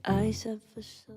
I suffer so.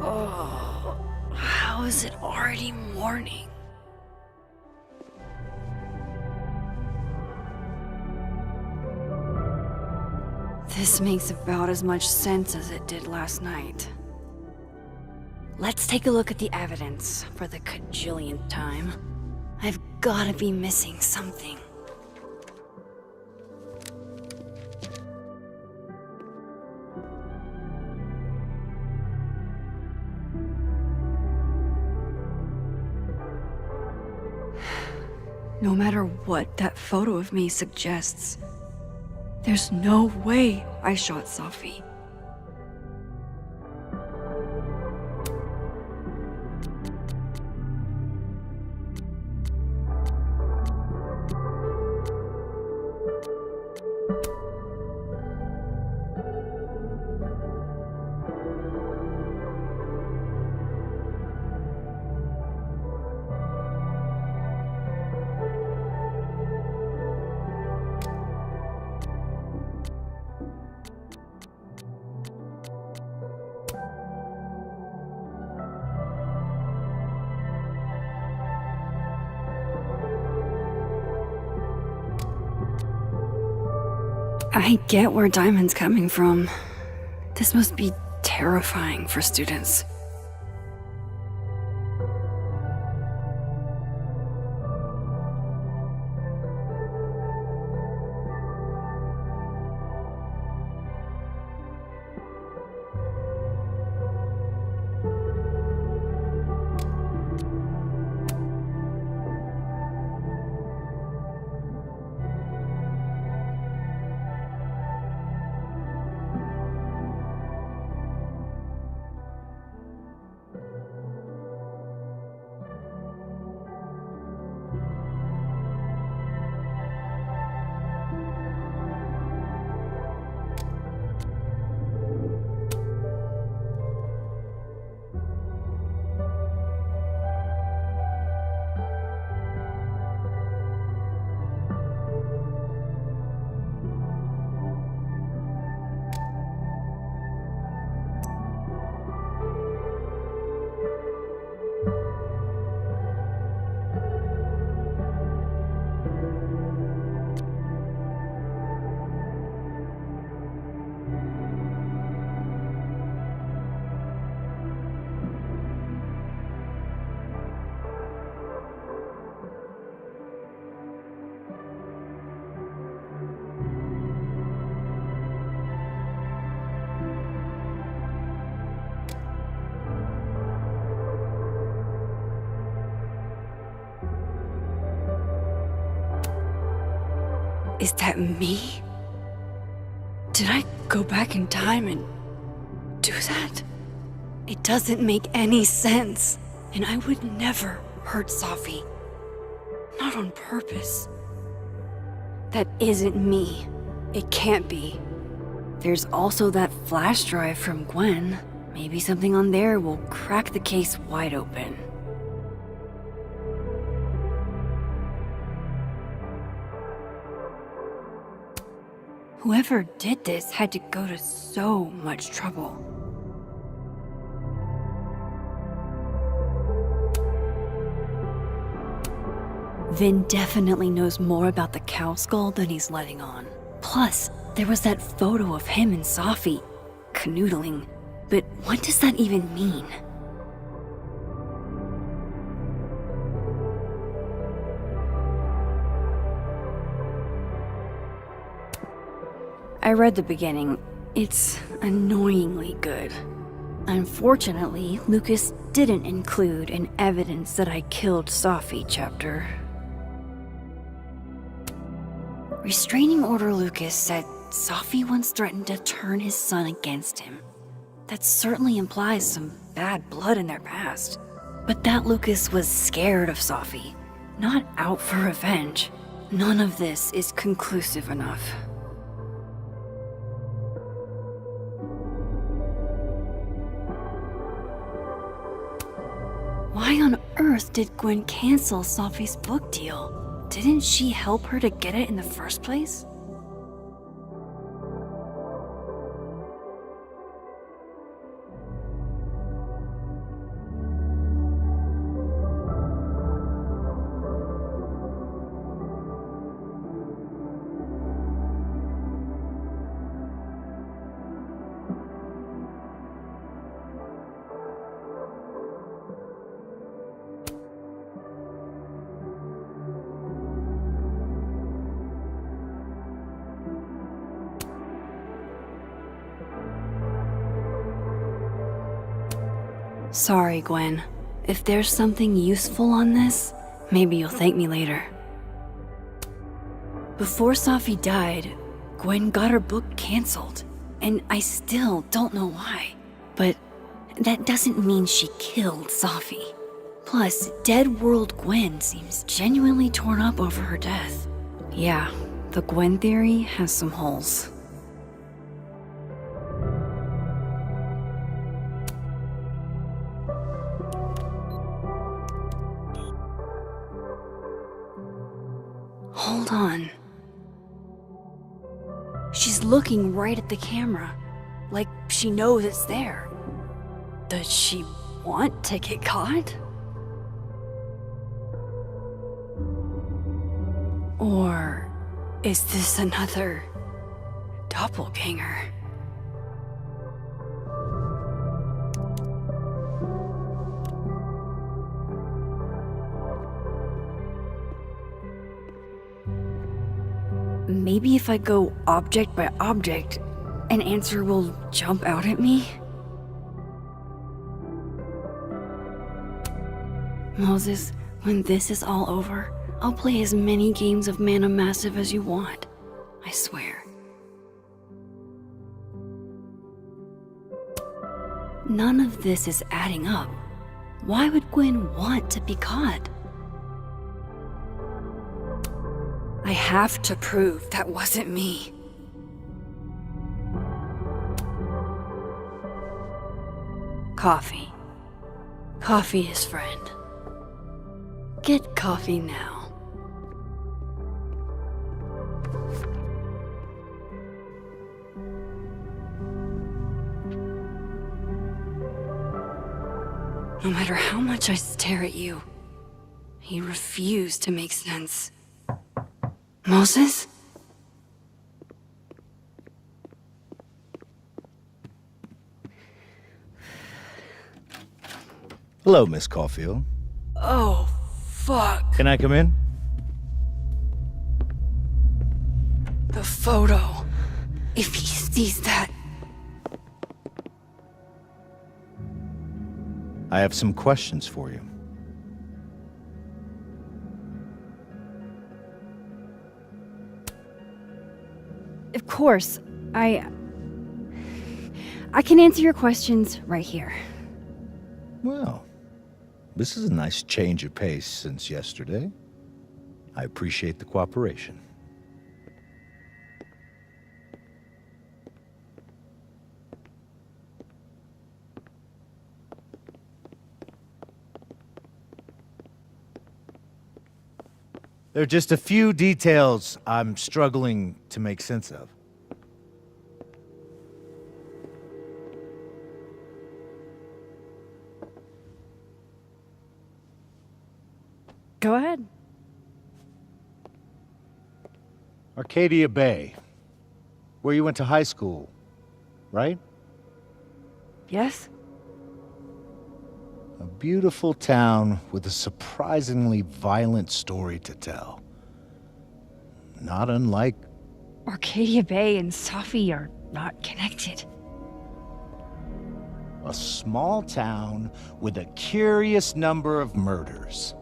Oh, how is it already morning? This makes about as much sense as it did last night. Let's take a look at the evidence for the cajillionth time. I've gotta be missing something. No matter what that photo of me suggests, there's no way I shot Safi. I get where Diamond's coming from. This must be terrifying for students. Is that me? Did I go back in time and do that? It doesn't make any sense. And I would never hurt Safi. Not on purpose. That isn't me. It can't be. There's also that flash drive from Gwen. Maybe something on there will crack the case wide open. Whoever did this had to go to so much trouble. Vin definitely knows more about the cow skull than he's letting on. Plus, there was that photo of him and Safi canoodling. But what does that even mean? I read the beginning. It's annoyingly good. Unfortunately, Lucas didn't include an evidence that I killed Safi chapter. Restraining Order Lucas said Safi once threatened to turn his son against him. That certainly implies some bad blood in their past. But that Lucas was scared of Safi, not out for revenge. None of this is conclusive enough. Why on earth did Gwen cancel Safi's book deal? Didn't she help her to get it in the first place? Sorry, Gwen. If there's something useful on this, maybe you'll thank me later. Before Safi died, Gwen got her book canceled, and I still don't know why. But that doesn't mean she killed Safi. Plus, Dead World Gwen seems genuinely torn up over her death. Yeah, the Gwen theory has some holes. Hold on. She's looking right at the camera, like she knows it's there. Does she want to get caught? Or is this another doppelganger? Maybe if I go object by object, an answer will jump out at me? Moses, when this is all over, I'll play as many games of Mana Massive as you want. I swear. None of this is adding up. Why would Gwen want to be caught? I have to prove that wasn't me. Coffee. Coffee is friend. Get coffee now. No matter how much I stare at you, you refuse to make sense. Moses? Hello, Miss Caulfield. Oh, fuck. Can I come in? The photo. If he sees that... I have some questions for you. Of course, I can answer your questions right here. Well, this is a nice change of pace since yesterday. I appreciate the cooperation. There are just a few details I'm struggling to make sense of. Go ahead. Arcadia Bay. Where you went to high school, right? Yes? A beautiful town with a surprisingly violent story to tell. Not unlike... Arcadia Bay and Safi are not connected. a small town with a curious number of murders.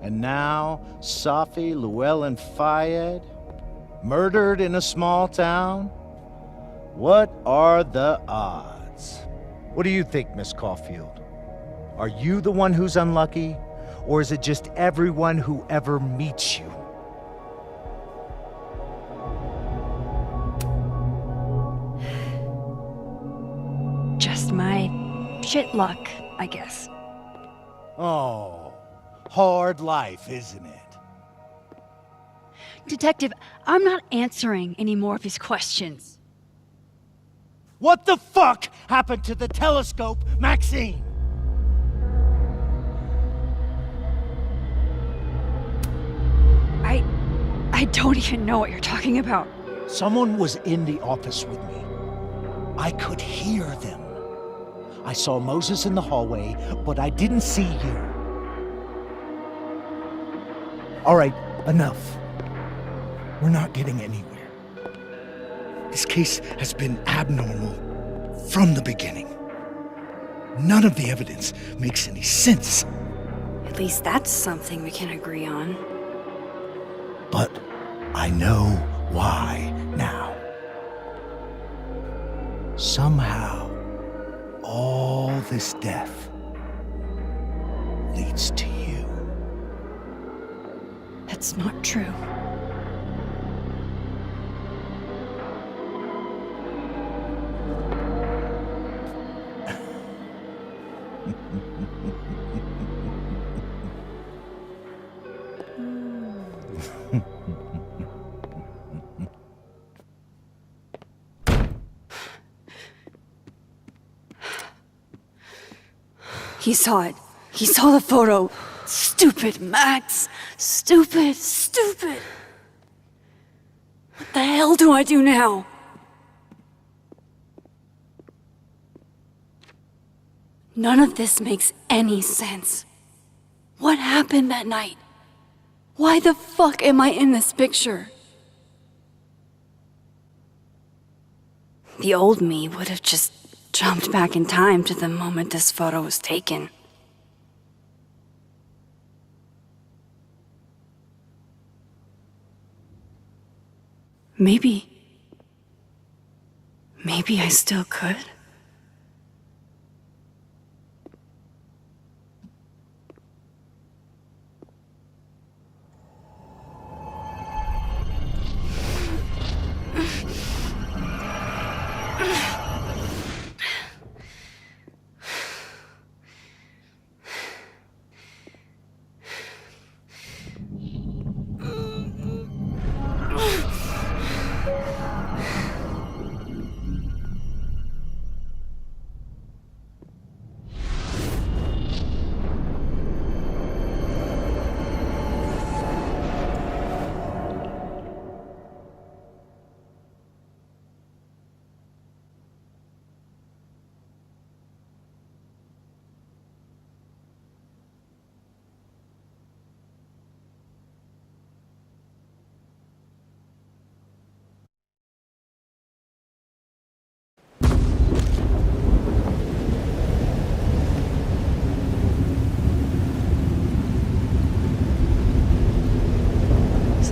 And now, Safi, Llewellyn Fayed, murdered in a small town? What are the odds? What do you think, Miss Caulfield? Are you the one who's unlucky? Or is it just everyone who ever meets you? Just my shit luck, I guess. Oh, hard life, isn't it? Detective, I'm not answering any more of his questions. What the fuck happened to the telescope, Maxine? I don't even know what you're talking about. Someone was in the office with me. I could hear them. I saw Moses in the hallway, but I didn't see you. All right, enough. We're not getting anywhere. This case has been abnormal from the beginning. None of the evidence makes any sense. At least that's something we can agree on. But I know why now. Somehow, all this death leads to you. That's not true. He saw it. He saw the photo. Stupid, Max. Stupid, stupid. What the hell do I do now? None of this makes any sense. What happened that night? Why the fuck am I in this picture? The old me would have just jumped back in time to the moment this photo was taken. Maybe I still could.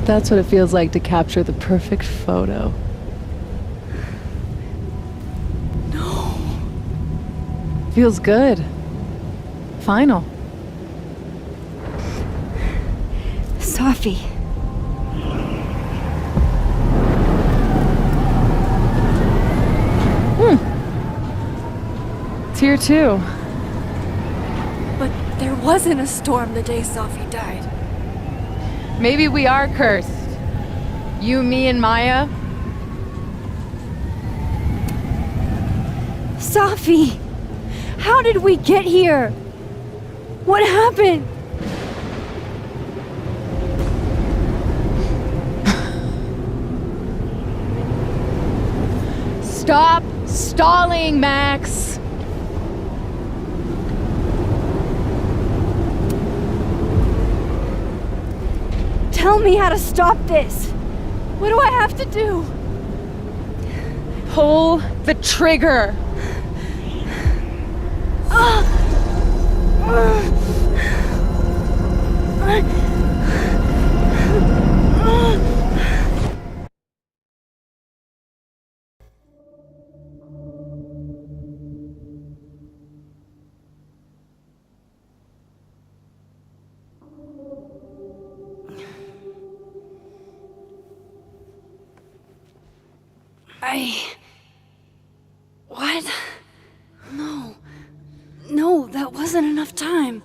That's what it feels like to capture the perfect photo. No. Feels good. Final. Safi. It's here too. But there wasn't a storm the day Safi died. Maybe we are cursed. You, me, and Maya. Safi! How did we get here? What happened? Stop stalling, Max! Tell me how to stop this! What do I have to do? Pull the trigger! What? No. No, that wasn't enough time.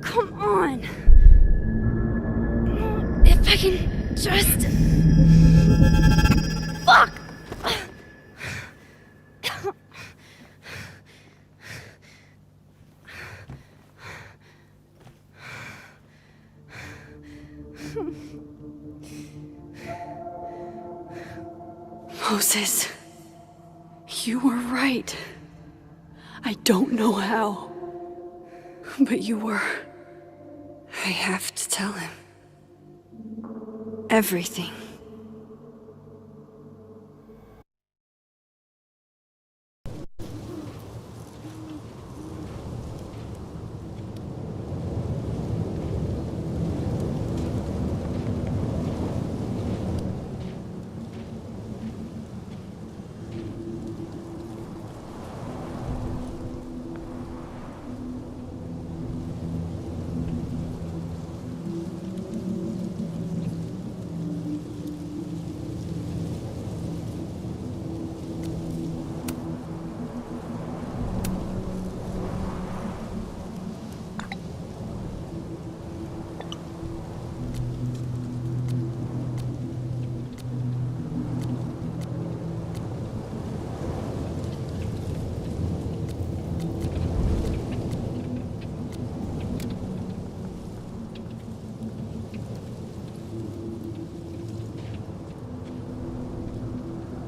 Come on. If I can just... Fuck! Moses, you were right. I don't know how, but you were. I have to tell him. Everything.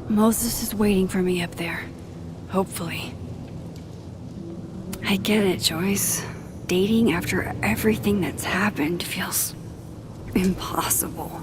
Moses is waiting for me up there. Hopefully. I get it, Joyce. Dating after everything that's happened feels impossible.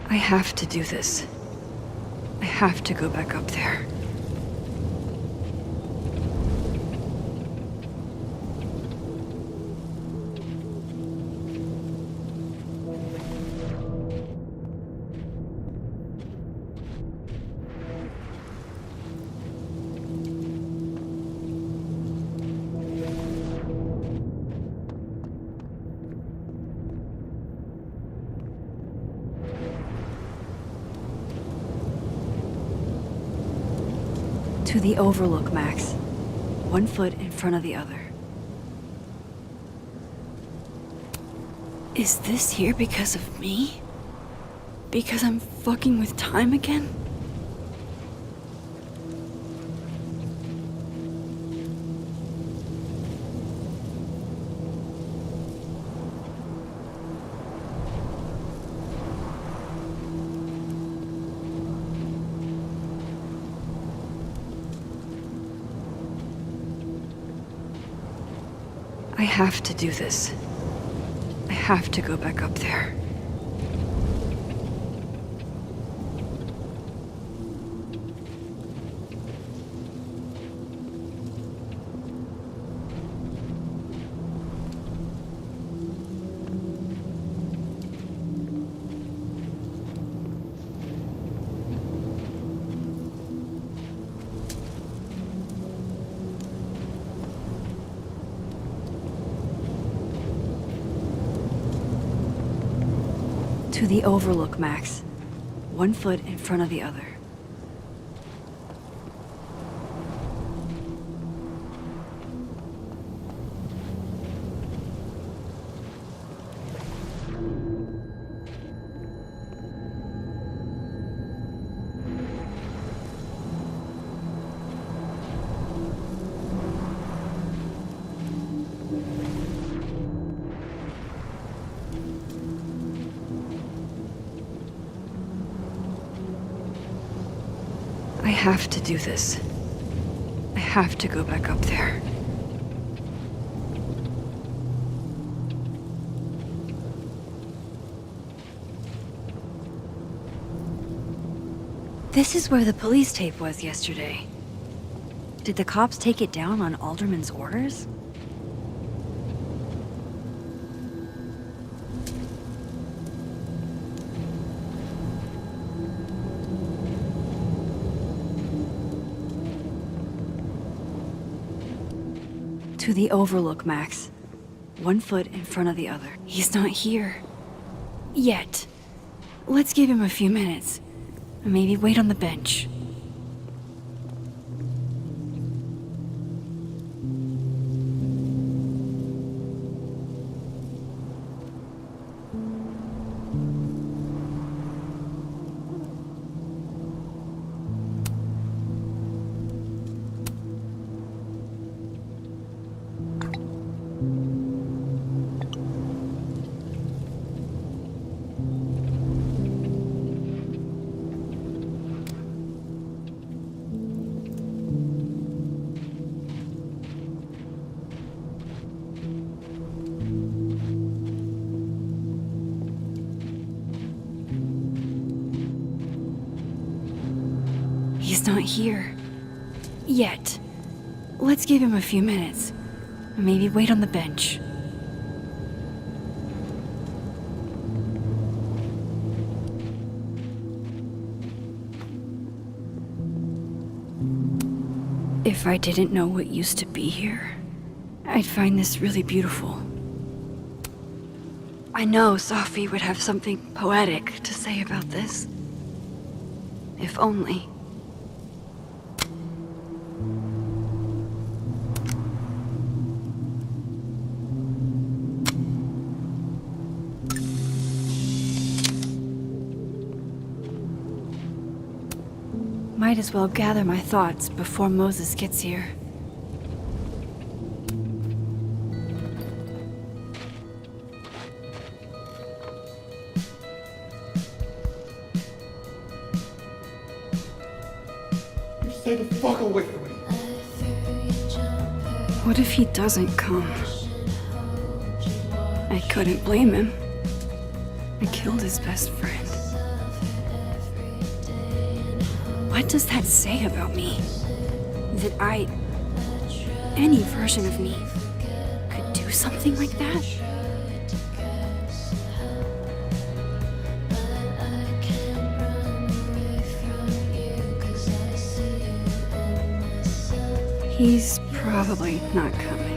I have to do this. I have to go back up there. To the overlook, Max. 1 foot in front of the other. Is this here because of me? Because I'm fucking with time again? I have to do this. I have to go back up there. To the overlook, Max. 1 foot in front of the other. I have to do this. I have to go back up there. This is where the police tape was yesterday. Did the cops take it down on Alderman's orders? To the overlook, Max. 1 foot in front of the other. He's not here. Yet. Let's give him a few minutes. Maybe wait on the bench. He's not here. Yet. Let's give him a few minutes. Maybe wait on the bench. If I didn't know what used to be here, I'd find this really beautiful. I know Sophie would have something poetic to say about this. If only. Might as well gather my thoughts before Moses gets here. Stay the fuck away from me. What if he doesn't come? I couldn't blame him. I killed his best friend. What does that say about me? That any version of me, could do something like that? He's probably not coming.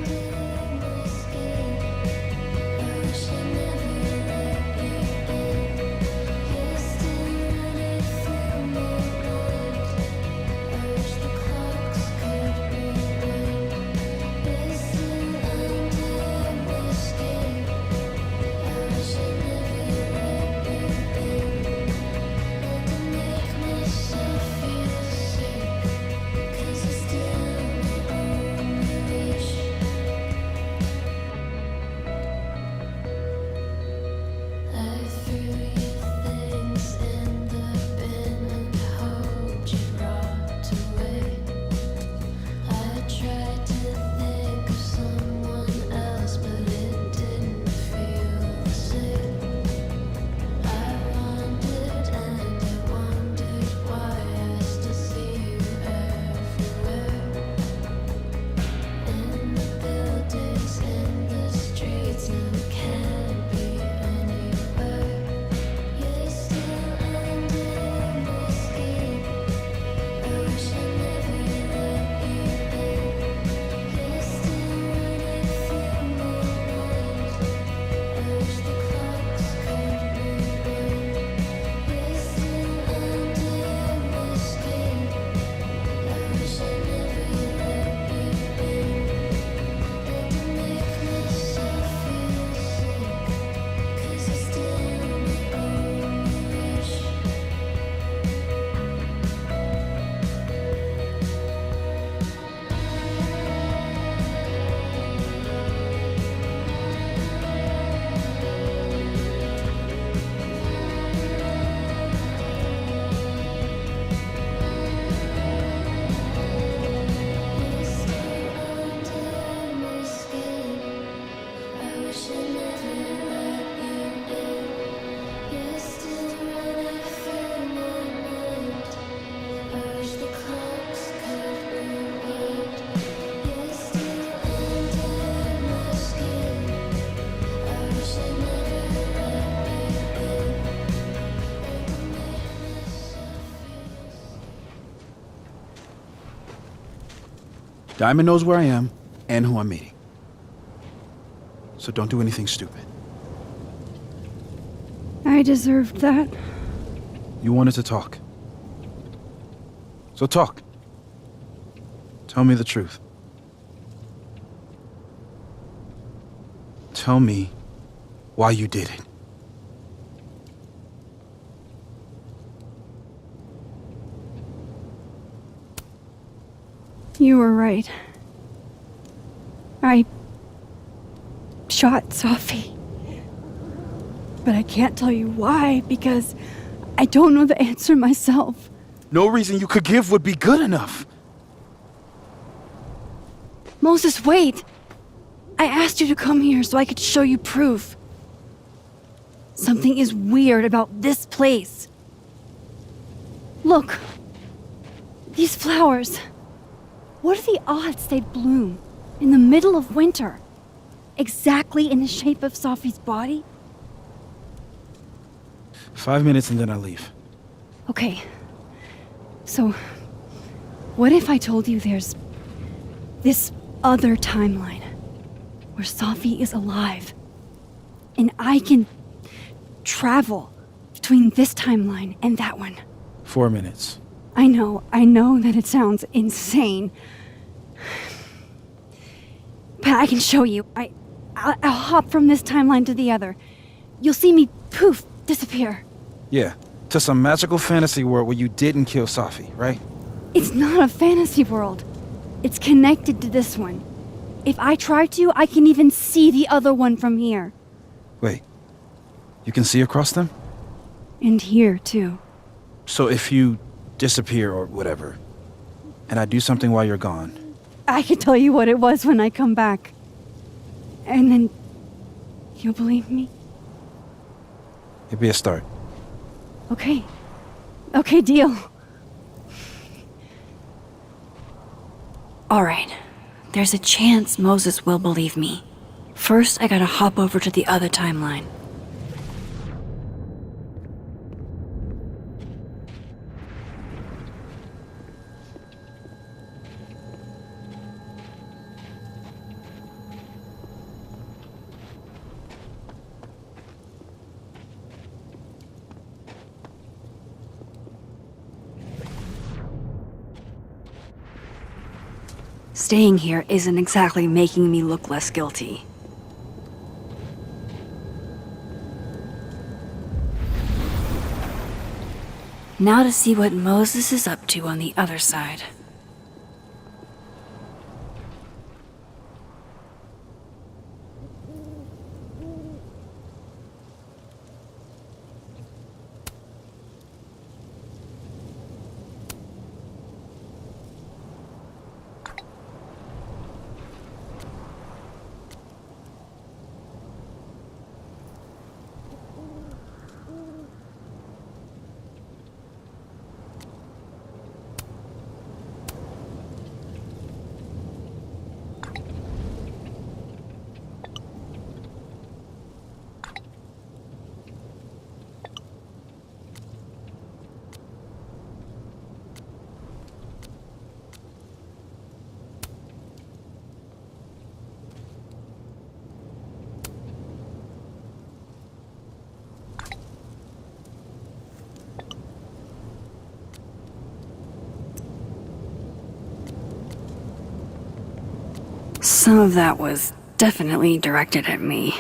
Diamond knows where I am and who I'm meeting. So don't do anything stupid. I deserved that. You wanted to talk. So talk. Tell me the truth. Tell me why you did it. You were right. I shot Sophie. But I can't tell you why, because I don't know the answer myself. No reason you could give would be good enough. Moses, wait! I asked you to come here so I could show you proof. Something is weird about this place. Look. These flowers. What are the odds they'd bloom in the middle of winter? Exactly in the shape of Sophie's body? 5 minutes and then I leave. Okay. So, what if I told you there's this other timeline where Sophie is alive and I can travel between this timeline and that one? 4 minutes. I know that it sounds insane. But I can show you. I'll hop from this timeline to the other. You'll see me, poof, disappear. Yeah, to some magical fantasy world where you didn't kill Sophie, right? It's not a fantasy world. It's connected to this one. If I try to, I can even see the other one from here. Wait, you can see across them? And here, too. So if you disappear or whatever, and I do something while you're gone, I can tell you what it was when I come back. And then you'll believe me? it'd be a start. Okay. Okay, deal. Alright. There's a chance Moses will believe me. First, I gotta hop over to the other timeline. Staying here isn't exactly making me look less guilty. Now to see what Moses is up to on the other side. Some of that was definitely directed at me.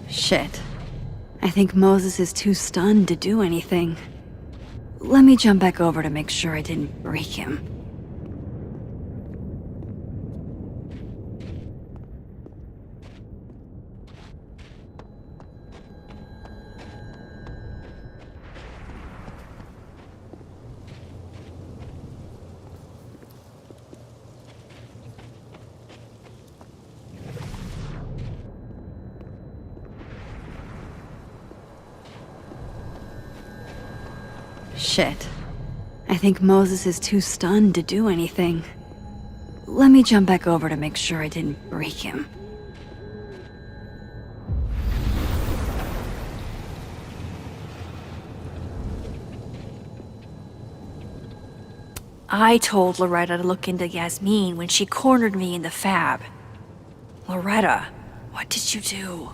Shit. I think Moses is too stunned to do anything. Let me jump back over to make sure I didn't break him. Shit. I think Moses is too stunned to do anything. Let me jump back over to make sure I didn't break him. I told Loretta to look into Yasmin when she cornered me in the fab. Loretta, what did you do?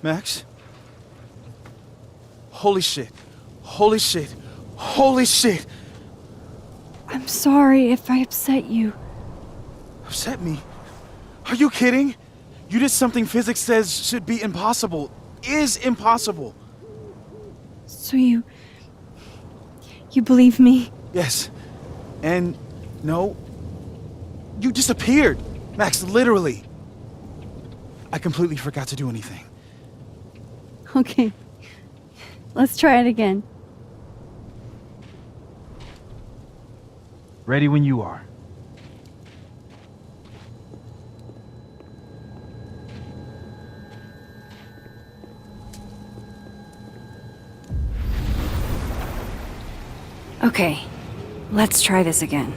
Max? Holy shit. Holy shit. Holy shit. I'm sorry if I upset you. Upset me? Are you kidding? You did something physics says should be impossible. Is impossible. So you believe me? Yes. And no. You disappeared. Max, literally. I completely forgot to do anything. Okay. Let's try it again. Ready when you are. Okay. Let's try this again.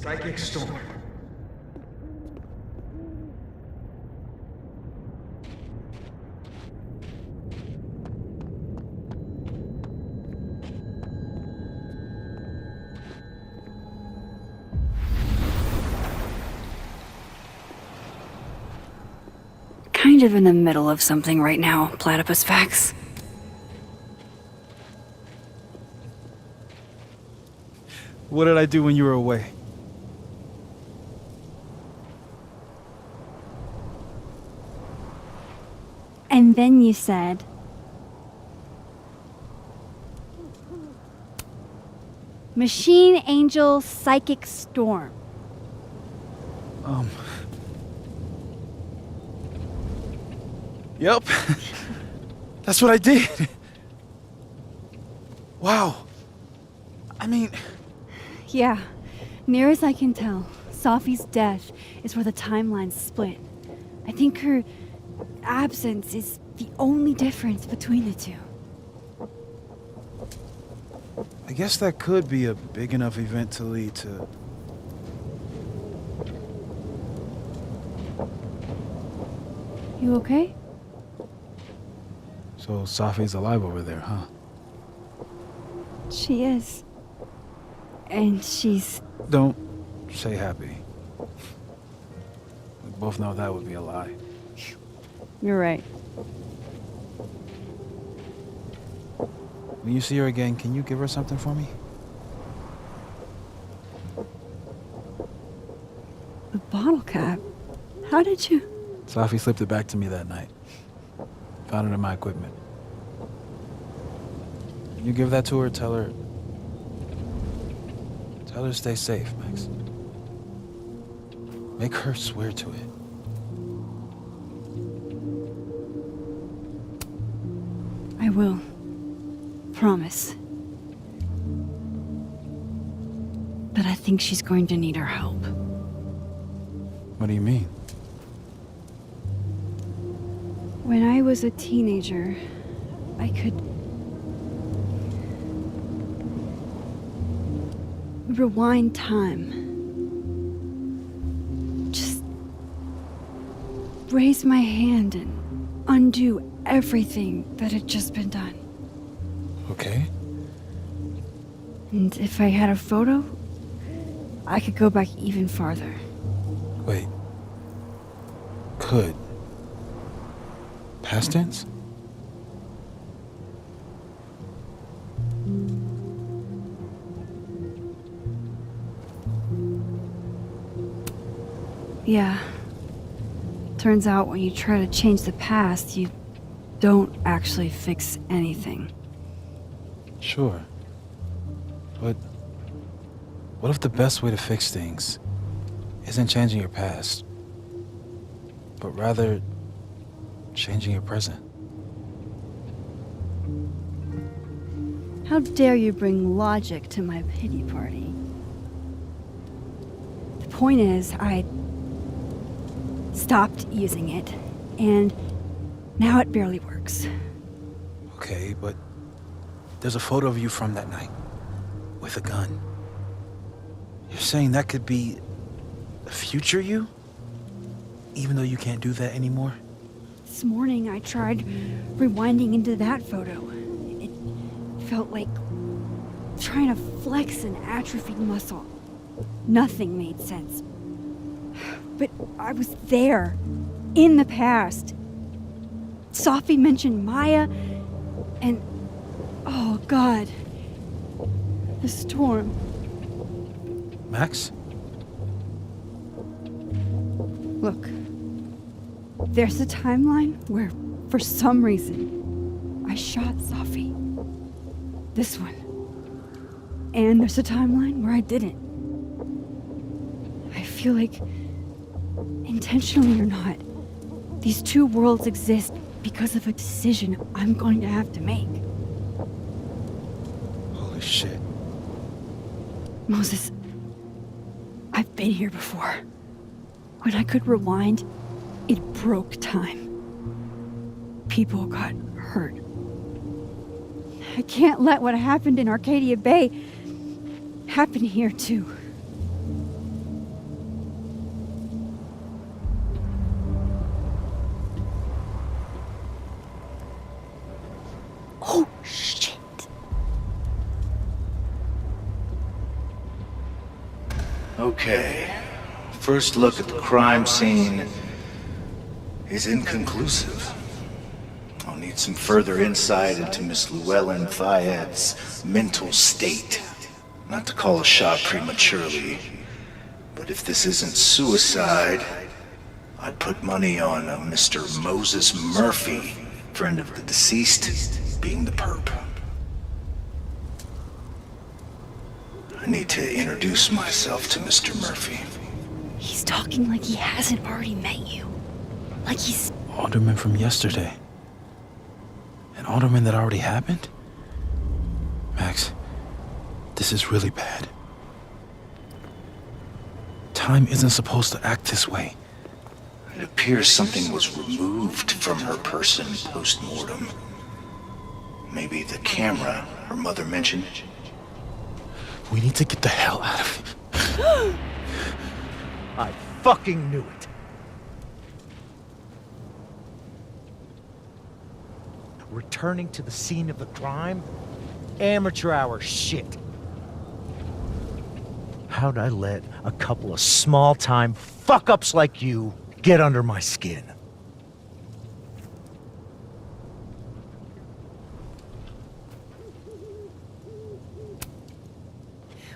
Psychic storm. Kind of in the middle of something right now, Platypus Facts. What did I do when you were away? And then you said... Machine Angel Psychic Storm. Yep. That's what I did. Wow. I mean... Yeah, near as I can tell, Safi's death is where the timelines split. I think her absence is the only difference between the two. I guess that could be a big enough event to lead to... You okay? So Safi's alive over there, huh? She is. And she's... Don't say happy. We both know that would be a lie. You're right. When you see her again, can you give her something for me? The bottle cap? How did you? Safi slipped it back to me that night. Found it in my equipment. You give that to her, tell her to stay safe, Max. Make her swear to it. I will. Promise. But I think she's going to need our help. What do you mean? When I was a teenager, I could rewind time. Just raise my hand and undo everything that had just been done. Okay. And if I had a photo, I could go back even farther. Wait. Could. Past tense? Yeah. Turns out when you try to change the past, you don't actually fix anything. Sure. But what if the best way to fix things isn't changing your past, but rather changing your present? How dare you bring logic to my pity party? The point is, I stopped using it, and now it barely works. Okay, but there's a photo of you from that night with a gun. You're saying that could be a future you? Even though you can't do that anymore? This morning I tried rewinding into that photo. It felt like trying to flex an atrophied muscle. Nothing made sense. But I was there, in the past. Safi mentioned Maya, and oh God, the storm. Max? Look, there's a timeline where, for some reason, I shot Safi. This one. And there's a timeline where I didn't. I feel like, intentionally or not, these two worlds exist because of a decision I'm going to have to make. Holy shit. Moses, I've been here before. When I could rewind, it broke time. People got hurt. I can't let what happened in Arcadia Bay happen here too. Oh, shit. Okay. First look at the crime scene is inconclusive. I'll need some further insight into Miss Llewellyn Fayette's mental state. Not to call a shot prematurely, but if this isn't suicide, I'd put money on a Mr. Moses Murphy, friend of the deceased, being the perp. I need to introduce myself to Mr. Murphy. He's talking like he hasn't already met you. Like he's... Alderman from yesterday. An alderman that already happened? Max, this is really bad. Time isn't supposed to act this way. It appears something was removed from her person post-mortem. Maybe the camera her mother mentioned. We need to get the hell out of here. I fucking knew it. Returning to the scene of the crime? Amateur hour shit. How'd I let a couple of small-time fuck-ups like you get under my skin?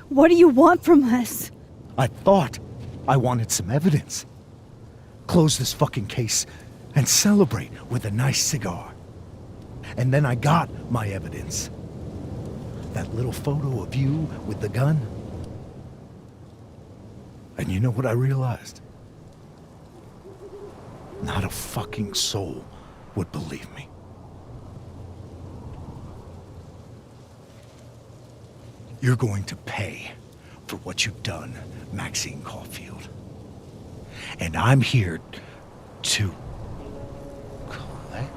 What do you want from us? I thought I wanted some evidence. Close this fucking case and celebrate with a nice cigar. And then I got my evidence. That little photo of you with the gun. And you know what I realized? Not a fucking soul would believe me. You're going to pay for what you've done, Maxine Caulfield. And I'm here to collect.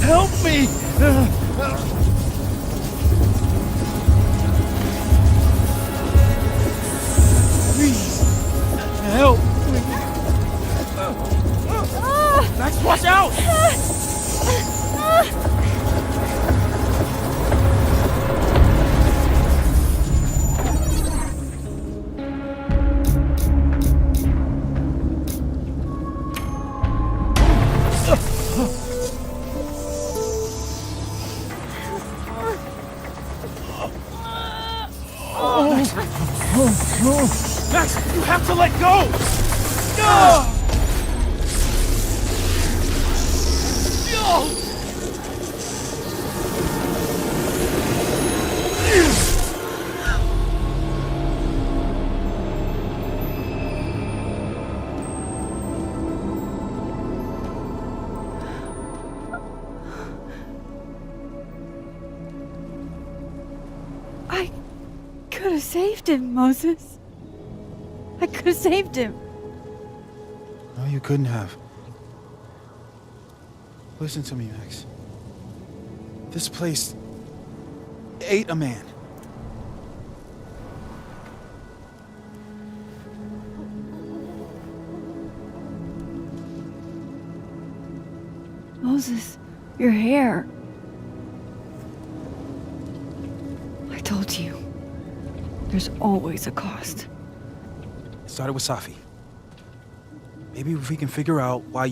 Help me! Please, help me! Max, watch out! Max, you have to let go! I could have saved him, Moses. I could have saved him. No, you couldn't have. Listen to me, Max. This place ate a man. Moses, your hair. I told you. There's always a cost. It started with Safi. Maybe if we can figure out why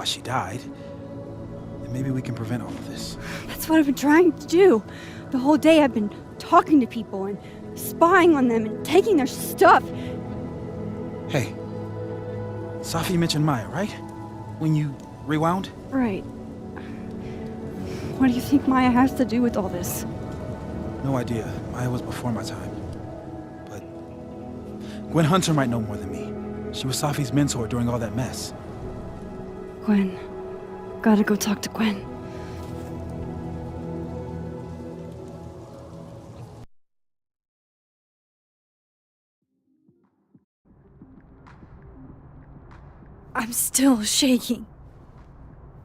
she died, then maybe we can prevent all of this. That's what I've been trying to do. The whole day I've been talking to people and spying on them and taking their stuff. Hey, Safi mentioned Maya, right? When you rewound? Right. What do you think Maya has to do with all this? No idea. Maya was before my time. But Gwen Hunter might know more than me. She was Safi's mentor during all that mess. Gwen. Gotta go talk to Gwen. I'm still shaking.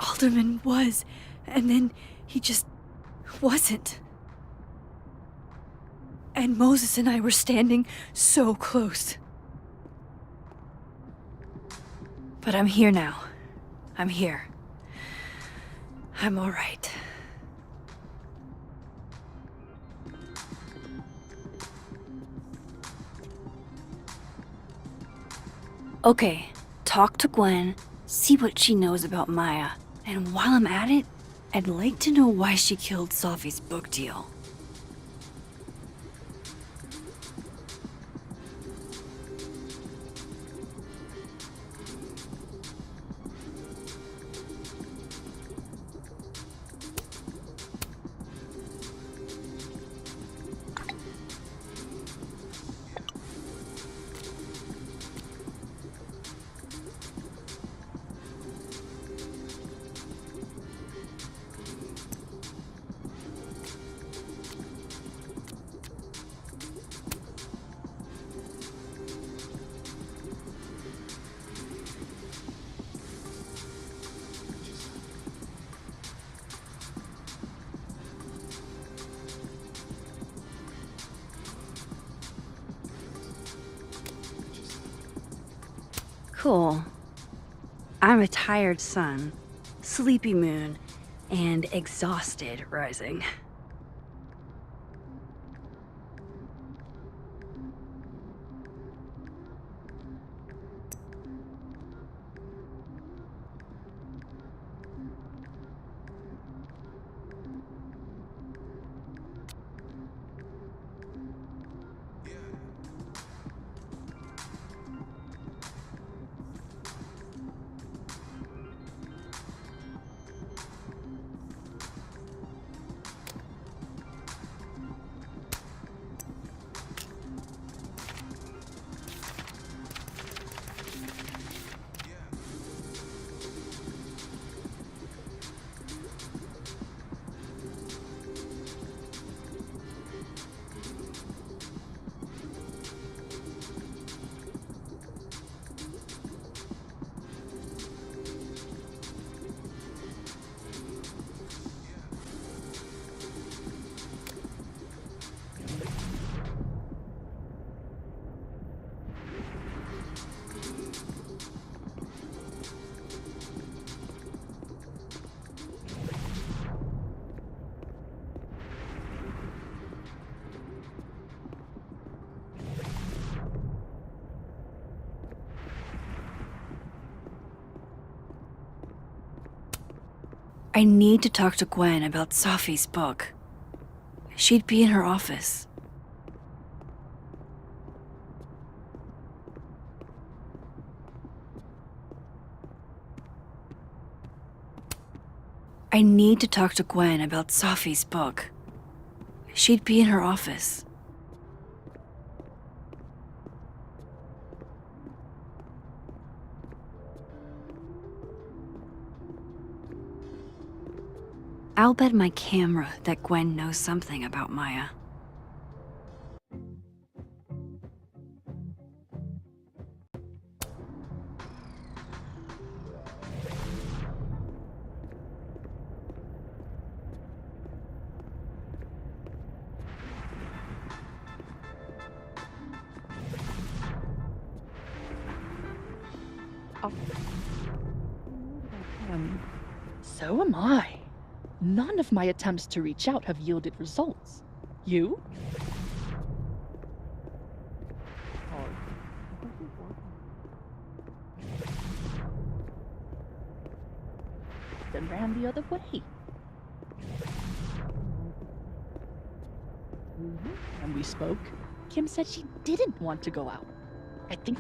Alderman was, and then he just wasn't. And Moses and I were standing so close. But I'm here now. I'm here. I'm all right. Okay, talk to Gwen, see what she knows about Maya. And while I'm at it, I'd like to know why she killed Safi's book deal. Cool. I'm a tired sun, sleepy moon, and exhausted rising. I need to talk to Gwen about Sophie's book. She'd be in her office. I need to talk to Gwen about Sophie's book. She'd be in her office. I'll bet my camera that Gwen knows something about Maya. So am I. None of my attempts to reach out have yielded results. You? Then ran the other way. When we spoke, Kim said she didn't want to go out. I think...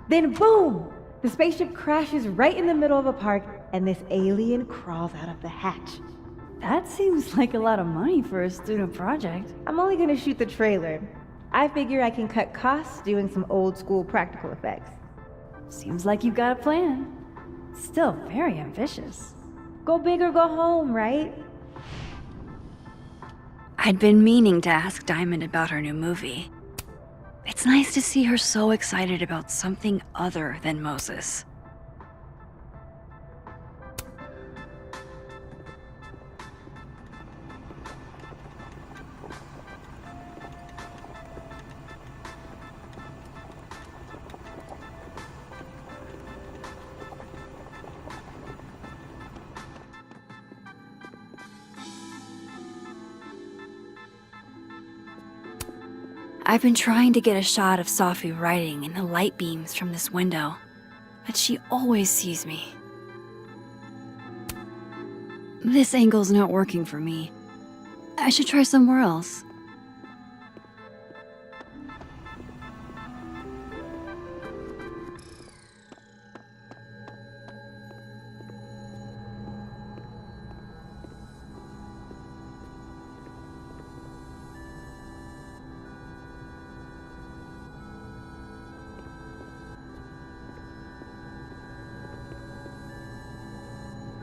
Then boom! The spaceship crashes right in the middle of a park, and this alien crawls out of the hatch. That seems like a lot of money for a student project. I'm only gonna shoot the trailer. I figure I can cut costs doing some old school practical effects. Seems like you've got a plan. Still very ambitious. Go big or go home, right? I'd been meaning to ask Diamond about her new movie. It's nice to see her so excited about something other than Moses. I've been trying to get a shot of Sophie writing in the light beams from this window, but she always sees me. This angle's not working for me. I should try somewhere else.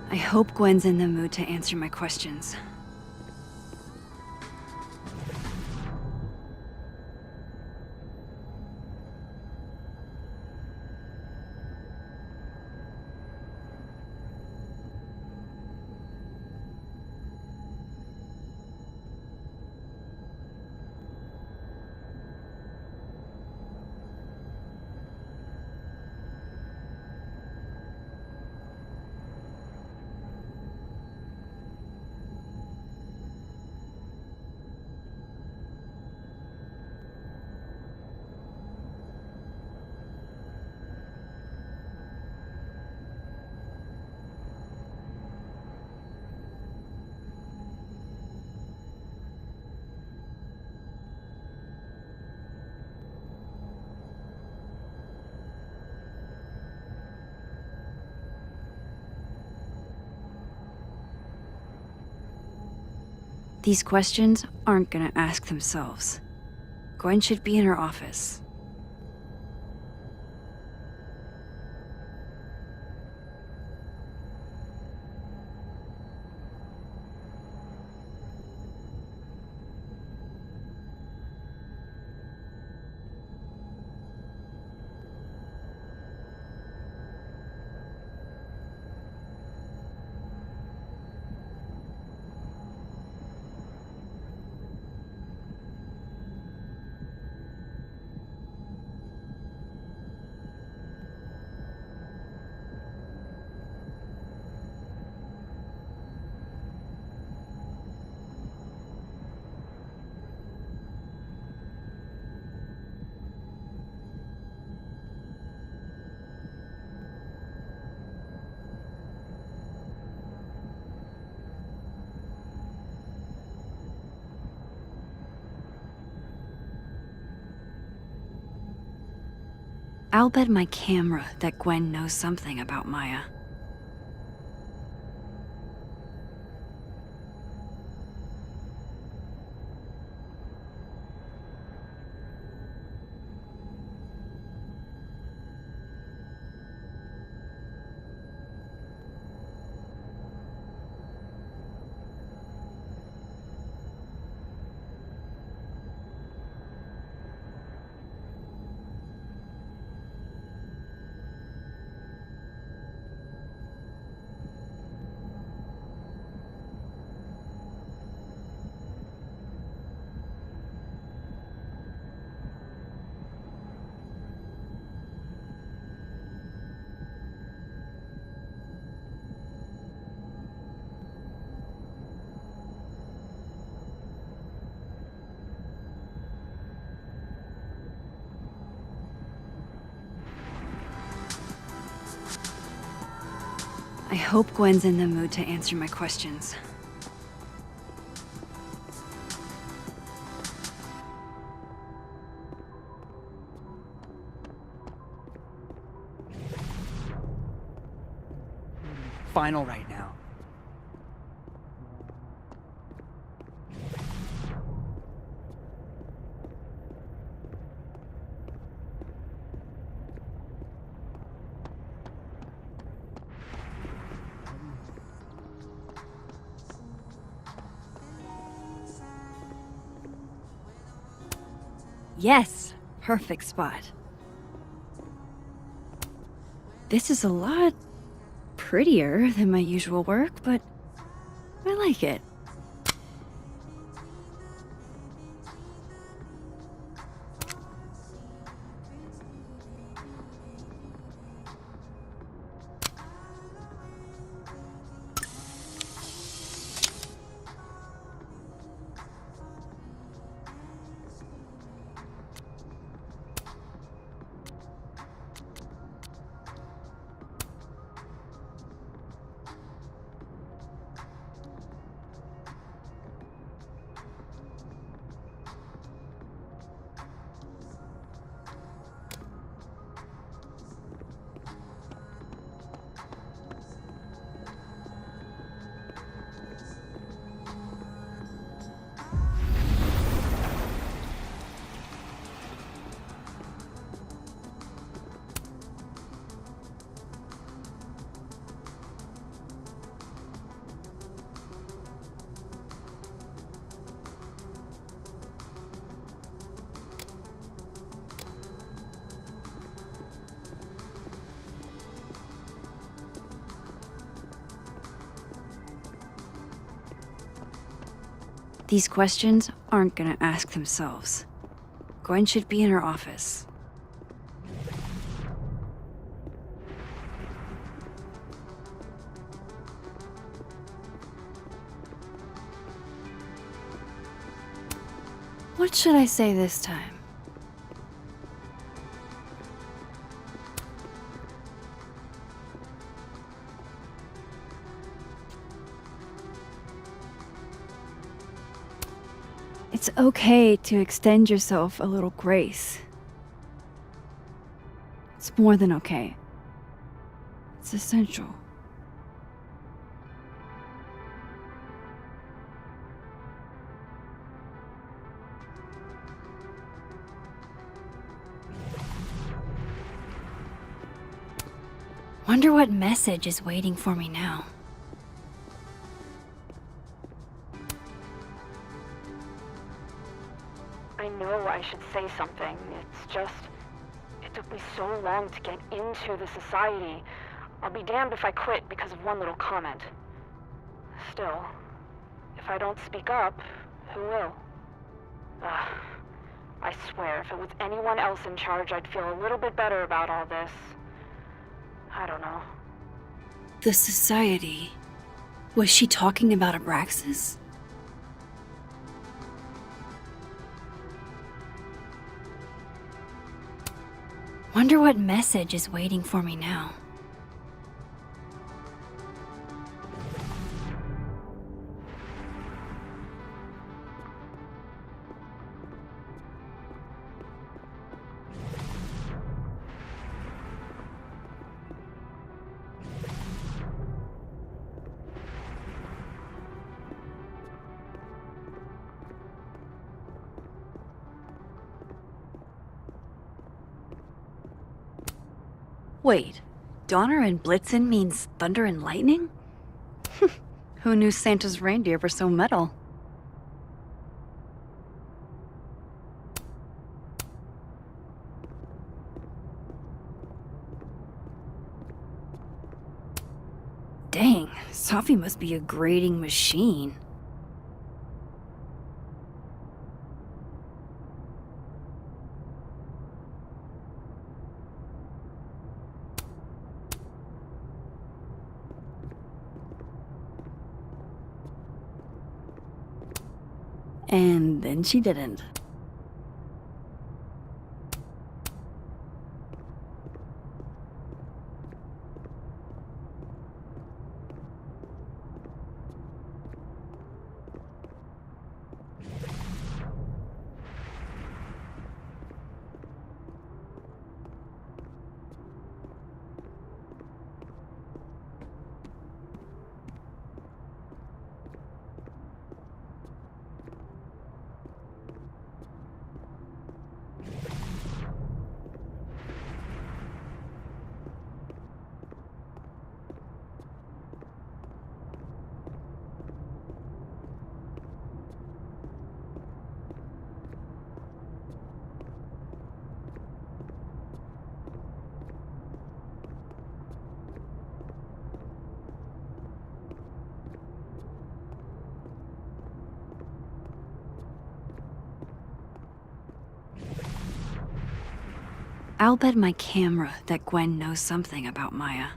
I hope Gwen's in the mood to answer my questions. These questions aren't gonna ask themselves. Gwen should be in her office. I'll bet my camera that Gwen knows something about Maya. I hope Gwen's in the mood to answer my questions. Final right now. Yes, perfect spot. This is a lot prettier than my usual work, but I like it. These questions aren't gonna ask themselves. Gwen should be in her office. What should I say this time? It's okay to extend yourself a little grace. It's more than okay. It's essential. Wonder what message is waiting for me now. I know I should say something. It's just, it took me so long to get into the society. I'll be damned if I quit because of one little comment. Still, if I don't speak up, who will? I swear, if it was anyone else in charge, I'd feel a little bit better about all this. I don't know. The society. Was she talking about Abraxas? Wonder what message is waiting for me now. Wait, Donner and Blitzen means thunder and lightning? Who knew Santa's reindeer were so metal? Dang, Sophie must be a grading machine. And then she didn't. I'll bet my camera that Gwen knows something about Maya.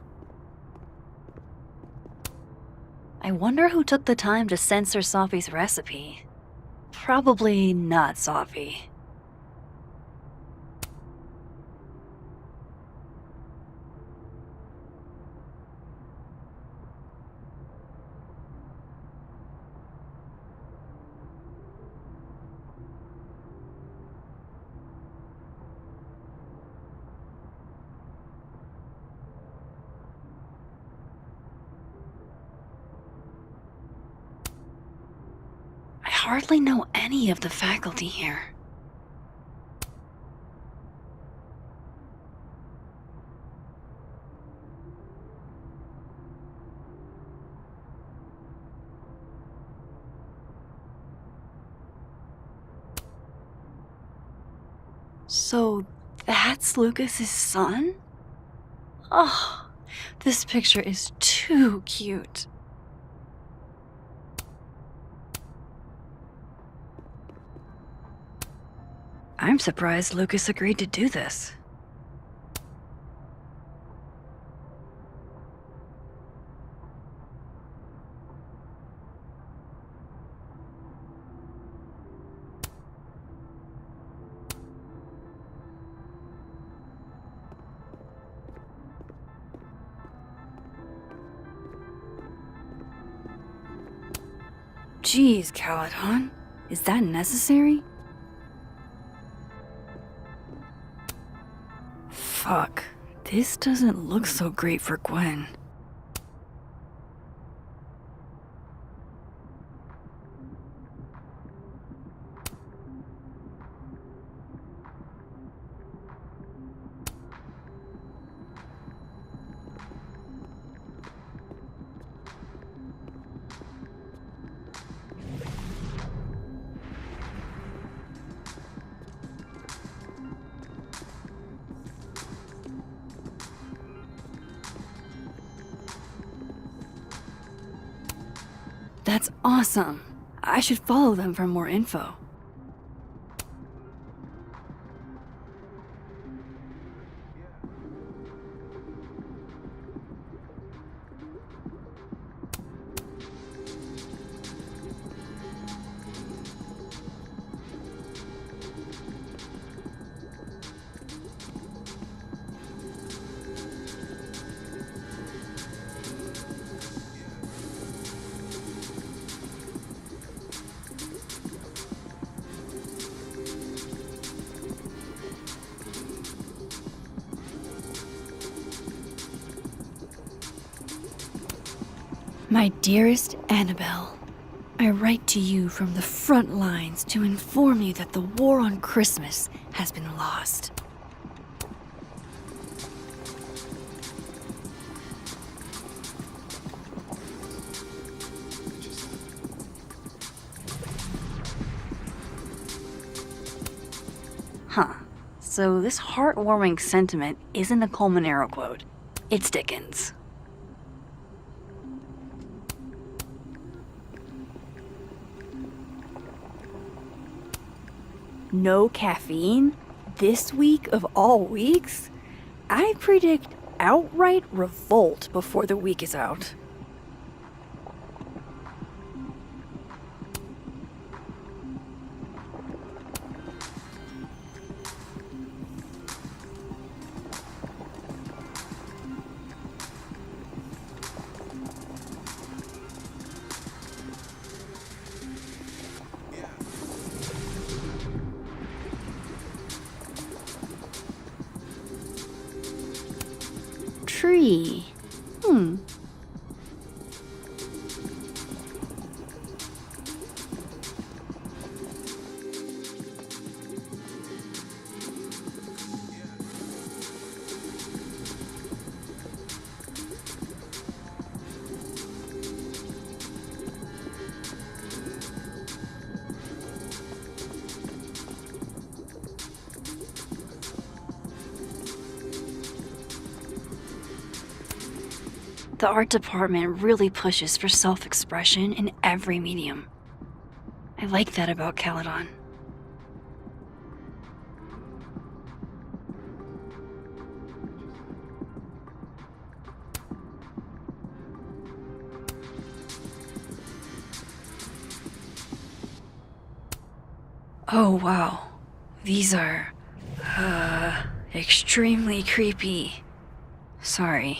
I wonder who took the time to censor Sophie's recipe. Probably not Sophie. I hardly know any of the faculty here. So that's Lucas's son? Oh, this picture is too cute. I'm surprised Lucas agreed to do this. Jeez, Caledon. Is that necessary? Fuck. This doesn't look so great for Gwen. That's awesome. I should follow them for more info. My dearest Annabelle, I write to you from the front lines to inform you that the war on Christmas has been lost. Huh. So this heartwarming sentiment isn't a Colmenero quote. It's Dickens. No caffeine? This week of all weeks? I predict outright revolt before the week is out. Tree. The art department really pushes for self-expression in every medium. I like that about Caledon. Oh wow, these are, extremely creepy. Sorry.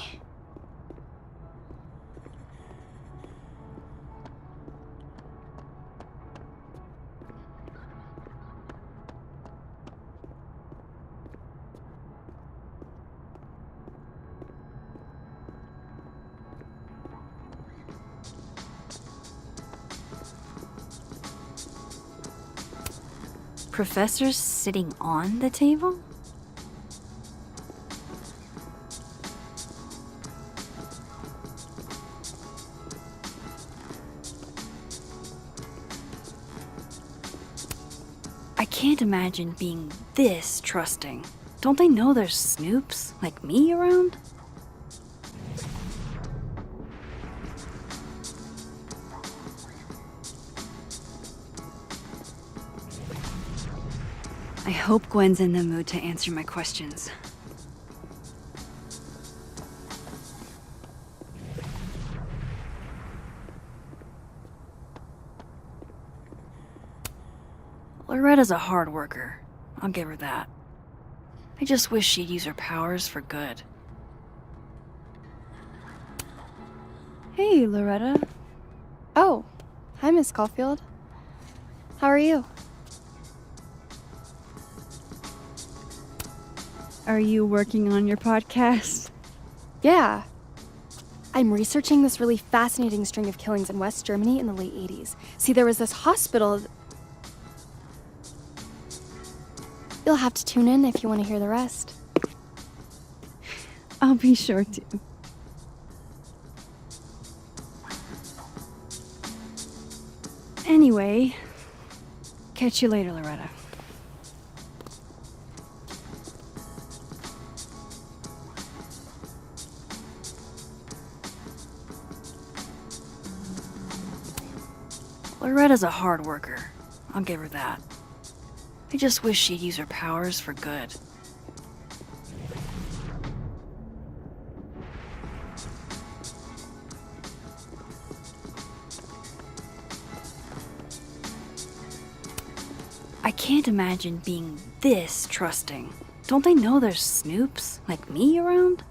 Professors sitting on the table? I can't imagine being this trusting. Don't they know there's snoops like me around? I hope Gwen's in the mood to answer my questions. Loretta's a hard worker. I'll give her that. I just wish she'd use her powers for good. Hey, Loretta. Oh, hi, Miss Caulfield. How are you? Are you working on your podcast? Yeah. I'm researching this really fascinating string of killings in West Germany in the late 80s. See, there was this hospital. You'll have to tune in if you want to hear the rest. I'll be sure to. Anyway, catch you later, Loretta. Loretta's a hard worker. I'll give her that. I just wish she'd use her powers for good. I can't imagine being this trusting. Don't they know there's snoops like me around?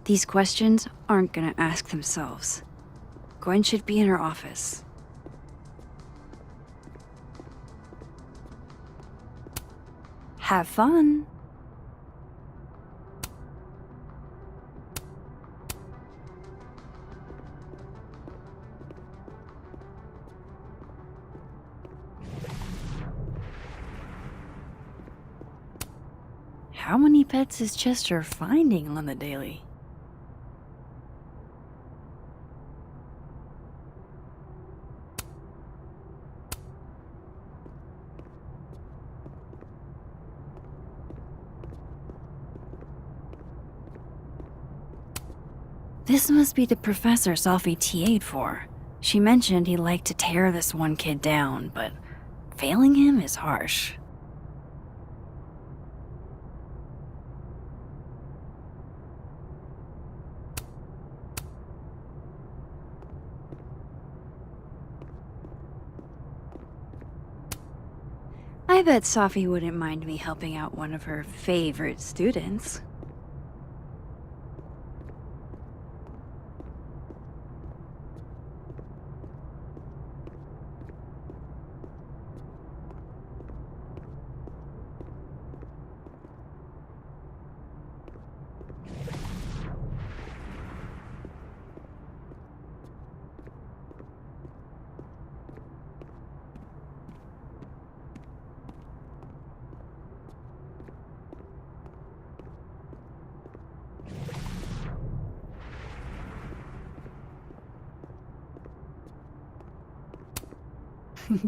These questions aren't gonna ask themselves. Gwen should be in her office. Have fun. How many pets is Chester finding on the daily? This must be the professor Sophie TA'd for. She mentioned he liked to tear this one kid down, but failing him is harsh. I bet Sophie wouldn't mind me helping out one of her favorite students.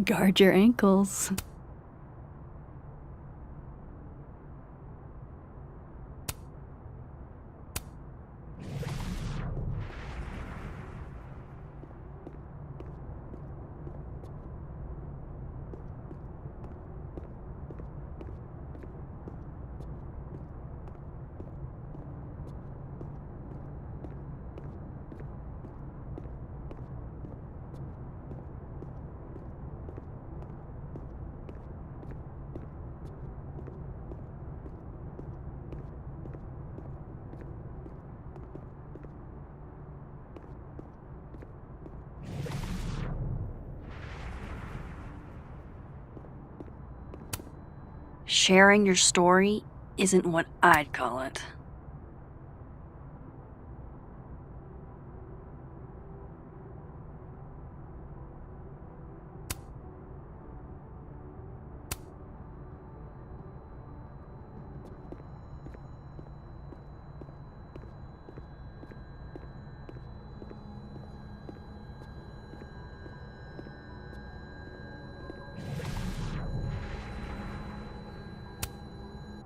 Guard your ankles. Sharing your story isn't what I'd call it.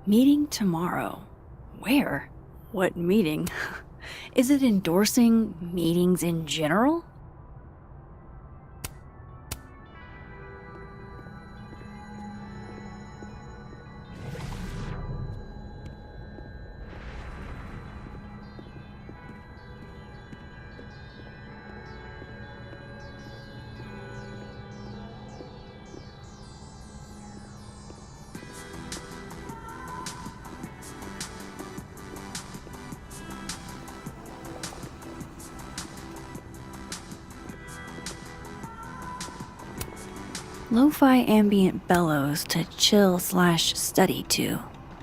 Meeting tomorrow. Where? What meeting? Is it endorsing meetings in general? Lo-fi ambient bellows to chill/study to.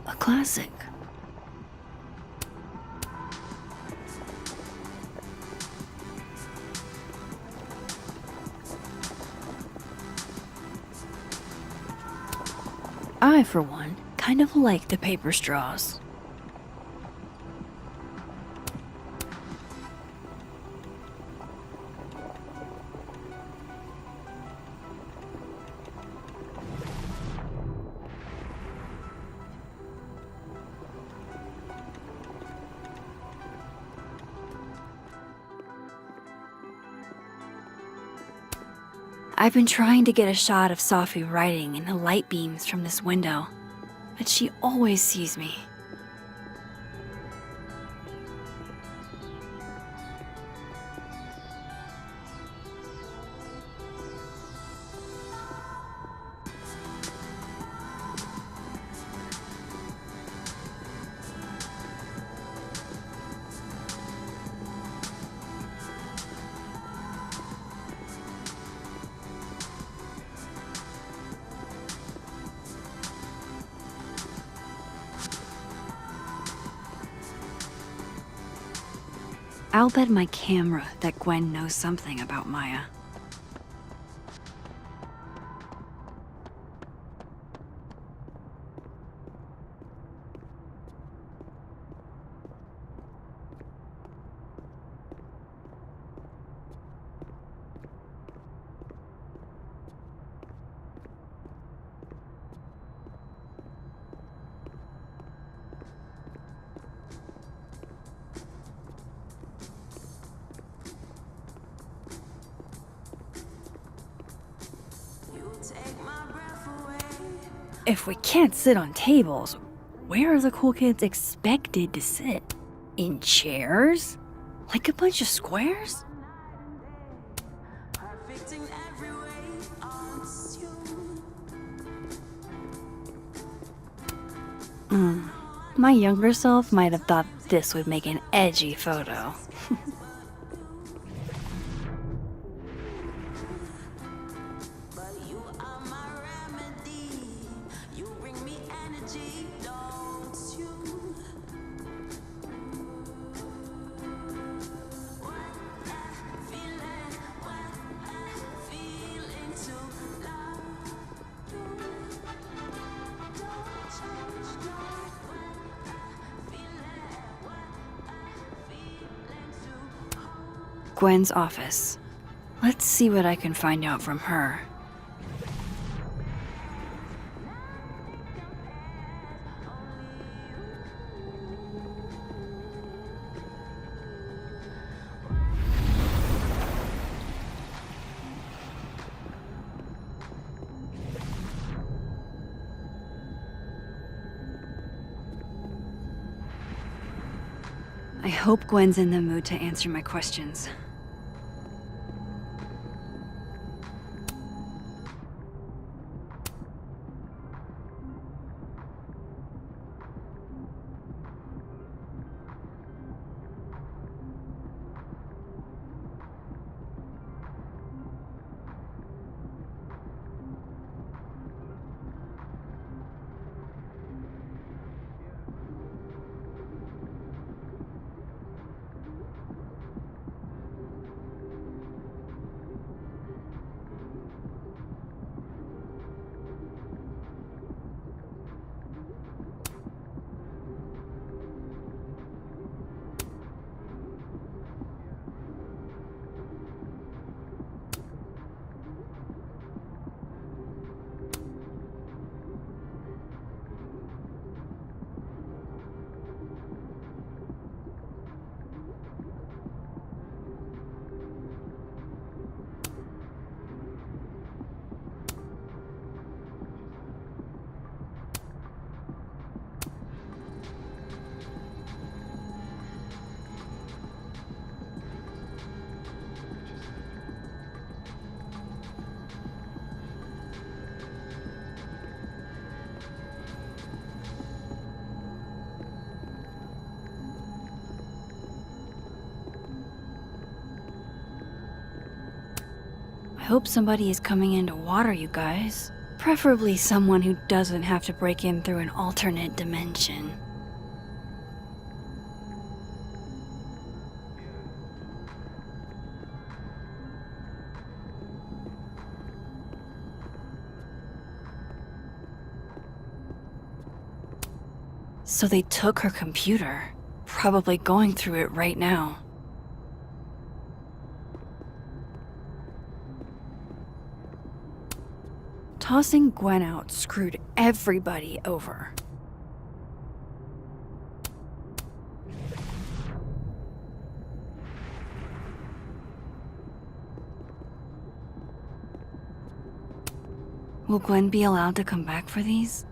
A classic. I, for one, kind of like the paper straws. I've been trying to get a shot of Safi writing in the light beams from this window, but she always sees me. I'll bet my camera that Gwen knows something about Maya. If we can't sit on tables, where are the cool kids expected to sit? In chairs? Like a bunch of squares? My younger self might have thought this would make an edgy photo. Gwen's office. Let's see what I can find out from her. I hope Gwen's in the mood to answer my questions. I hope somebody is coming in to water you guys. Preferably someone who doesn't have to break in through an alternate dimension. So they took her computer, probably going through it right now. Tossing Gwen out screwed everybody over. Will Gwen be allowed to come back for these?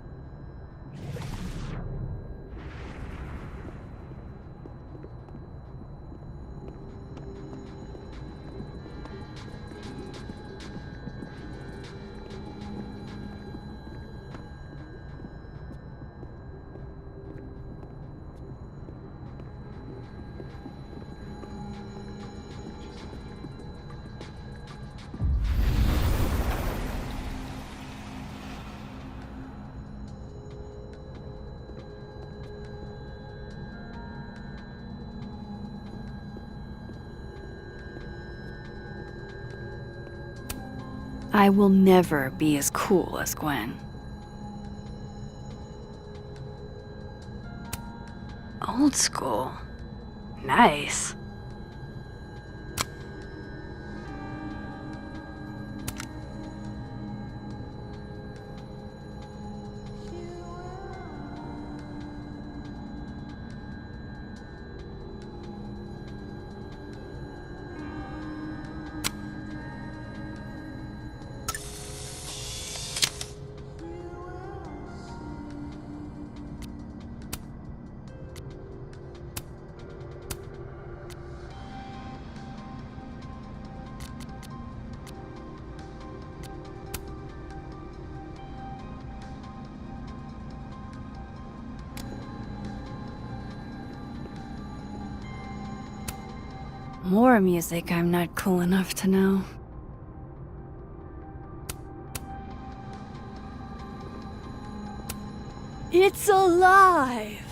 I will never be as cool as Gwen. Old school. Nice. More music I'm not cool enough to know. It's alive!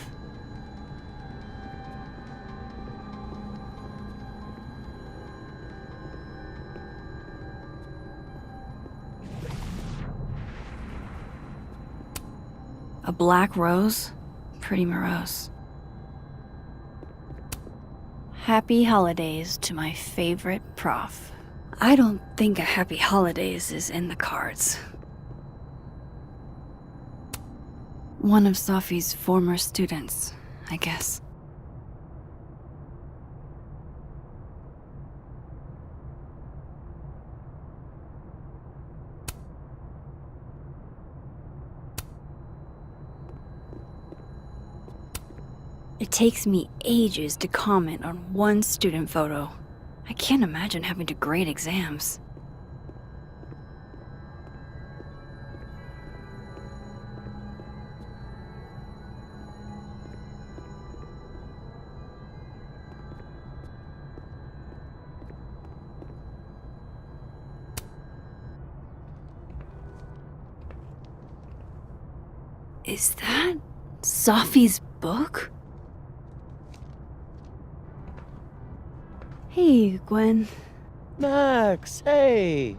A black rose? Pretty morose. Happy holidays to my favorite prof. I don't think a happy holidays is in the cards. One of Sophie's former students, I guess. It takes me ages to comment on one student photo. I can't imagine having to grade exams. Is that Sophie's book? Hey, Gwen. Max, hey!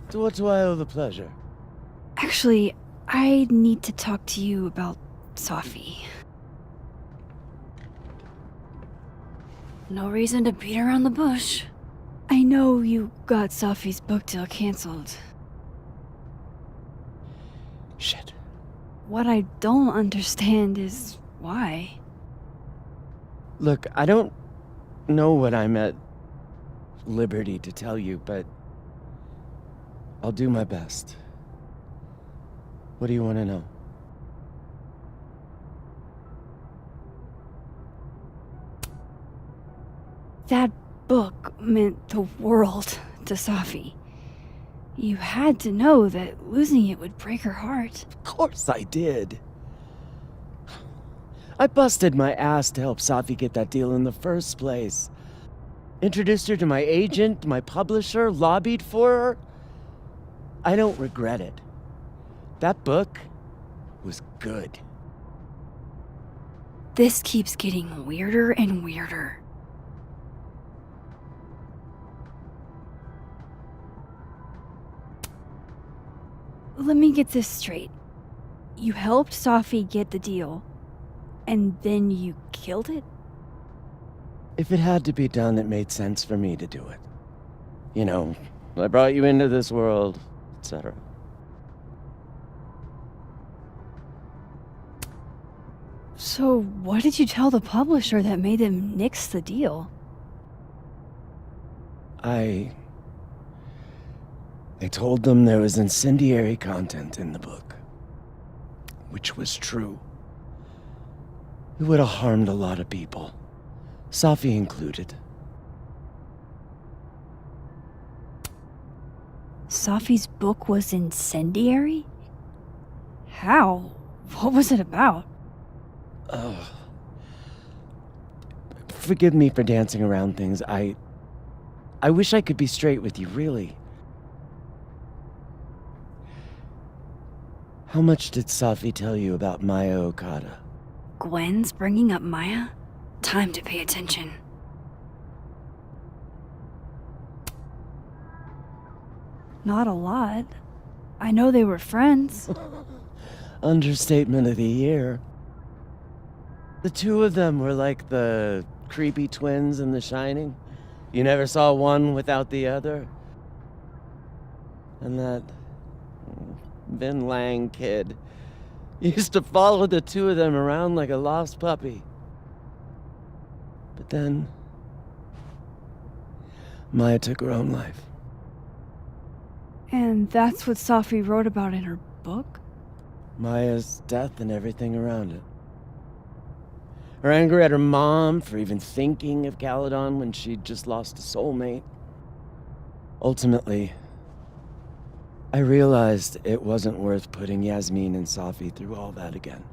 To what do I owe the pleasure? Actually, I need to talk to you about Sophie. No reason to beat around the bush. I know you got Sophie's book deal canceled. Shit. What I don't understand is why. Look, I don't know what I'm at liberty to tell you, but I'll do my best. What do you want to know? That book meant the world to Sophie. You had to know that losing it would break her heart. Of course I did. I busted my ass to help Sophie get that deal in the first place. Introduced her to my agent, my publisher, lobbied for her. I don't regret it. That book was good. This keeps getting weirder and weirder. Let me get this straight. You helped Safi get the deal, and then you killed it? If it had to be done, it made sense for me to do it. You know, I brought you into this world, etc. So, what did you tell the publisher that made them nix the deal? I told them there was incendiary content in the book, which was true. It would have harmed a lot of people, Safi included. Safi's book was incendiary? How? What was it about? Forgive me for dancing around things. I wish I could be straight with you, really. How much did Safi tell you about Maya Okada? Gwen's bringing up Maya? Time to pay attention. Not a lot. I know they were friends. Understatement of the year. The two of them were like the creepy twins in The Shining. You never saw one without the other. And that Vin Lang kid used to follow the two of them around like a lost puppy. But then Maya took her own life. And that's what Safi wrote about in her book? Maya's death and everything around it. Her anger at her mom for even thinking of Caledon when she'd just lost a soulmate. Ultimately, I realized it wasn't worth putting Yasmin and Safi through all that again.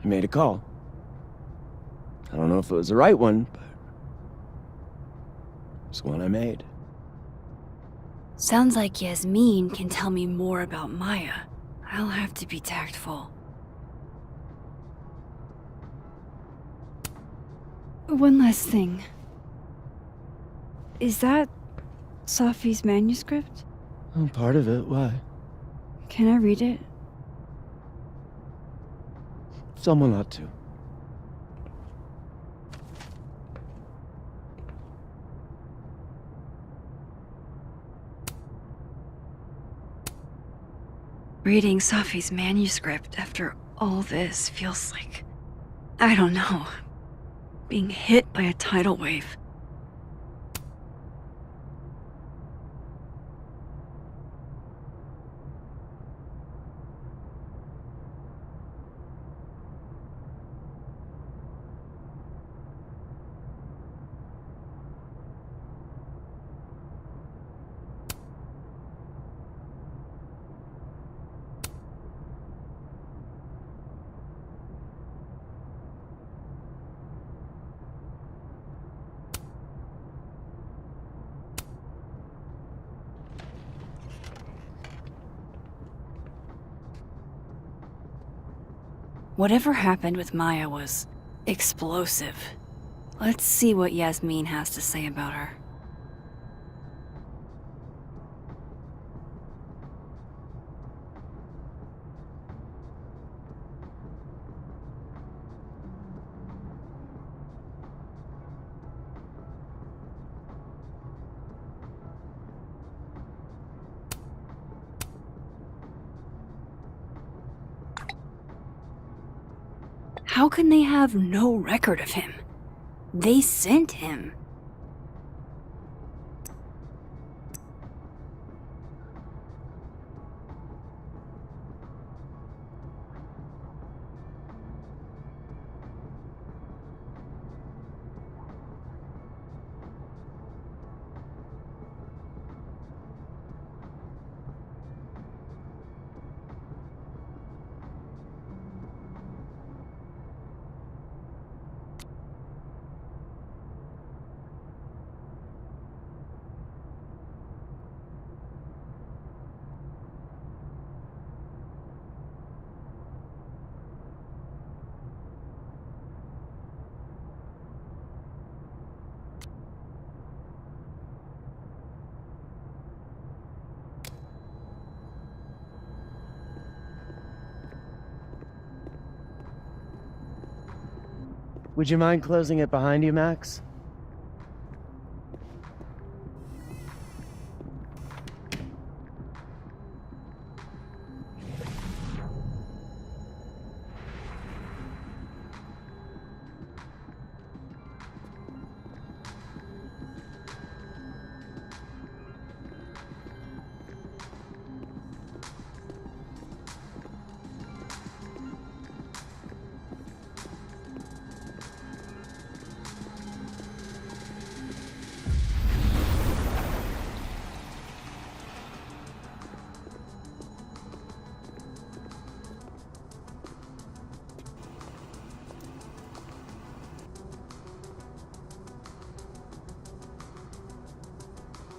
I made a call. I don't know if it was the right one, but it's one I made. Sounds like Yasmin can tell me more about Maya. I'll have to be tactful. One last thing. Is that Safi's manuscript? Oh, part of it. Why? Can I read it? Someone ought to. Reading Safi's manuscript after all this feels like, I don't know, being hit by a tidal wave. Whatever happened with Maya was explosive. Let's see what Yasmin has to say about her. How can they have no record of him? They sent him. Would you mind closing it behind you, Max?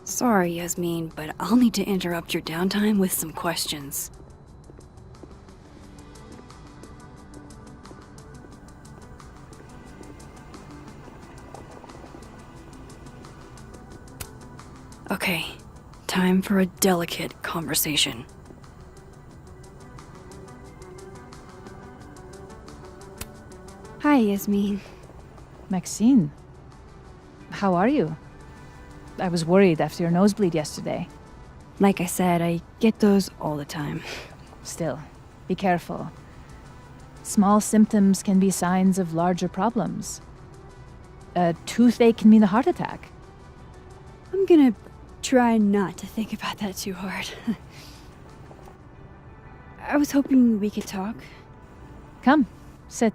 Sorry, Yasmin, but I'll need to interrupt your downtime with some questions. Okay, time for a delicate conversation. Hi, Yasmin. Maxine, how are you? I was worried after your nosebleed yesterday. Like I said, I get those all the time. Still, be careful. Small symptoms can be signs of larger problems. A toothache can mean a heart attack. I'm gonna try not to think about that too hard. I was hoping we could talk. Come, sit.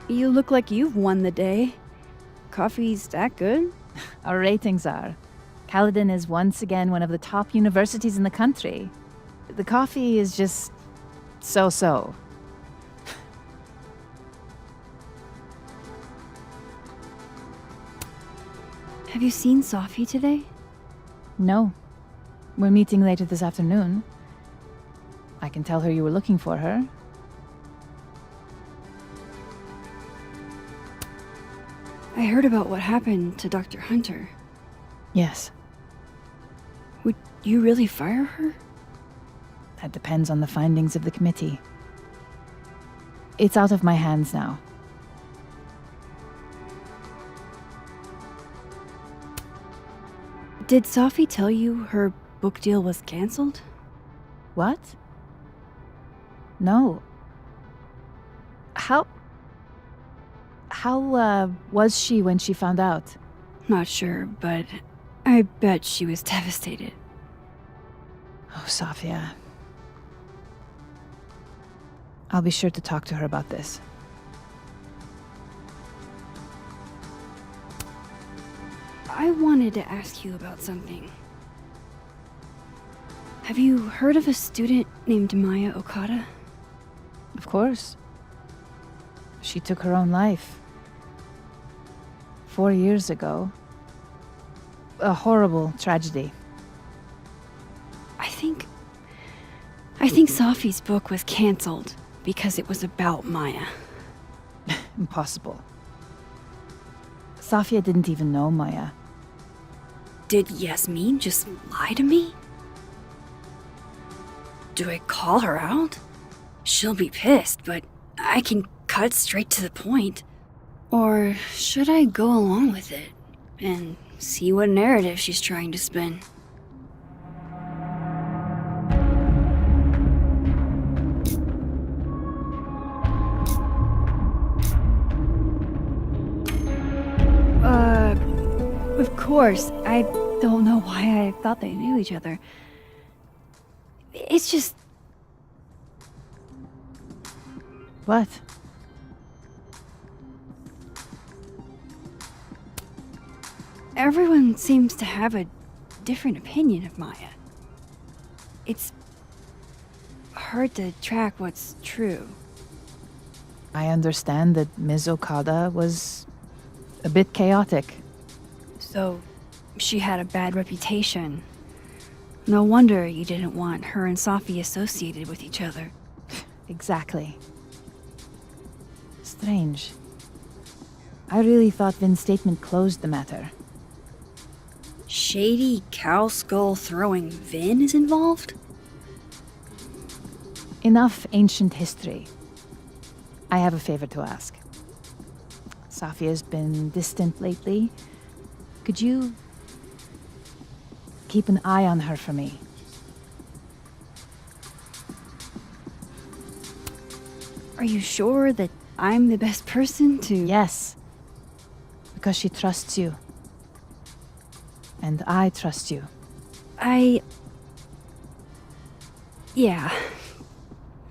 You look like you've won the day. Coffee's that good? Our ratings are. Caledon is once again one of the top universities in the country. The coffee is just so-so. Have you seen Sophie today? No. We're meeting later this afternoon. I can tell her you were looking for her. I heard about what happened to Dr. Hunter. Yes. Would you really fire her? That depends on the findings of the committee. It's out of my hands now. Did Sophie tell you her book deal was canceled? What? No. How was she when she found out? Not sure, but I bet she was devastated. Oh, Sophia. I'll be sure to talk to her about this. I wanted to ask you about something. Have you heard of a student named Maya Okada? Of course. She took her own life. 4 years ago. A horrible tragedy. I think Sophie's book was canceled because it was about Maya. Impossible. Sophia didn't even know Maya. Did Yasmin just lie to me? Do I call her out? She'll be pissed, but I can cut straight to the point. Or should I go along with it and see what narrative she's trying to spin? Of course. I don't know why I thought they knew each other. It's just... What? Everyone seems to have a different opinion of Maya. It's hard to track what's true. I understand that Ms. Okada was a bit chaotic. So, she had a bad reputation. No wonder you didn't want her and Sophie associated with each other. Exactly. Strange. I really thought Vin's statement closed the matter. shady cow skull throwing Vin is involved? Enough ancient history. I have a favor to ask. Safia's been distant lately. Could you keep an eye on her for me? Are you sure that I'm the best person to... Yes. Because she trusts you. And I trust you. Yeah.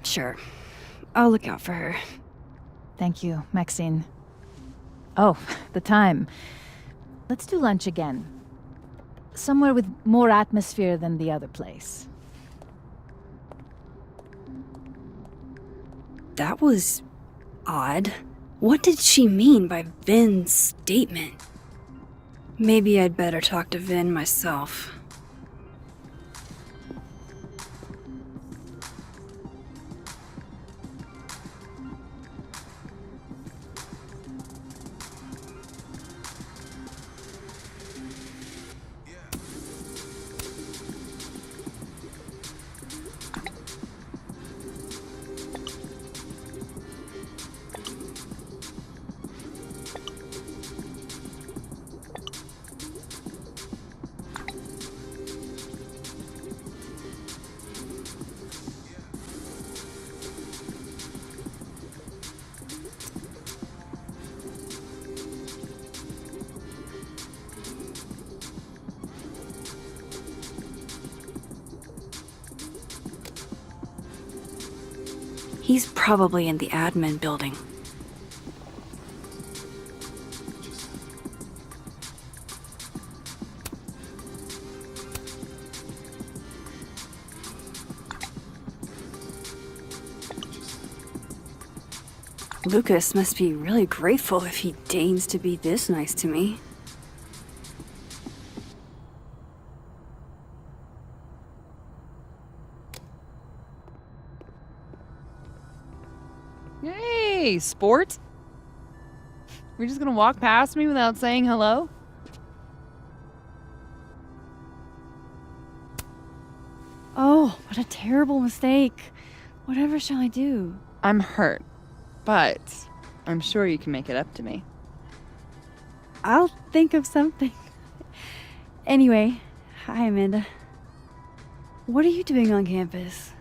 Sure. I'll look out for her. Thank you, Maxine. Oh, the time. Let's do lunch again. Somewhere with more atmosphere than the other place. That was odd. What did she mean by Vin's statement? Maybe I'd better talk to Vin myself. He's probably in the admin building. Lucas must be really grateful if he deigns to be this nice to me. Hey, sport? We're just gonna walk past me without saying hello? Oh, what a terrible mistake. Whatever shall I do? I'm hurt, but I'm sure you can make it up to me. I'll think of something. Anyway, hi Amanda. What are you doing on campus?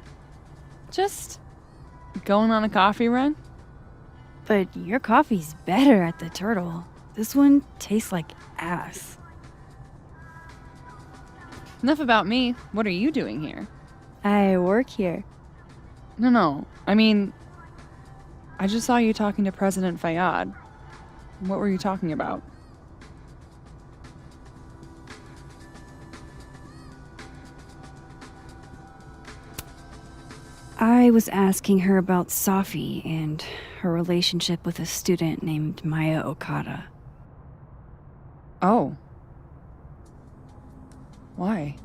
Just going on a coffee run? But your coffee's better at the Turtle. This one tastes like ass. Enough about me. What are you doing here? I work here. No. I mean, I just saw you talking to President Fayyad. What were you talking about? I was asking her about Safi and her relationship with a student named Maya Okada. Oh. Why?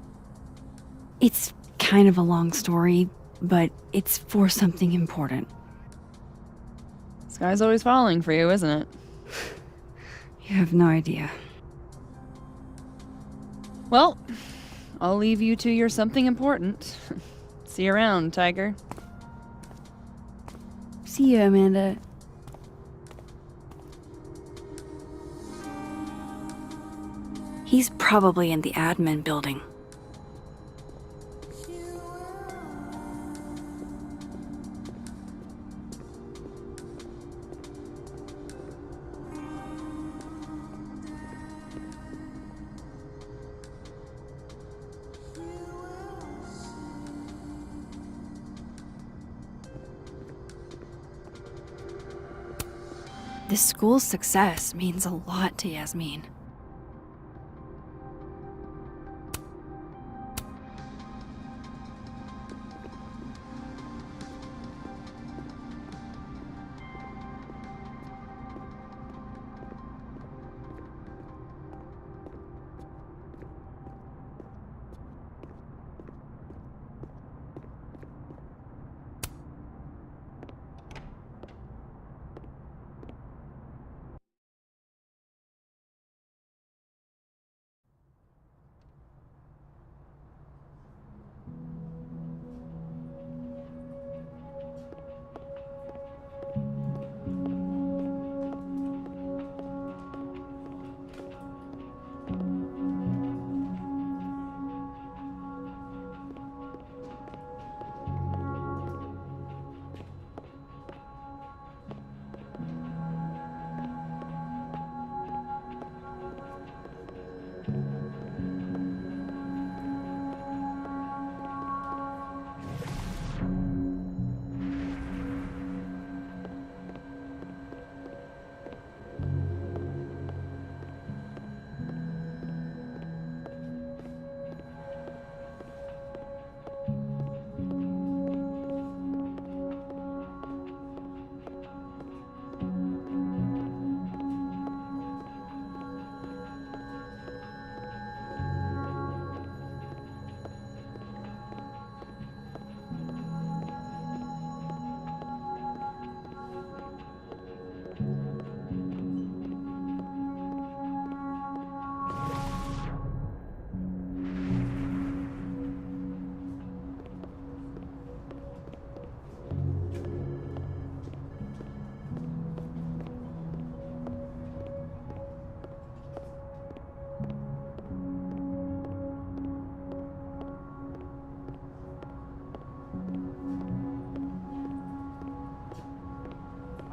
It's kind of a long story, but it's for something important. This guy's always falling for you, isn't it? You have no idea. Well, I'll leave you to your something important. See you around, Tiger. See you, Amanda. He's probably in the admin building. This school's success means a lot to Yasmin.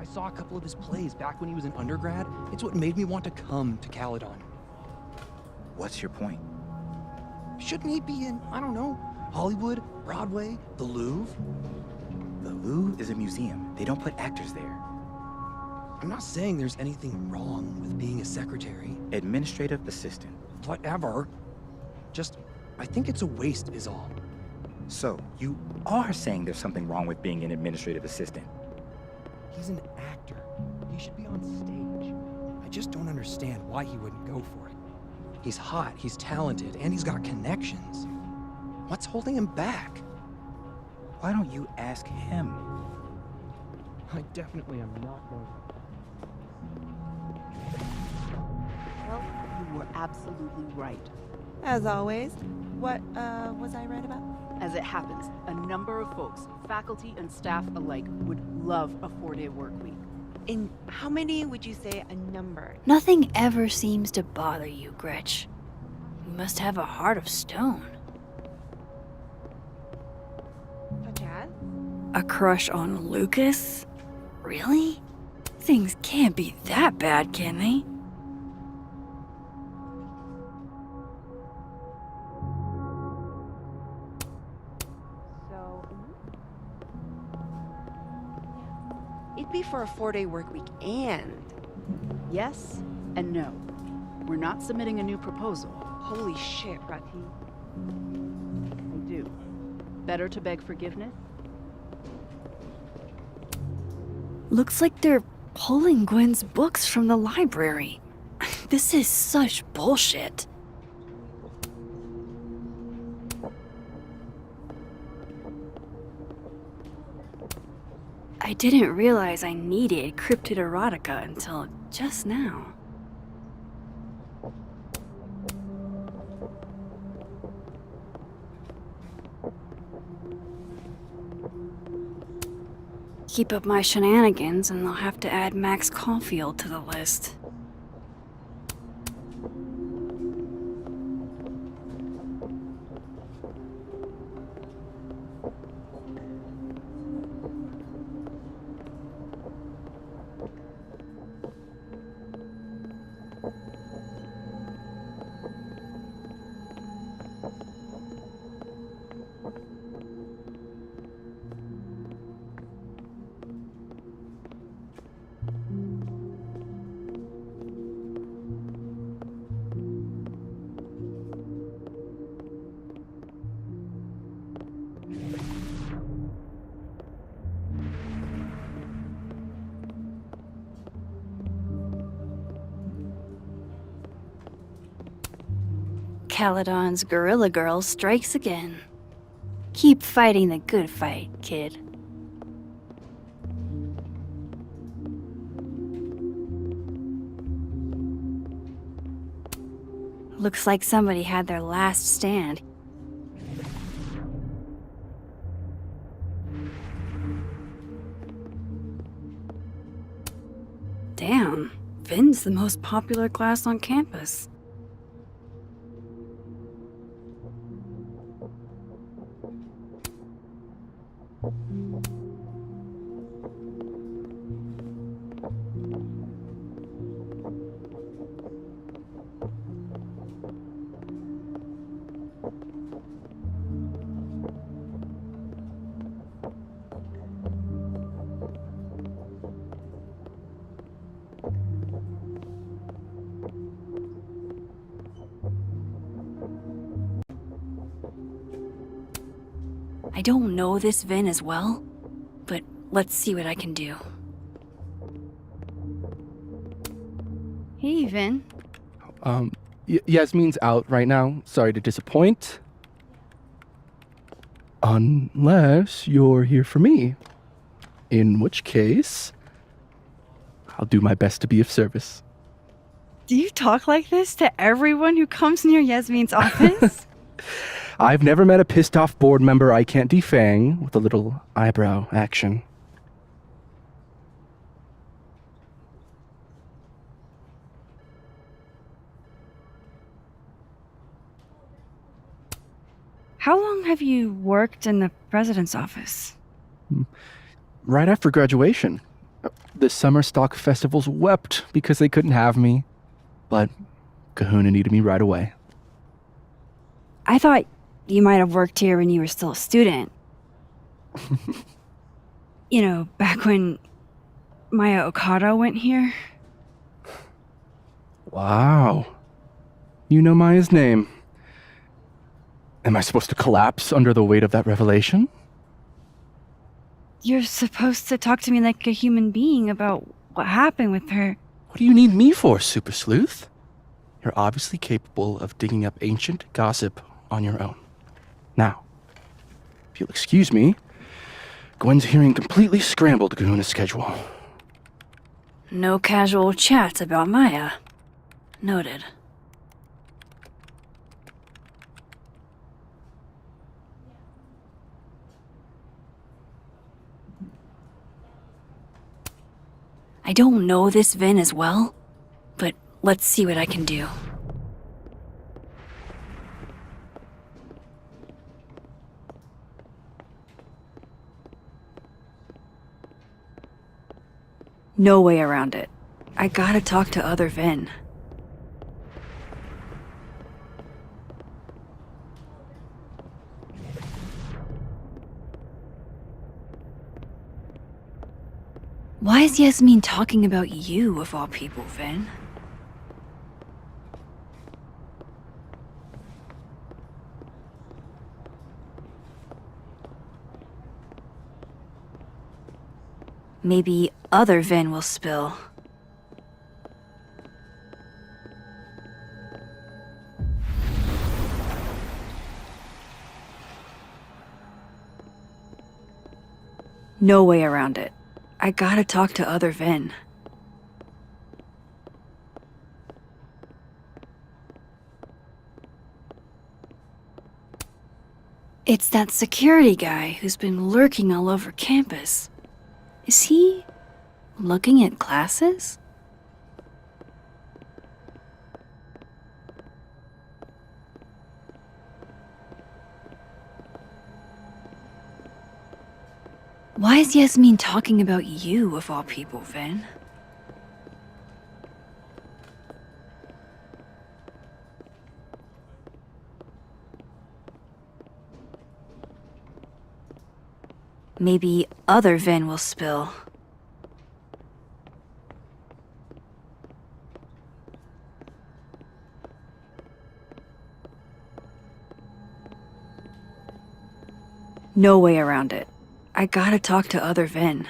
saw a couple of his plays back when he was an undergrad. It's what made me want to come to Caledon. What's your point? Shouldn't he be in, I don't know, Hollywood, Broadway, the Louvre? The Louvre is a museum. They don't put actors there. I'm not saying there's anything wrong with being a secretary. Administrative assistant. Whatever. Just, I think it's a waste is all. So, you are saying there's something wrong with being an administrative assistant? He's an actor. He should be on stage. I just don't understand why he wouldn't go for it. He's hot, he's talented, and he's got connections. What's holding him back? Why don't you ask him? I definitely am not going to. Well, you were absolutely right. As always. What, was I right about? As it happens, a number of folks, faculty and staff alike, would love a 4-day work week. In how many would you say a number? Nothing ever seems to bother you, Gretch. You must have a heart of stone. Such as? A crush on Lucas? Really? Things can't be that bad, can they? It'd be for a 4-day work week and... Yes and no. We're not submitting a new proposal. Holy shit, Rati. I do. Better to beg forgiveness? Looks like they're pulling Gwen's books from the library. This is such bullshit. I didn't realize I needed cryptid erotica until just now. Keep up my shenanigans and I'll have to add Max Caulfield to the list. Caledon's Gorilla Girl strikes again. Keep fighting the good fight, kid. Looks like somebody had their last stand. Damn, Vin's the most popular class on campus. I don't know this Vin as well, but let's see what I can do. Hey, Vin. Yasmin's out right now. Sorry to disappoint. Unless you're here for me. In which case, I'll do my best to be of service. Do you talk like this to everyone who comes near Yasmin's office? I've never met a pissed off board member I can't defang with a little eyebrow action. How long have you worked in the president's office? Right after graduation. The summer stock festivals wept because they couldn't have me, but Kahuna needed me right away. I thought you might have worked here when you were still a student. You know, back when Maya Okada went here. Wow. You know Maya's name. Am I supposed to collapse under the weight of that revelation? You're supposed to talk to me like a human being about what happened with her. What do you need me for, Super Sleuth? You're obviously capable of digging up ancient gossip on your own. Now, if you'll excuse me, Gwen's hearing completely scrambled Kahuna's schedule. No casual chats about Maya. Noted. I don't know this Vin as well, but let's see what I can do. No way around it. I gotta talk to other Vin. Why is Yasmin talking about you, of all people, Vin? Maybe other Vin will spill. No way around it. I gotta talk to other Vin. It's that security guy who's been lurking all over campus. Is he looking at classes? Why is Yasmin talking about you, of all people, Vin? Maybe other Vin will spill. No way around it. I gotta talk to other Vin.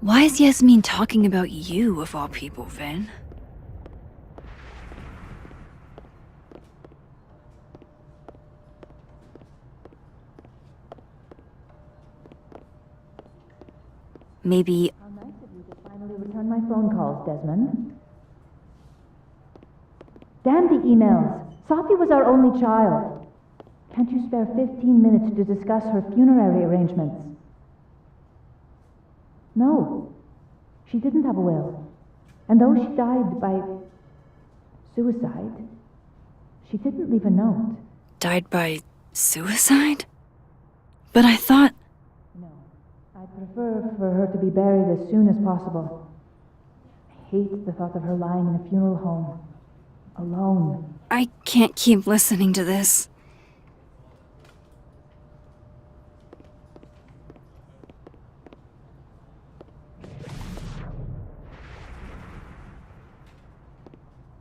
Why is Yasmin talking about you, of all people, Vin? Maybe... How nice of you to finally return my phone calls, Desmond. Damn the emails. Sophie was our only child. Can't you spare 15 minutes to discuss her funerary arrangements? No. She didn't have a will. And though she died by suicide, she didn't leave a note. Died by suicide? But I thought... No. I'd prefer for her to be buried as soon as possible. I hate the thought of her lying in a funeral home. Alone. I can't keep listening to this.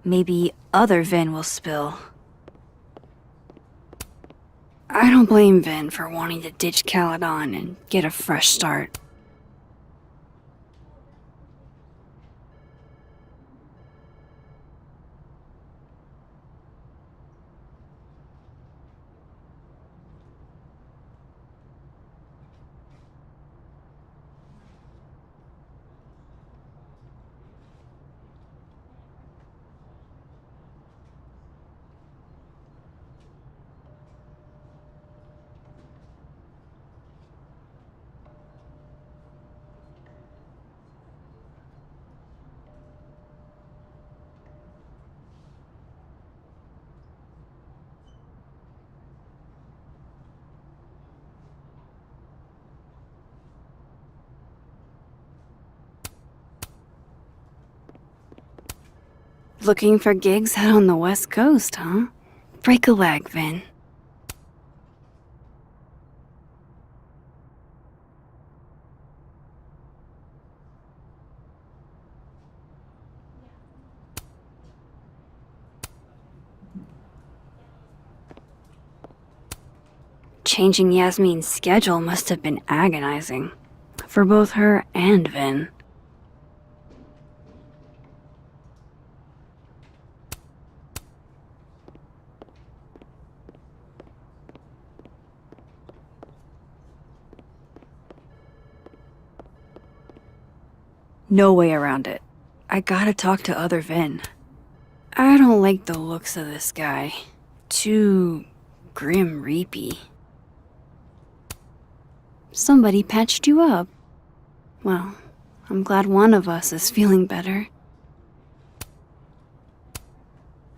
Maybe other Vin will spill. I don't blame Vin for wanting to ditch Caledon and get a fresh start. looking for gigs out on the West Coast, huh? Break a leg, Vin. Changing Yasmin's schedule must have been agonizing. For both her and Vin. No way around it. I gotta talk to other Vin. I don't like the looks of this guy. Too grim reapy. Somebody patched you up. Well, I'm glad one of us is feeling better.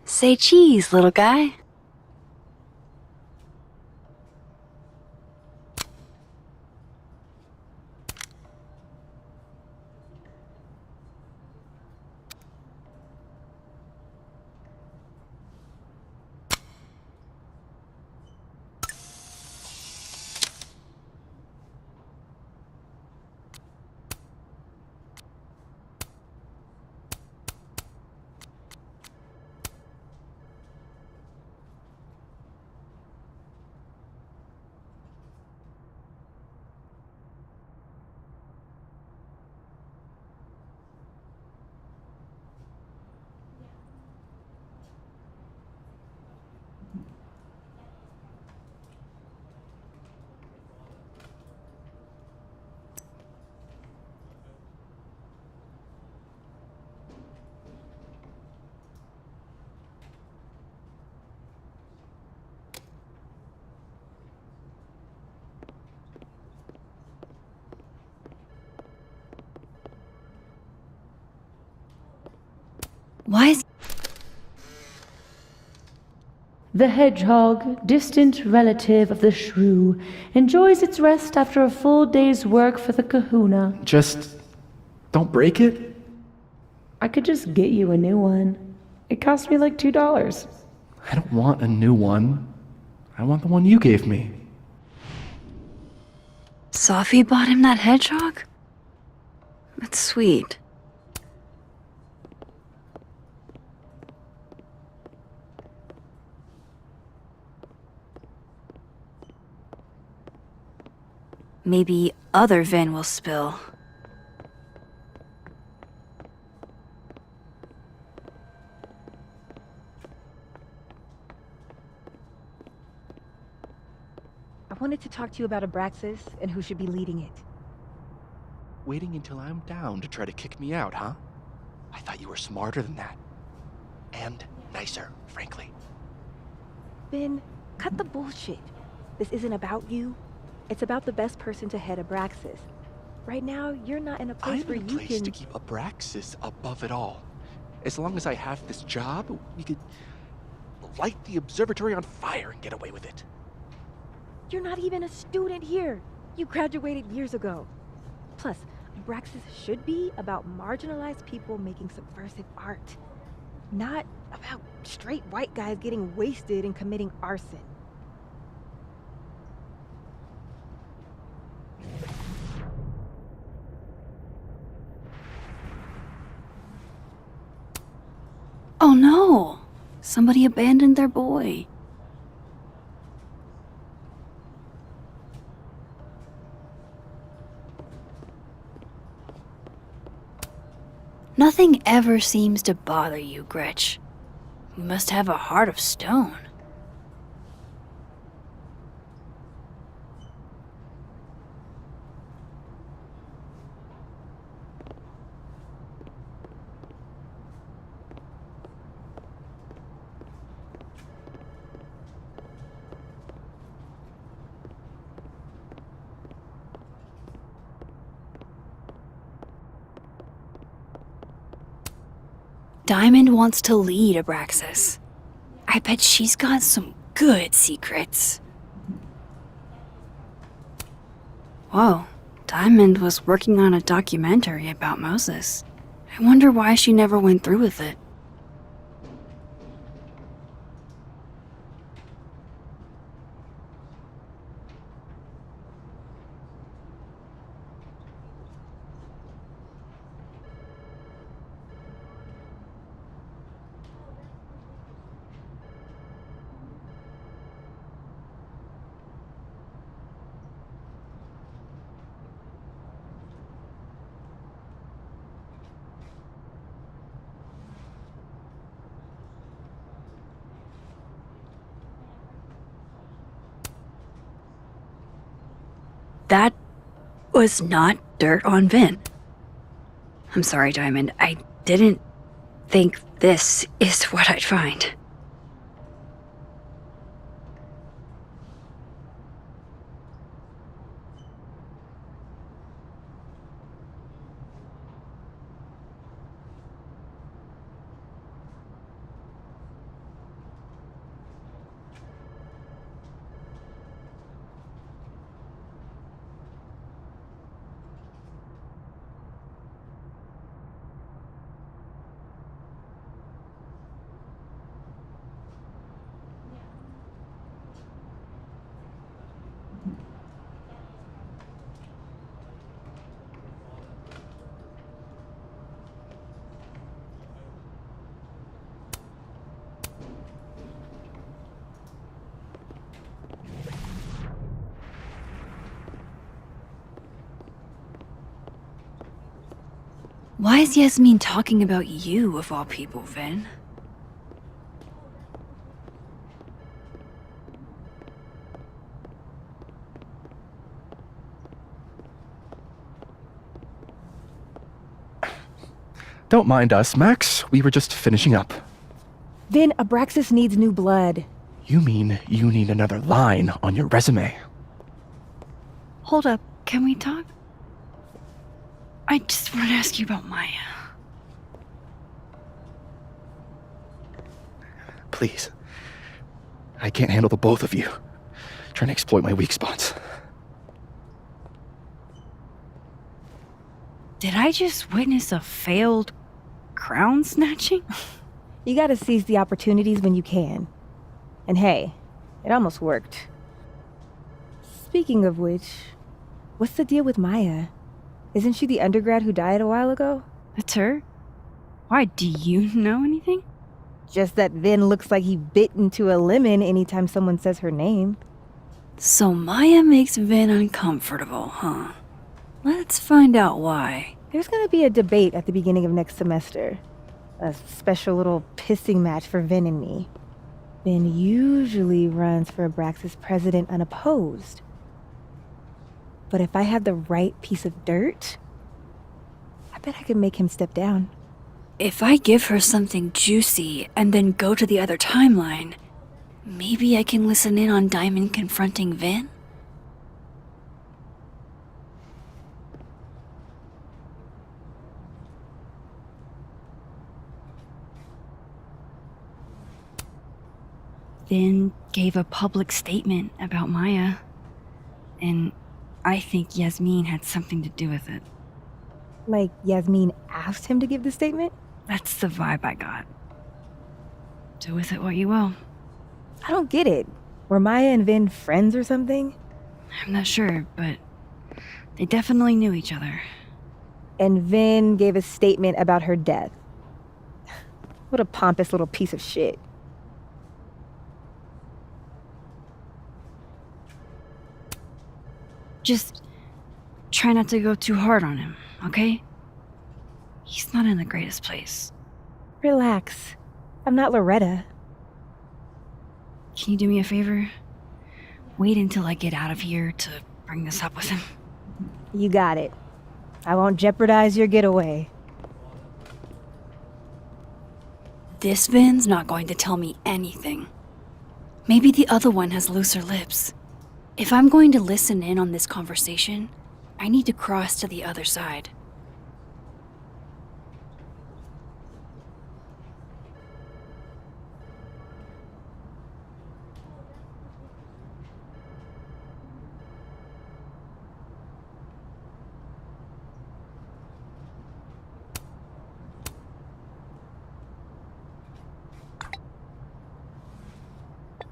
Say cheese, little guy. Why is... The hedgehog, distant relative of the shrew, enjoys its rest after a full day's work for the kahuna. Just don't break it? I could just get you a new one. It cost me like $2. I don't want a new one. I want the one you gave me. Sophie bought him that hedgehog? That's sweet. Maybe other Vin will spill. I wanted to talk to you about Abraxas and who should be leading it. Waiting until I'm down to try to kick me out, huh? I thought you were smarter than that. And nicer, frankly. Ben, cut the bullshit. This isn't about you. It's about the best person to head Abraxas. Right now, you're not in a place where you can... I'm in a place to keep Abraxas above it all. As long as I have this job, we could light the observatory on fire and get away with it. You're not even a student here. You graduated years ago. Plus, Abraxas should be about marginalized people making subversive art. Not about straight white guys getting wasted and committing arson. Oh no! Somebody abandoned their boy. Nothing ever seems to bother you, Gretch. You must have a heart of stone. Diamond wants to lead Abraxas. I bet she's got some good secrets. Whoa, Diamond was working on a documentary about Moses. I wonder why she never went through with it. That was not dirt on Vin. I'm sorry, Diamond. I didn't think this is what I'd find. Why is Yasmin talking about you, of all people, Vin? Don't mind us, Max. We were just finishing up. Vin, Abraxas needs new blood. You mean you need another line on your resume? Hold up, can we talk? I just want to ask you about Maya. Please. I can't handle the both of you trying to exploit my weak spots. Did I just witness a failed crown snatching? You gotta seize the opportunities when you can. And hey, it almost worked. Speaking of which, what's the deal with Maya? Isn't she the undergrad who died a while ago? That's her? Why, do you know anything? Just that Vin looks like he bit into a lemon anytime someone says her name. So Maya makes Vin uncomfortable, huh? Let's find out why. There's gonna be a debate at the beginning of next semester. A special little pissing match for Vin and me. Vin usually runs for Abraxas president unopposed. But if I have the right piece of dirt, I bet I could make him step down. If I give her something juicy and then go to the other timeline, maybe I can listen in on Diamond confronting Vin? Vin gave a public statement about Maya, and I think Yasmin had something to do with it. Like Yasmin asked him to give the statement? That's the vibe I got. Do with it what you will. I don't get it. Were Maya and Vin friends or something? I'm not sure, but they definitely knew each other. And Vin gave a statement about her death. What a pompous little piece of shit. Just try not to go too hard on him, okay? He's not in the greatest place. Relax. I'm not Loretta. Can you do me a favor? Wait until I get out of here to bring this up with him. You got it. I won't jeopardize your getaway. This Vin's not going to tell me anything. Maybe the other one has looser lips. If I'm going to listen in on this conversation, I need to cross to the other side.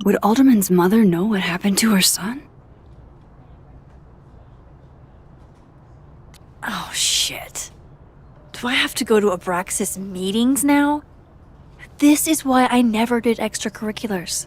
Would Alderman's mother know what happened to her son? Oh, shit. Do I have to go to Abraxas meetings now? This is why I never did extracurriculars.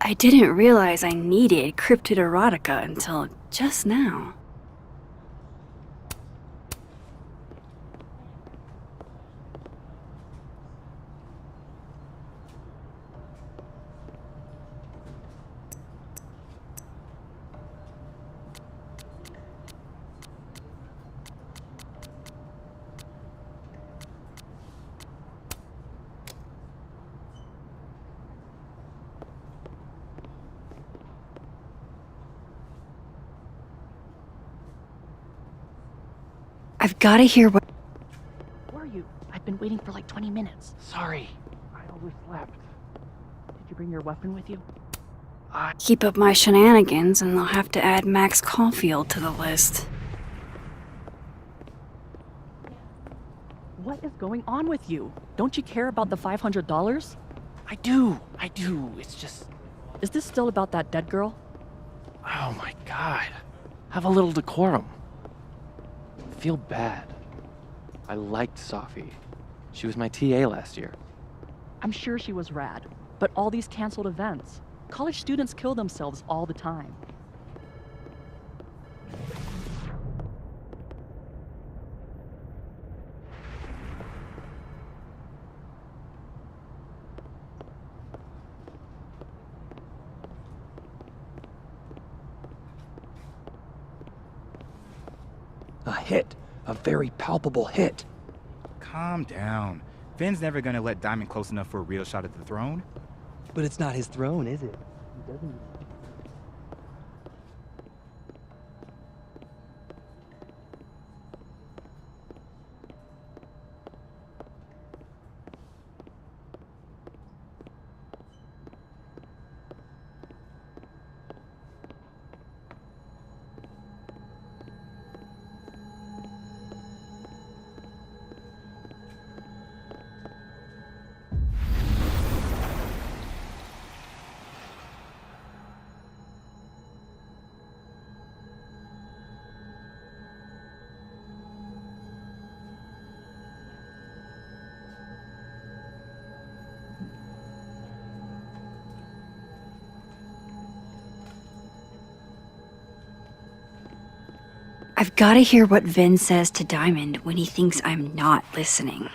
I didn't realize I needed cryptid erotica until just now. I've got to hear what. Where are you? I've been waiting for like 20 minutes. Sorry, I overslept. Did you bring your weapon with you? Keep up my shenanigans, and they'll have to add Max Caulfield to the list. What is going on with you? Don't you care about the $500? I do. It's just... Is this still about that dead girl? Oh my god. Have a little decorum. I feel bad. I liked Sophie. She was my TA last year. I'm sure she was rad, but all these canceled events. College students kill themselves all the time. A hit. A very palpable hit. Calm down. Finn's never gonna let Diamond close enough for a real shot at the throne. But it's not his throne, is it? He doesn't. I've got to hear what Vin says to Diamond when he thinks I'm not listening.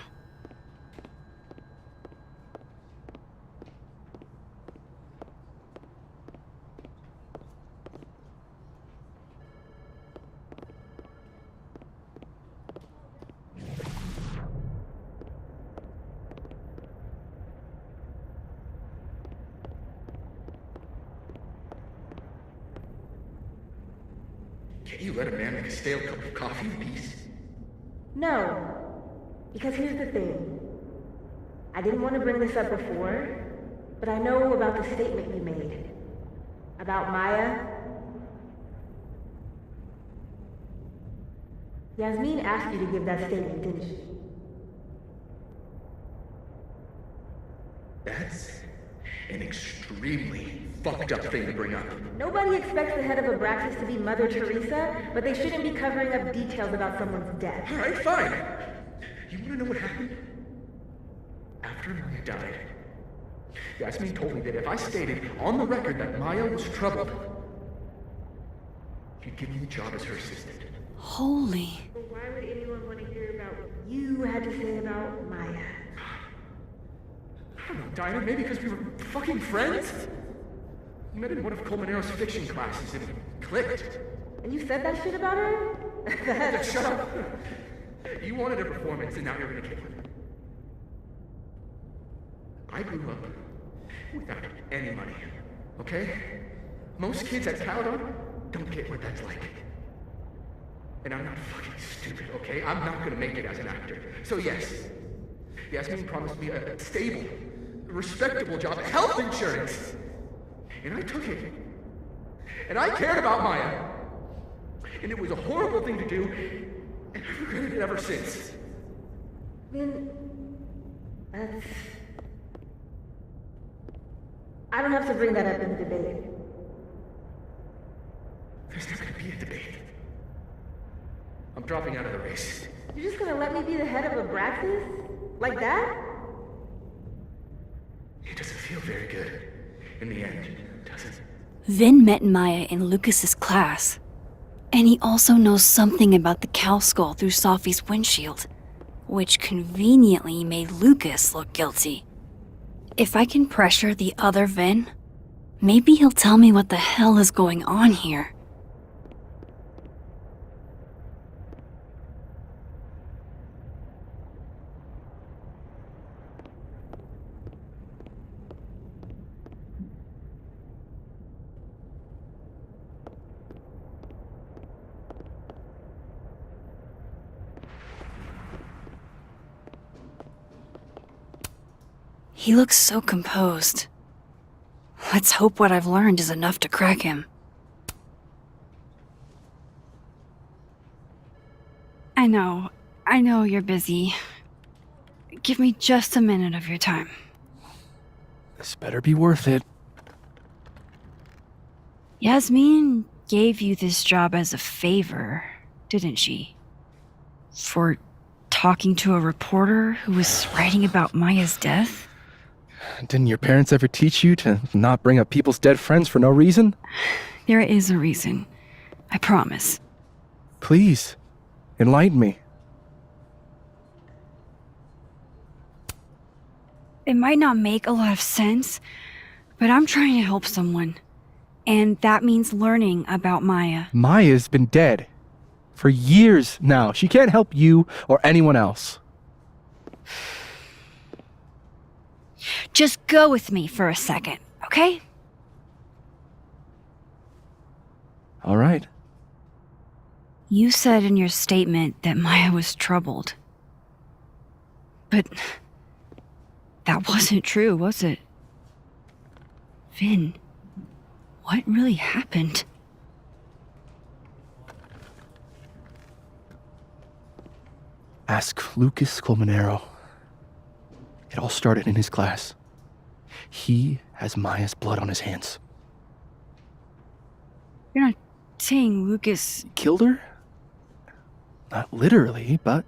Can't you let a man make a stale cup of coffee in peace? No. Because here's the thing. I didn't want to bring this up before, but I know about the statement you made. About Maya. Yasmin asked you to give that statement, didn't she? That's an extremely fucked up thing to bring up. Nobody expects the head of Abraxas to be Mother Teresa, but they shouldn't be covering up details about someone's death. Alright, fine. You wanna know what happened? After Maya died, Yasmin told me that if I stated on the record that Maya was troubled, she'd give me the job as her assistant. Holy. But why would anyone want to hear about what you had to say about Maya? I don't know, Diamond, maybe because we were fucking friends? We met in one of Colmenaro's fiction classes and it clicked. And you said that shit about her? Shut up! You wanted a performance and now you're gonna kill it. I grew up without any money, okay? Most kids at Caledon don't get what that's like. And I'm not fucking stupid, okay? I'm not gonna make it as an actor. So yes, Yasmin promised me a stable, respectable job, health insurance. And I took it. And I cared about Maya. And it was a horrible thing to do, and I've regretted it ever since. Then, that's... I don't have to bring that up in the debate. There's not gonna be a debate. I'm dropping out of the race. You're just gonna let me be the head of Abraxas? Like that? It doesn't feel very good. in the end, does it? Vin met Maya in Lucas's class. And he also knows something about the cow skull through Sophie's windshield, which conveniently made Lucas look guilty. If I can pressure the other Vin, maybe he'll tell me what the hell is going on here. He looks so composed. Let's hope what I've learned is enough to crack him. I know you're busy. Give me just a minute of your time. This better be worth it. Yasmin gave you this job as a favor, didn't she? For talking to a reporter who was writing about Maya's death? Didn't your parents ever teach you to not bring up people's dead friends for no reason? There is a reason. I promise. Please, enlighten me. It might not make a lot of sense, but I'm trying to help someone. And that means learning about Maya. Maya's been dead for years now. She can't help you or anyone else. Just go with me for a second, okay? All right. You said in your statement that Maya was troubled. But that wasn't true, was it? Vin, what really happened? Ask Lucas Colmenero. It all started in his class. He has Maya's blood on his hands. You're not saying Lucas Killed her? Not literally, but...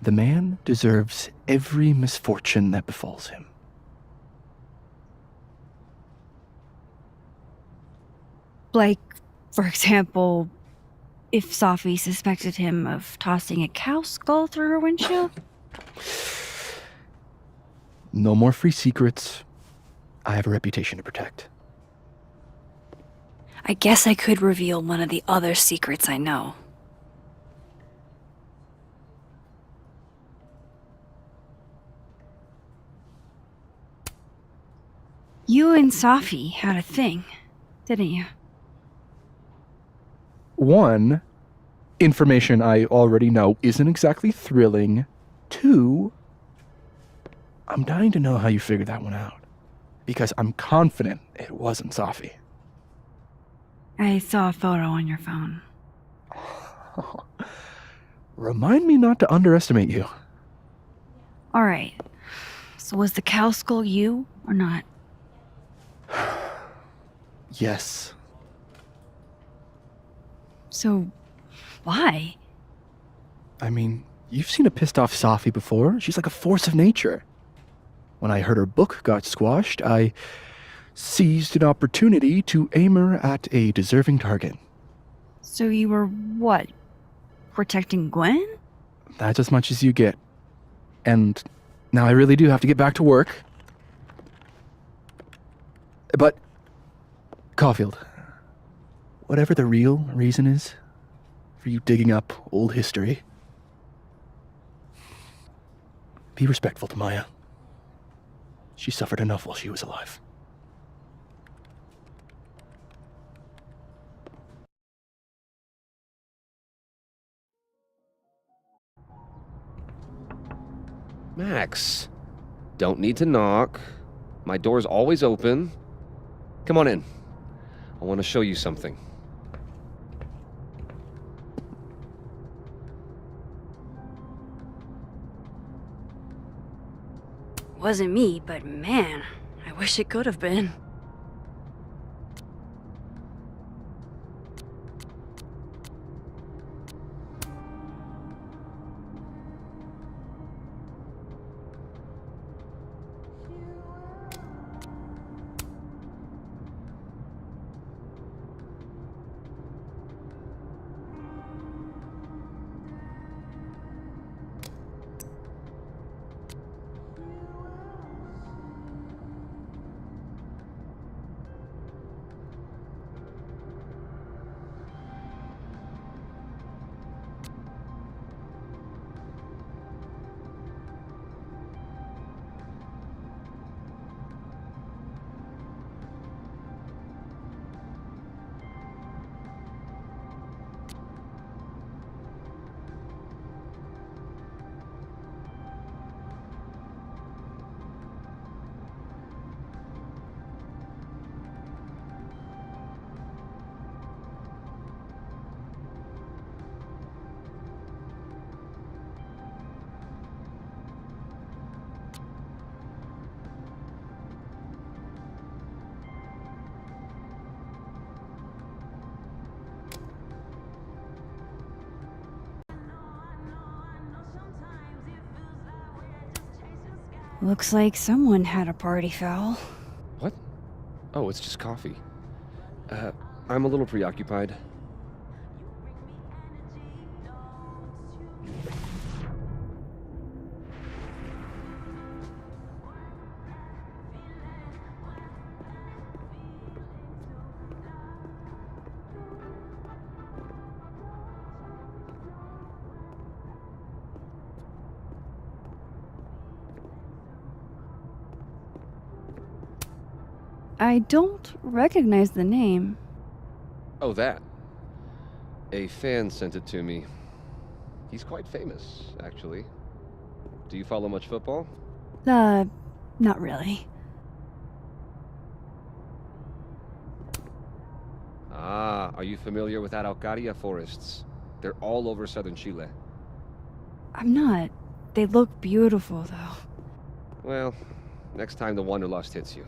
The man deserves every misfortune that befalls him. Like, for example, if Sophie suspected him of tossing a cow skull through her windshield? No more free secrets. I have a reputation to protect. I guess I could reveal one of the other secrets I know. You and Sophie had a thing, didn't you? One, information I already know isn't exactly thrilling. Two, I'm dying to know how you figured that one out. Because I'm confident it wasn't Sophie. I saw a photo on your phone. Remind me not to underestimate you. Alright. So was the cow skull you, or not? Yes. So, why? I mean, you've seen a pissed off Sophie before. She's like a force of nature. When I heard her book got squashed, I seized an opportunity to aim her at a deserving target. So you were, what, protecting Gwen? That's as much as you get. And now I really do have to get back to work. But, Caulfield, whatever the real reason is for you digging up old history, be respectful to Maya. She suffered enough while she was alive. Max, don't need to knock. My door's always open. Come on in. I want to show you something. Wasn't me, but man, I wish it could have been. Looks like someone had a party foul. What? Oh, it's just coffee. I'm a little preoccupied. I don't recognize the name. Oh, that. A fan sent it to me. He's quite famous, actually. Do you follow much football? Not really. Ah, are you familiar with Araucaria forests? They're all over southern Chile. I'm not. They look beautiful, though. Well, next time the wanderlust hits you.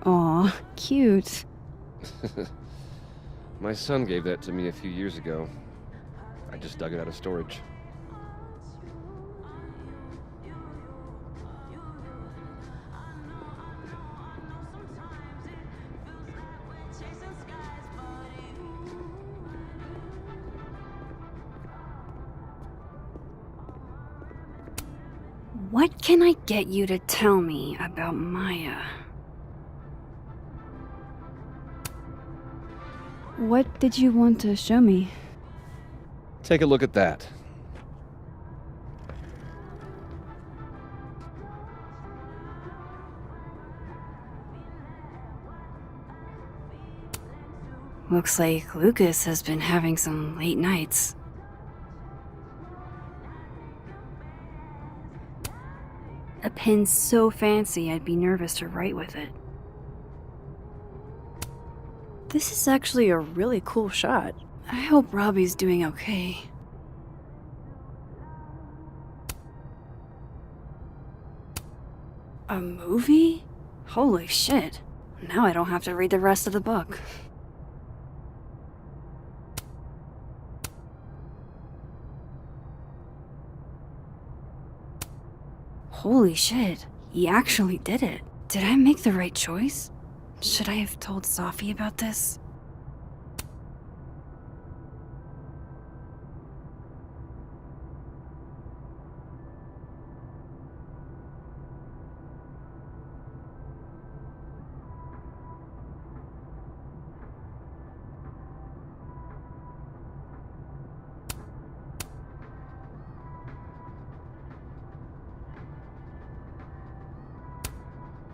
Aw, cute. My son gave that to me a few years ago. I just dug it out of storage. What can I get you to tell me about Maya? What did you want to show me? Take a look at that. Looks like Lucas has been having some late nights. A pen so fancy I'd be nervous to write with it. This is actually a really cool shot. I hope Robbie's doing okay. A movie? Holy shit. Now I don't have to read the rest of the book. Holy shit. He actually did it. Did I make the right choice? Should I have told Sophie about this?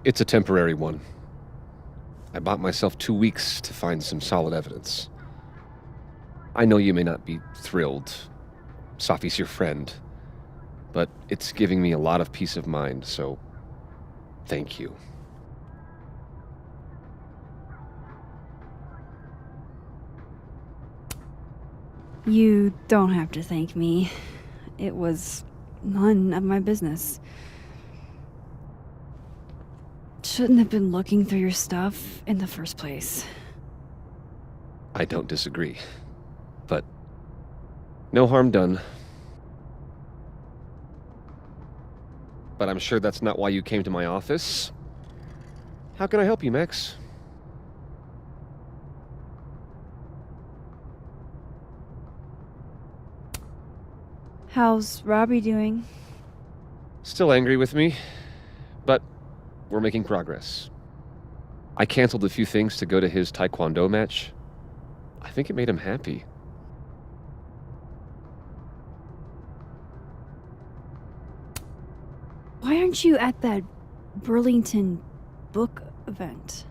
It's a temporary one. I bought myself 2 weeks to find some solid evidence. I know you may not be thrilled. Sophie's your friend. But it's giving me a lot of peace of mind, so thank you. You don't have to thank me. It was none of my business. Shouldn't have been looking through your stuff in the first place. I don't disagree. But no harm done. But I'm sure that's not why you came to my office. How can I help you, Max? How's Robbie doing? Still angry with me, but we're making progress. I canceled a few things to go to his taekwondo match. I think it made him happy. Why aren't you at that Burlington book event?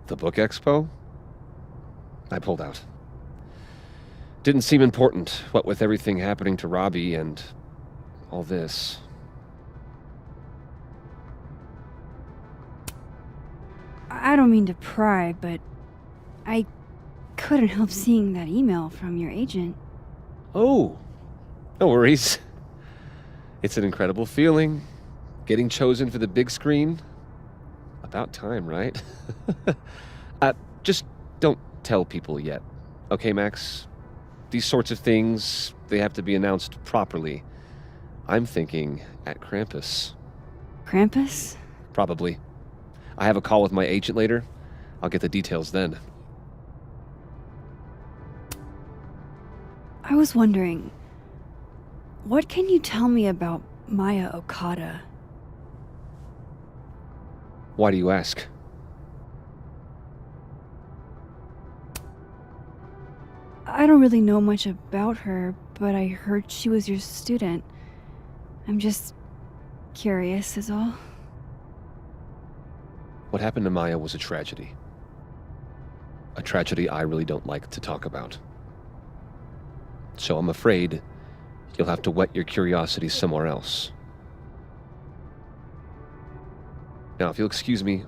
The book expo? I pulled out. Didn't seem important, what with everything happening to Robbie and all this. I don't mean to pry, but I couldn't help seeing that email from your agent. Oh, no worries. It's an incredible feeling. Getting chosen for the big screen. About time, right? Just don't tell people yet. Okay, Max? These sorts of things, they have to be announced properly. I'm thinking at Krampus. Krampus? Probably. I have a call with my agent later. I'll get the details then. I was wondering, what can you tell me about Maya Okada? Why do you ask? I don't really know much about her, but I heard she was your student. I'm just curious is all. What happened to Maya was a tragedy. A tragedy I really don't like to talk about. So I'm afraid you'll have to whet your curiosity somewhere else. Now, if you'll excuse me,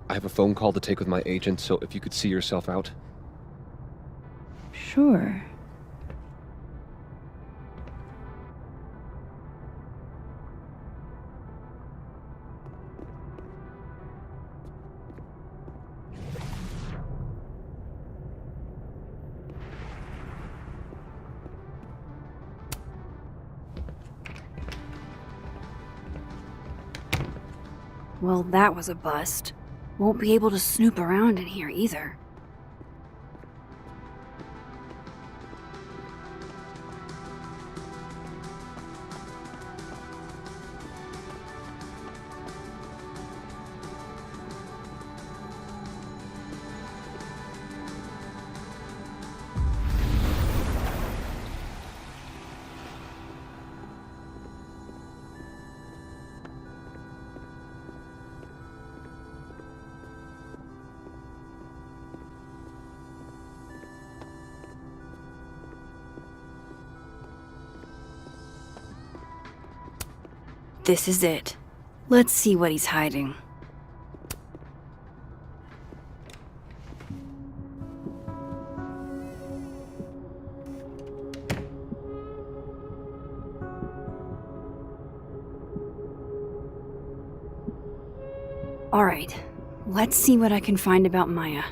I have a phone call to take with my agent, so if you could see yourself out. Sure. Well, that was a bust. Won't be able to snoop around in here either. This is it. Let's see what he's hiding. All right, let's see what I can find about Maya.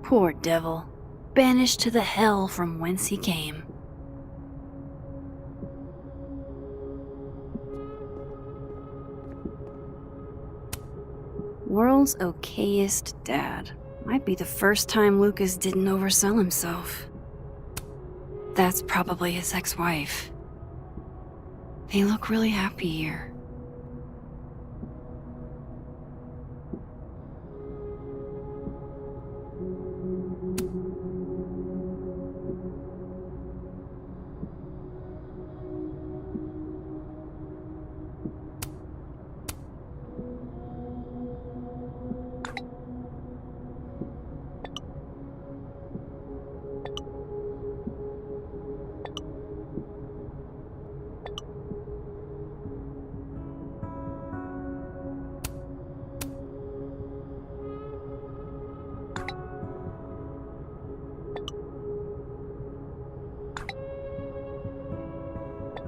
Poor devil, banished to the hell from whence he came. World's okayest dad. Might be the first time Lucas didn't oversell himself. That's probably his ex-wife. They look really happy here.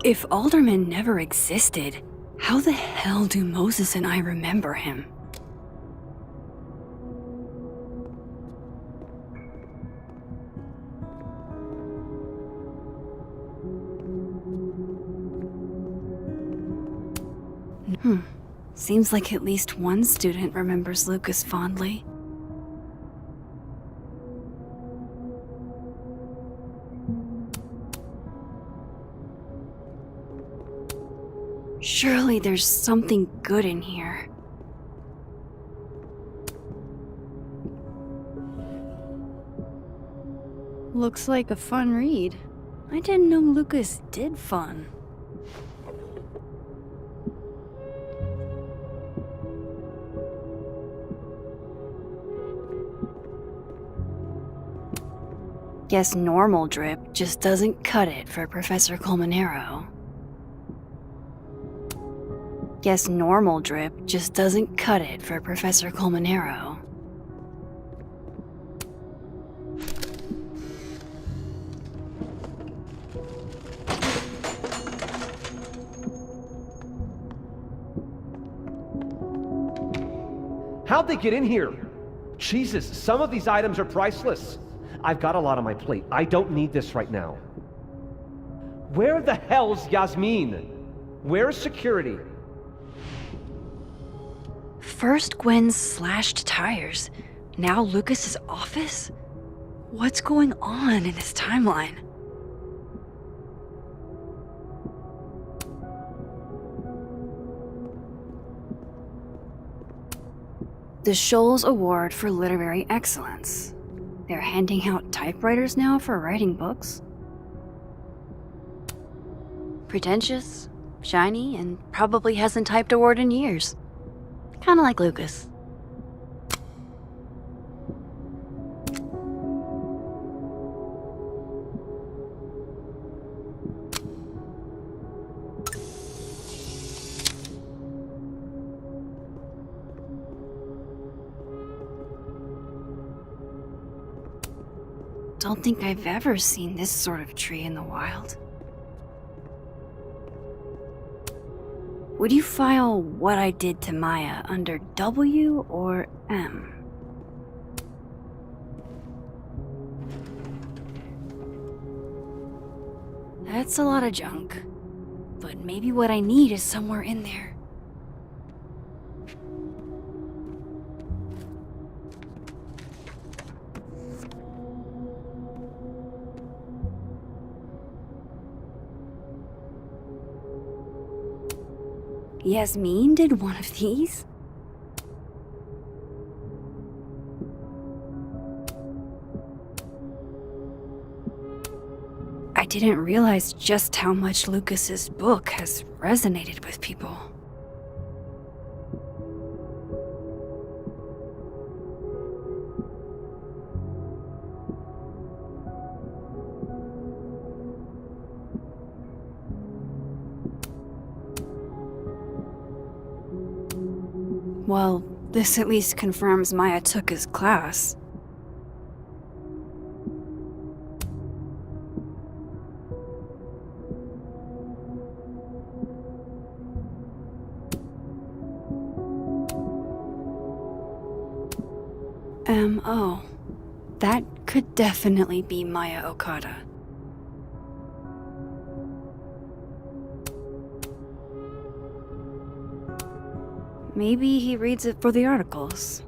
If Alderman never existed, how the hell do Moses and I remember him? Seems like at least one student remembers Lucas fondly. Surely there's something good in here. Looks like a fun read. I didn't know Lucas did fun. Guess normal drip just doesn't cut it for Professor Colmenero. Guess normal drip just doesn't cut it for Professor Colmenero. How'd they get in here? Jesus, some of these items are priceless. I've got a lot on my plate. I don't need this right now. Where the hell's Yasmin? Where's security? First Gwen's slashed tires, now Lucas's office? What's going on in this timeline? The Scholes Award for Literary Excellence. They're handing out typewriters now for writing books? Pretentious, shiny, and probably hasn't typed a word in years. Kinda like Lucas. Don't think I've ever seen this sort of tree in the wild. Would you file what I did to Maya under W or M? That's a lot of junk, but maybe what I need is somewhere in there. Yasmin did one of these? I didn't realize just how much Lucas's book has resonated with people. Well, this at least confirms Maya took his class. M.O. That could definitely be Maya Okada. Maybe he reads it for the articles.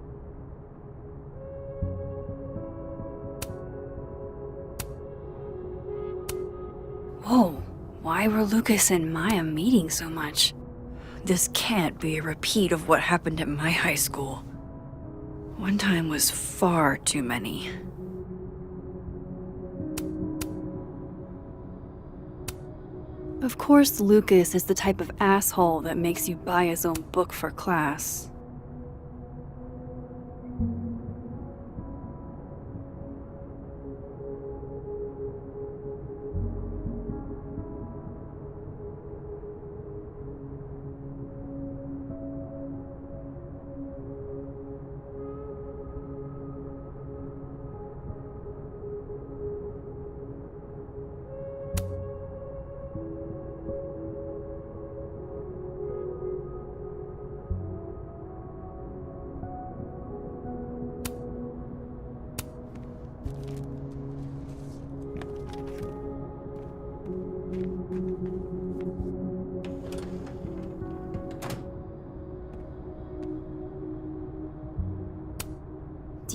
Whoa, why were Lucas and Maya meeting so much? This can't be a repeat of what happened at my high school. One time was far too many. Of course, Lucas is the type of asshole that makes you buy his own book for class.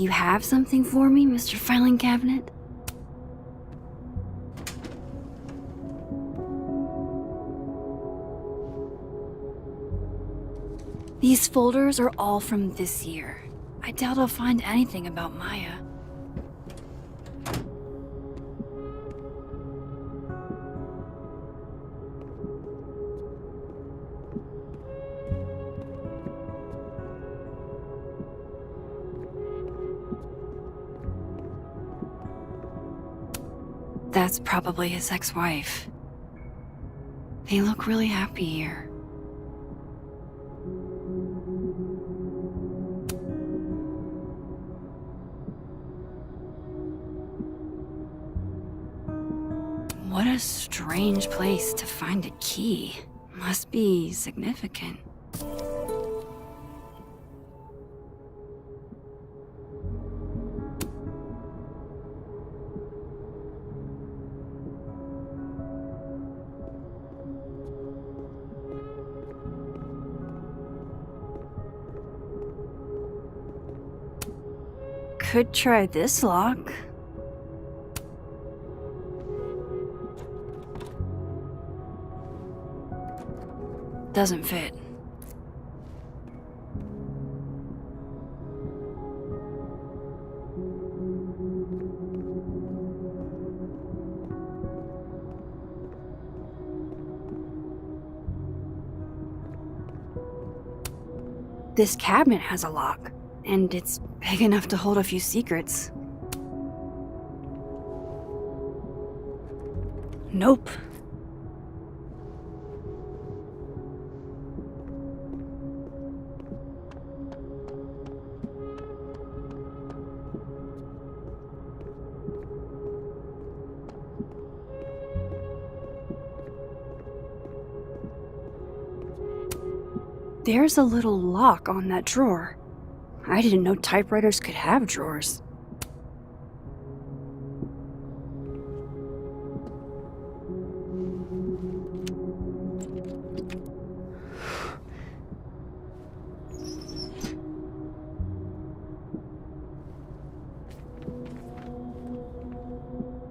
Do you have something for me, Mr. Filing Cabinet? These folders are all from this year. I doubt I'll find anything about Maya. That's probably his ex-wife. They look really happy here. What a strange place to find a key. Must be significant. Could try this lock. Doesn't fit. This cabinet has a lock, and it's big enough to hold a few secrets. Nope. There's a little lock on that drawer. I didn't know typewriters could have drawers.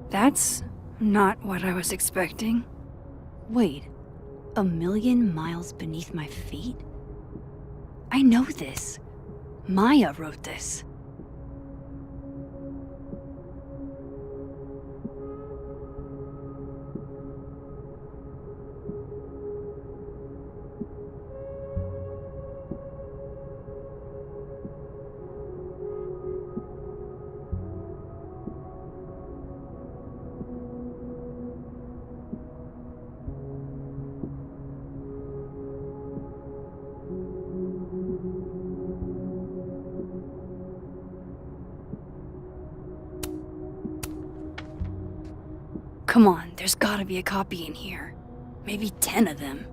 That's not what I was expecting. Wait, 1,000,000 miles beneath my feet? I know this. Maya wrote this. Come on, there's gotta be a copy in here. Maybe 10 of them.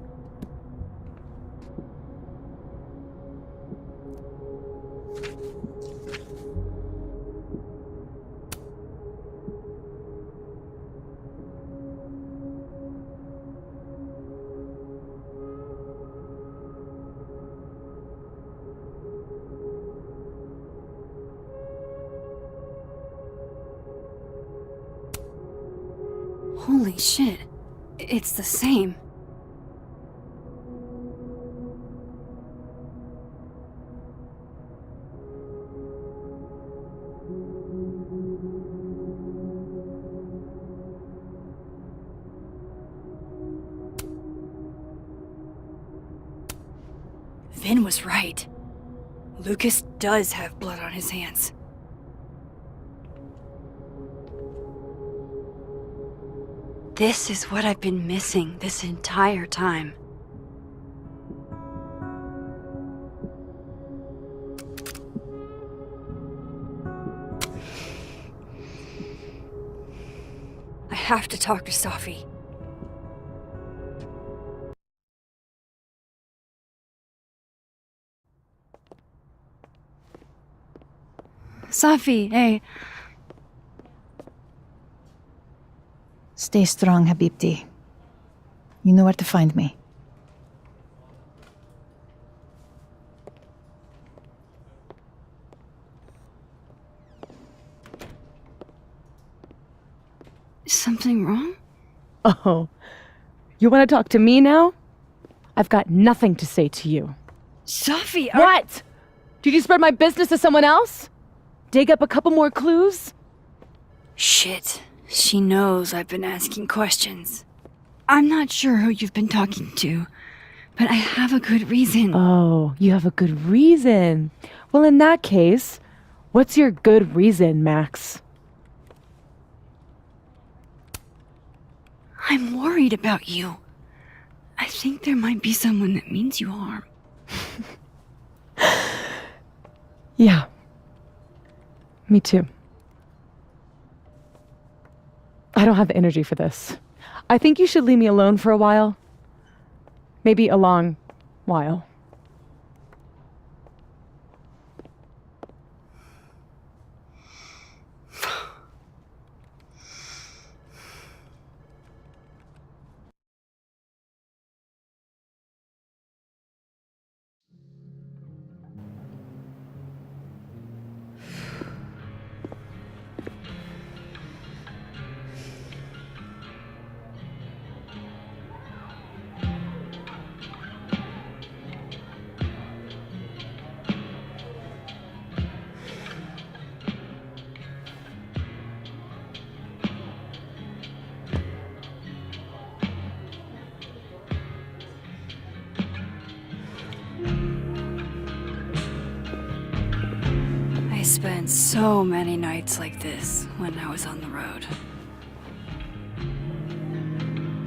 Holy shit. It's the same. Vin was right. Lucas does have blood on his hands. This is what I've been missing this entire time. I have to talk to Safi. Safi, hey. Stay strong, Habibti. You know where to find me. Is something wrong? Oh, you want to talk to me now? I've got nothing to say to you. Safi, What? Did you spread my business to someone else? Dig up a couple more clues? Shit. She knows I've been asking questions. I'm not sure who you've been talking to, but I have a good reason. Oh, you have a good reason. Well, in that case, what's your good reason, Max? I'm worried about you. I think there might be someone that means you harm. Yeah. Me too. I don't have the energy for this. I think you should leave me alone for a while. Maybe a long while. I spent so many nights like this when I was on the road.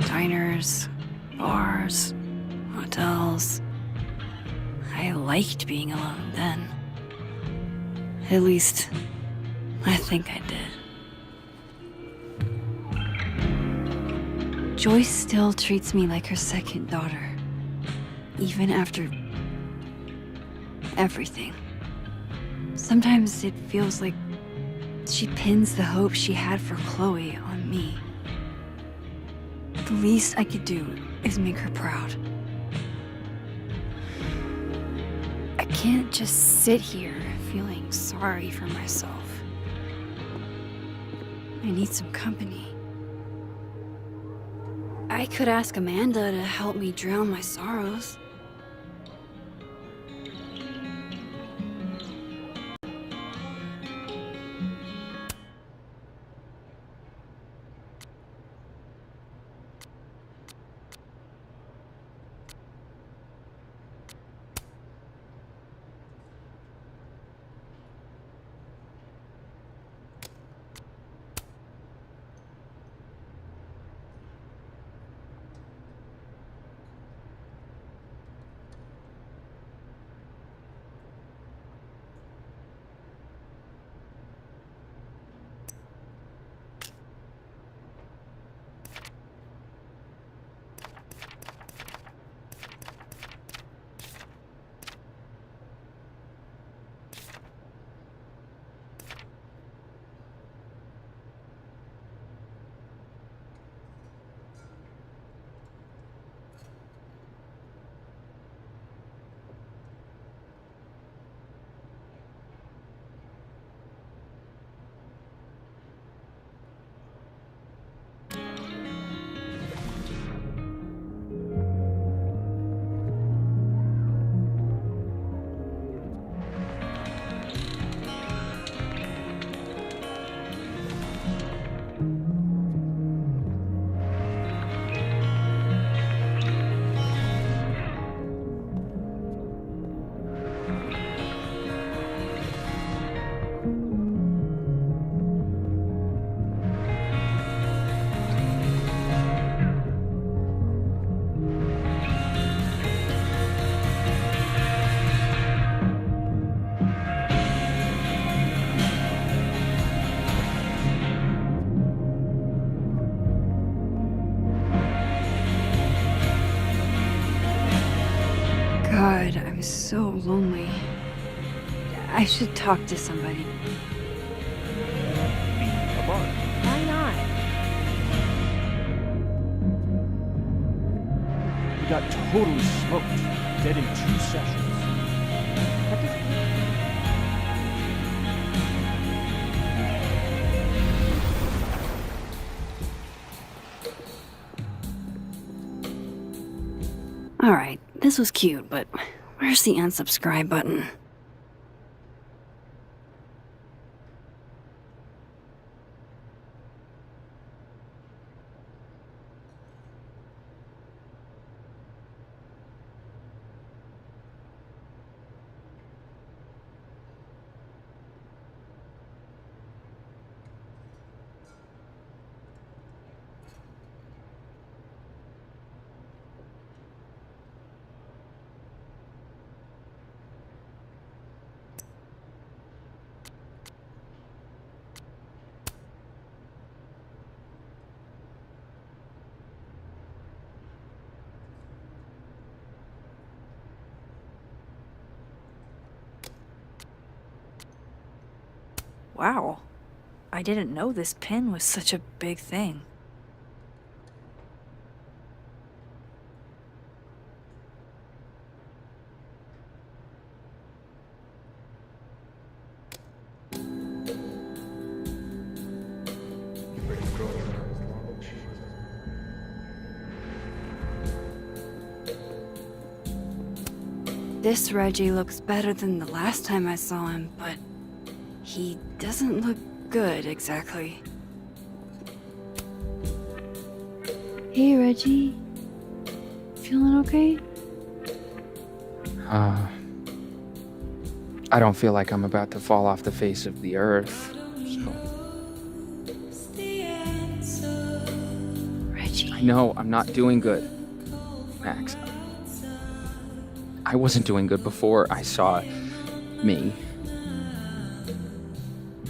Diners, bars, hotels. I liked being alone then. At least, I think I did. Joyce still treats me like her second daughter, even after everything. Sometimes it feels like she pins the hope she had for Chloe on me. The least I could do is make her proud. I can't just sit here feeling sorry for myself. I need some company. I could ask Amanda to help me drown my sorrows. God, I'm so lonely. I should talk to somebody. Come on. Why not? You got totally smoked. Dead in 2 sessions. That doesn't... Alright, this was cute, but where's the unsubscribe button? Wow. I didn't know this pin was such a big thing. This Reggie looks better than the last time I saw him, but he doesn't look good exactly. Hey, Reggie. Feeling okay? I don't feel like I'm about to fall off the face of the earth, so. Reggie. I know I'm not doing good, Max. I wasn't doing good before I saw me.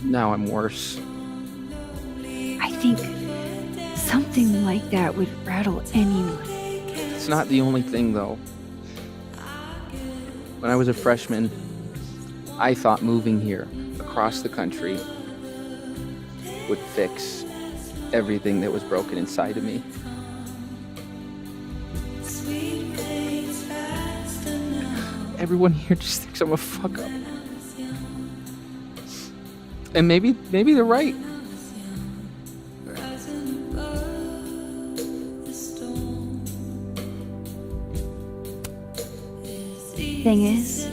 Now I'm worse. I think something like that would rattle anyone. It's not the only thing, though. When I was a freshman, I thought moving here, across the country, would fix everything that was broken inside of me. Everyone here just thinks I'm a fuck up. And maybe they're right. Thing is,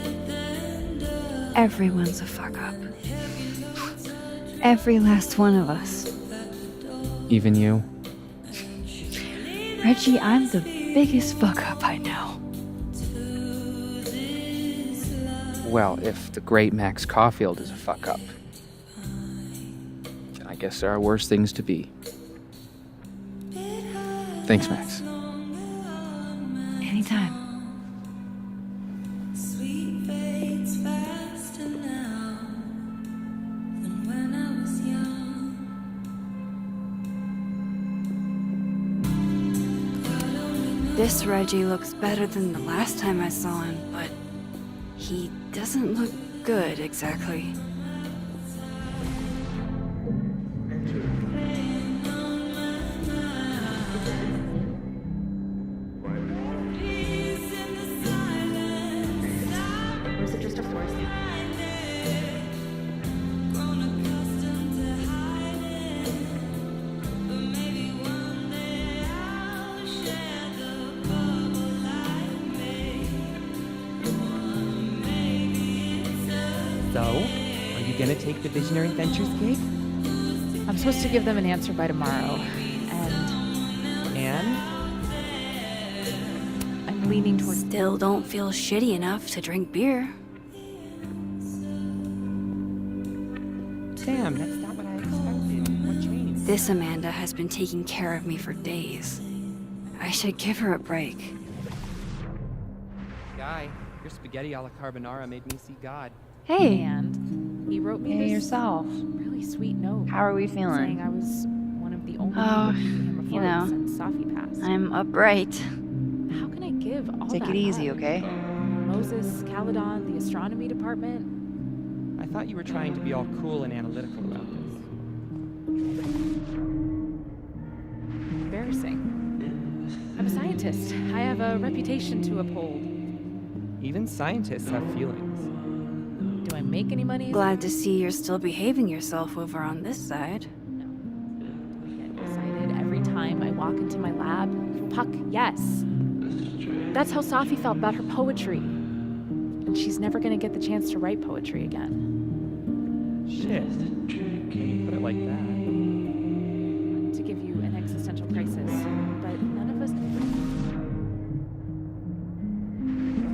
everyone's a fuck up. Every last one of us. Even you. Reggie, I'm the biggest fuck up I know. Well, if the great Max Caulfield is a fuck up, then I guess there are worse things to be. Thanks, Max. Anytime. This Reggie looks better than the last time I saw him, but he doesn't look good exactly. Or is it just a forest? So, are you gonna take the Visionary Ventures gig? I'm supposed to give them an answer by tomorrow, And? I'm leaning towards. Still don't feel shitty enough to drink beer. Damn, that's not what I expected. What changed? This Amanda has been taking care of me for days. I should give her a break. Guy, your spaghetti alla carbonara made me see God. Hey. And he wrote me Hey, this yourself. really sweet note. How are we feeling? Saying I was one of the only Oh, people who you know, since Safi passed. I'm upright. How can I give all Take that it easy, up? okay? Moses, Caledon, the astronomy department. I thought you were trying to be all cool and analytical about this. Embarrassing. I'm a scientist. I have a reputation to uphold. Even scientists have feelings. Do I make any money? Glad to see you're still behaving yourself over on this side. I get excited every time I walk into my lab. Puck, yes. That's how Safi felt about her poetry. And she's never gonna get the chance to write poetry again. Shit. Put it like that. To give you an existential crisis, but none of us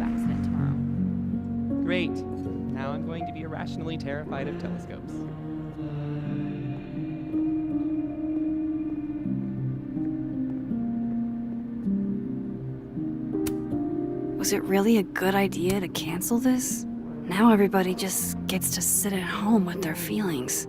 accident tomorrow. Great. Now I'm going to be irrationally terrified of telescopes. Was it really a good idea to cancel this? Now everybody just gets to sit at home with their feelings.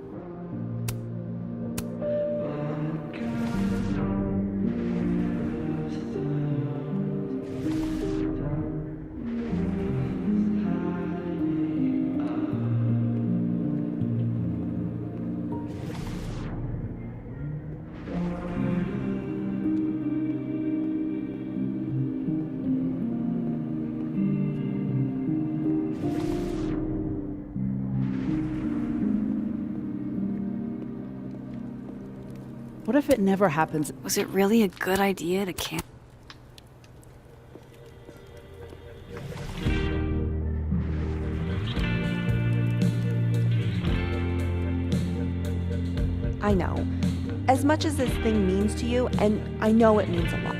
What if it never happens? Was it really a good idea to cancel? I know. As much as this thing means to you, and I know it means a lot.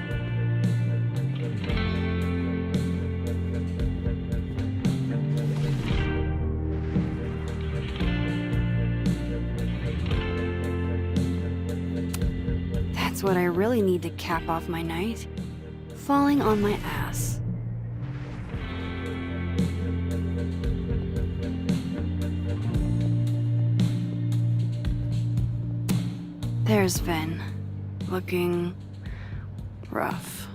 That's what I really need to cap off my night. Falling on my ass. There's Vin, looking rough.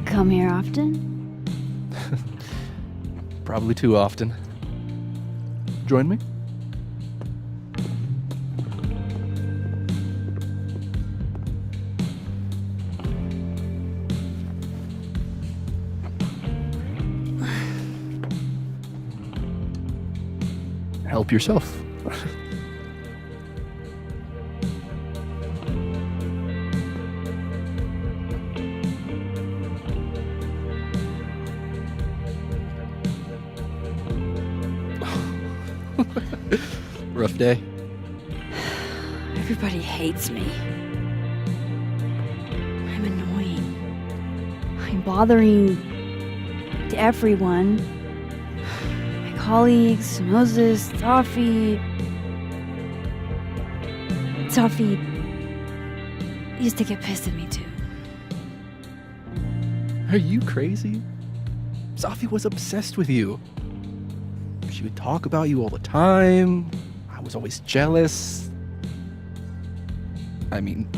Come here often? Probably too often. Join me? Help yourself. Rough day. Everybody hates me. I'm annoying. I'm bothering to everyone. My colleagues, Moses, Toffee used to get pissed at me too. Are you crazy? Safi was obsessed with you. She would talk about you all the time. I was always jealous. I mean,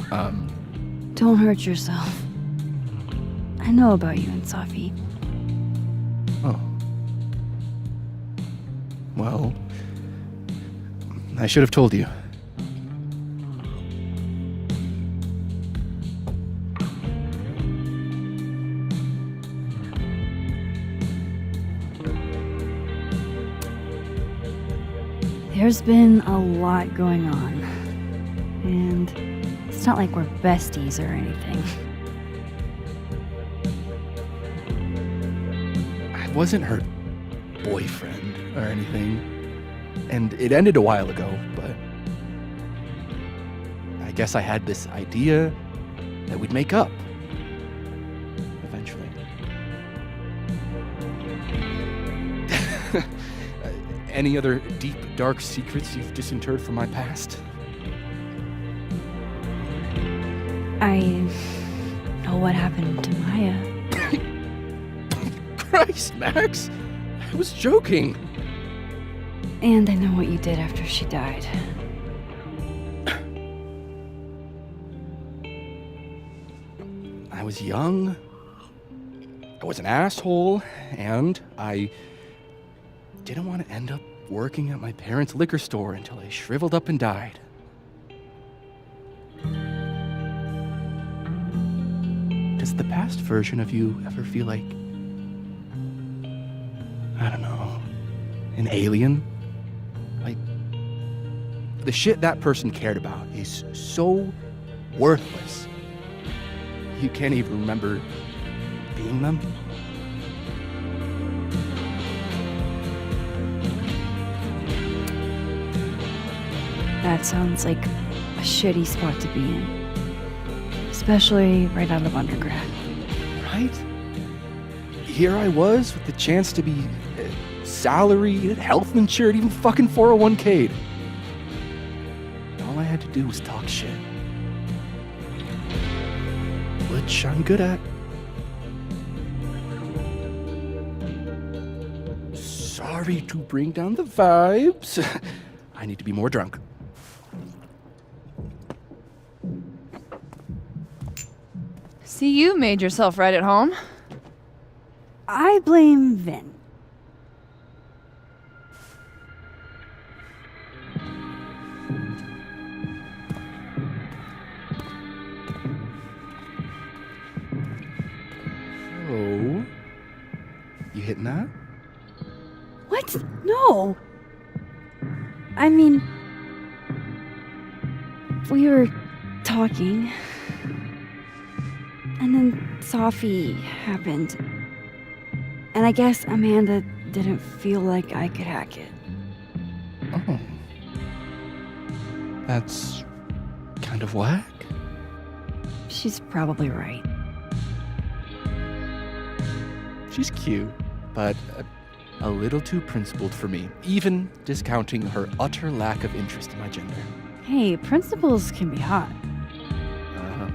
Don't hurt yourself. I know about you and Safi. Oh. Well, I should have told you. There's been a lot going on. And it's not like we're besties or anything. I wasn't her boyfriend or anything. And it ended a while ago, but I guess I had this idea that we'd make up. Eventually. Any other deep, dark secrets you've disinterred from my past? I know what happened to Maya. Christ, Max! I was joking. And I know what you did after she died. I was young. I was an asshole, and I didn't want to end up working at my parents' liquor store until I shriveled up and died. Does the past version of you ever feel like, I don't know, an alien? Like, the shit that person cared about is so worthless. You can't even remember being them? That sounds like a shitty spot to be in. Especially right out of undergrad. Right? Here I was with the chance to be salaried, health insured, even fucking 401k'd. All I had to do was talk shit. Which I'm good at. Sorry to bring down the vibes. I need to be more drunk. See, you made yourself right at home. I blame Vin. Oh. You hitting that? What? No. I mean, We were talking, and then Sophie happened. And I guess Amanda didn't feel like I could hack it. Oh. That's kind of whack. She's probably right. She's cute, but a little too principled for me, even discounting her utter lack of interest in my gender. Hey, principals can be hot. Uh-huh.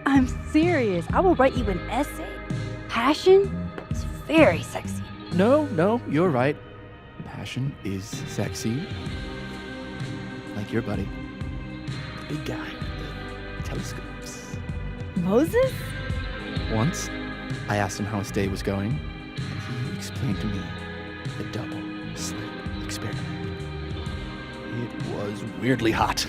I'm serious. I will write you an essay. Passion is very sexy. No, you're right. Passion is sexy. Like your buddy. The big guy with the telescopes. Moses? Once, I asked him how his day was going, and he explained to me the double slit experiment. It was weirdly hot.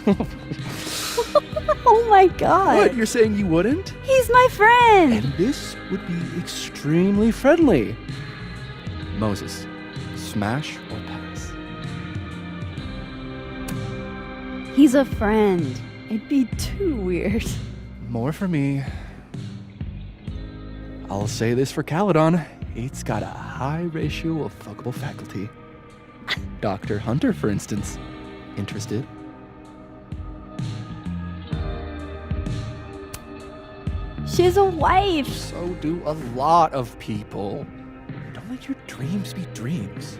Oh my god. What, you're saying you wouldn't? He's my friend! And this would be extremely friendly. Moses, smash or pass? He's a friend. It'd be too weird. More for me. I'll say this for Caledon. It's got a high ratio of fuckable faculty. Dr. Hunter, for instance. Interested? She's a wife. So do a lot of people. Don't let your dreams be dreams.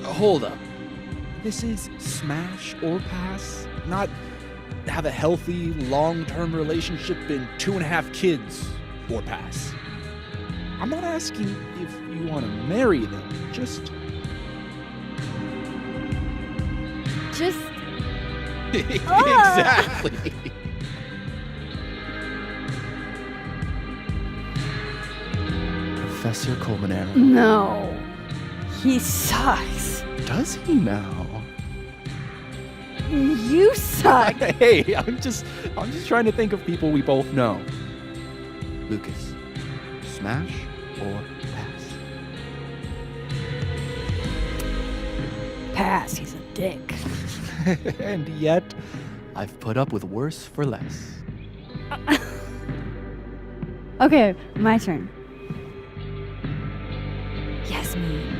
Hold up. This is smash or pass, not have a healthy, long-term relationship and 2.5 kids or pass. I'm not asking if you want to marry them, just... Exactly. Professor Colmenero. No. He sucks. Does he now? You suck. Hey, I'm just trying to think of people we both know. Lucas, smash or pass? Pass, he's a dick. And yet, I've put up with worse for less. Okay, my turn. Yasmin.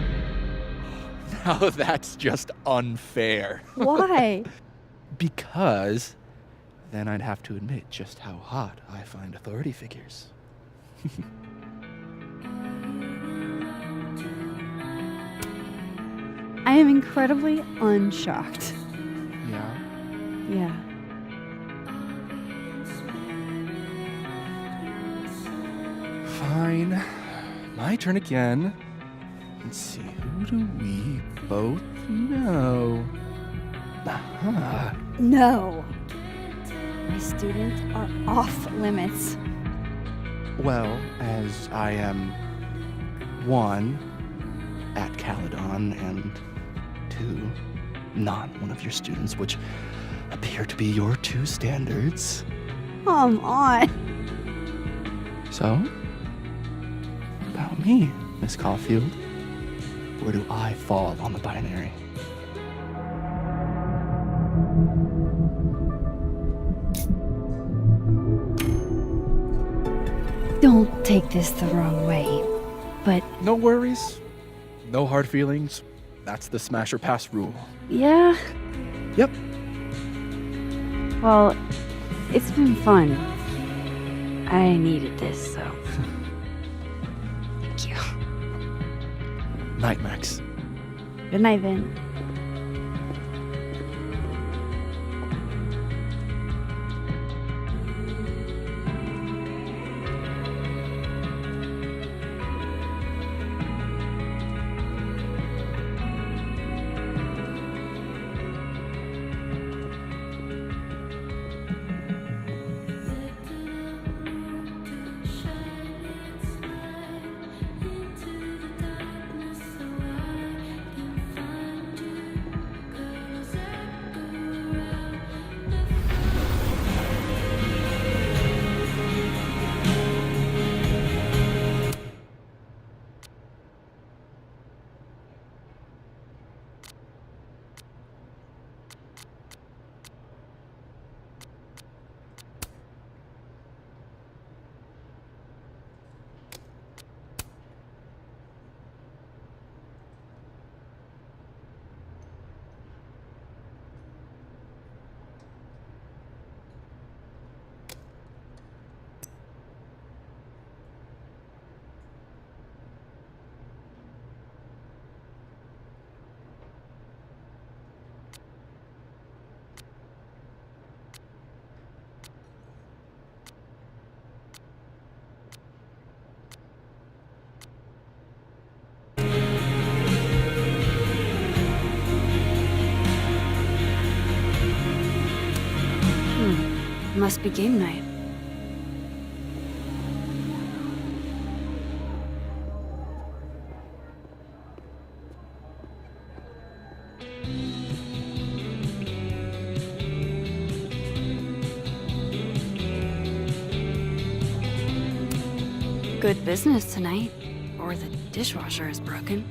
Now that's just unfair. Why? Because then I'd have to admit just how hot I find authority figures. I am incredibly unshocked. Yeah? Yeah. Fine. My turn again. Let's see, who do we both know? Aha. No. My students are off limits. Well, as I am 1 at Caledon and 2 not one of your students, which appear to be your 2 standards. Come on. So, about me, Miss Caulfield. Where do I fall on the binary? Don't take this the wrong way, but... No worries. No hard feelings. That's the smash or pass rule. Yeah? Yep. Well, it's been fun. I needed this, so... Thank you. Night, Max. Good night, Vin. Must be game night. Good business tonight, or the dishwasher is broken.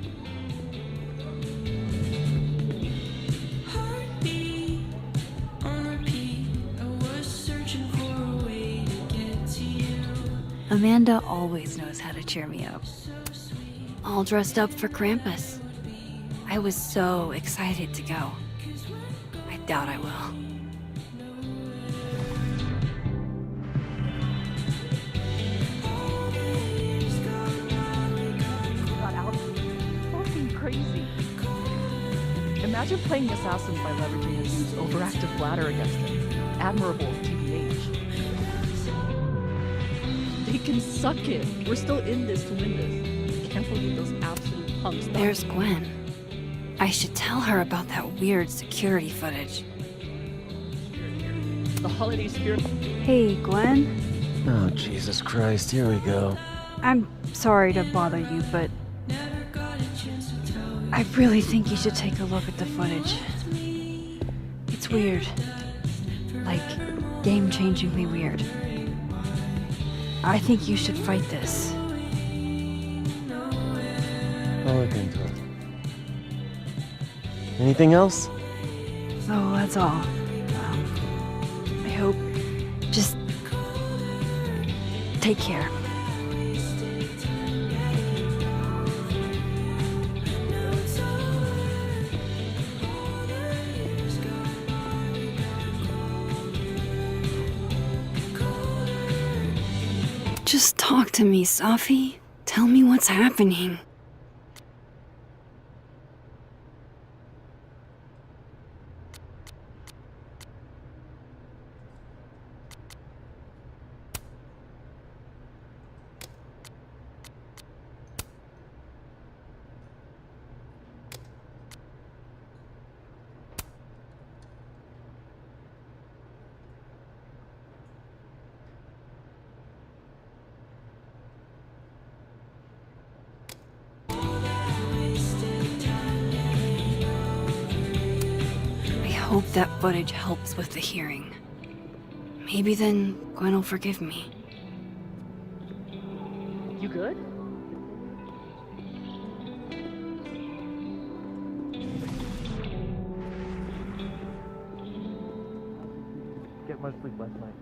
Amanda always knows how to cheer me up. All dressed up for Krampus. I was so excited to go. I doubt I will. Got out. Fucking crazy. Imagine playing assassins by leveraging a dude's overactive bladder against him. Admirable, TBH. They can suck it. We're still in this to win this. Can't believe those absolute punks. There's Gwen. I should tell her about that weird security footage. The holiday spirit. Hey, Gwen. Oh, Jesus Christ, here we go. I'm sorry to bother you, but I really think you should take a look at the footage. It's weird. Like, game-changingly weird. I think you should fight this. I'll look into it. Anything else? Oh, that's all. I hope. Just take care. Just talk to me, Safi. Tell me what's happening. I hope that footage helps with the hearing. Maybe then Gwen will forgive me. You good? Get much sleep last night.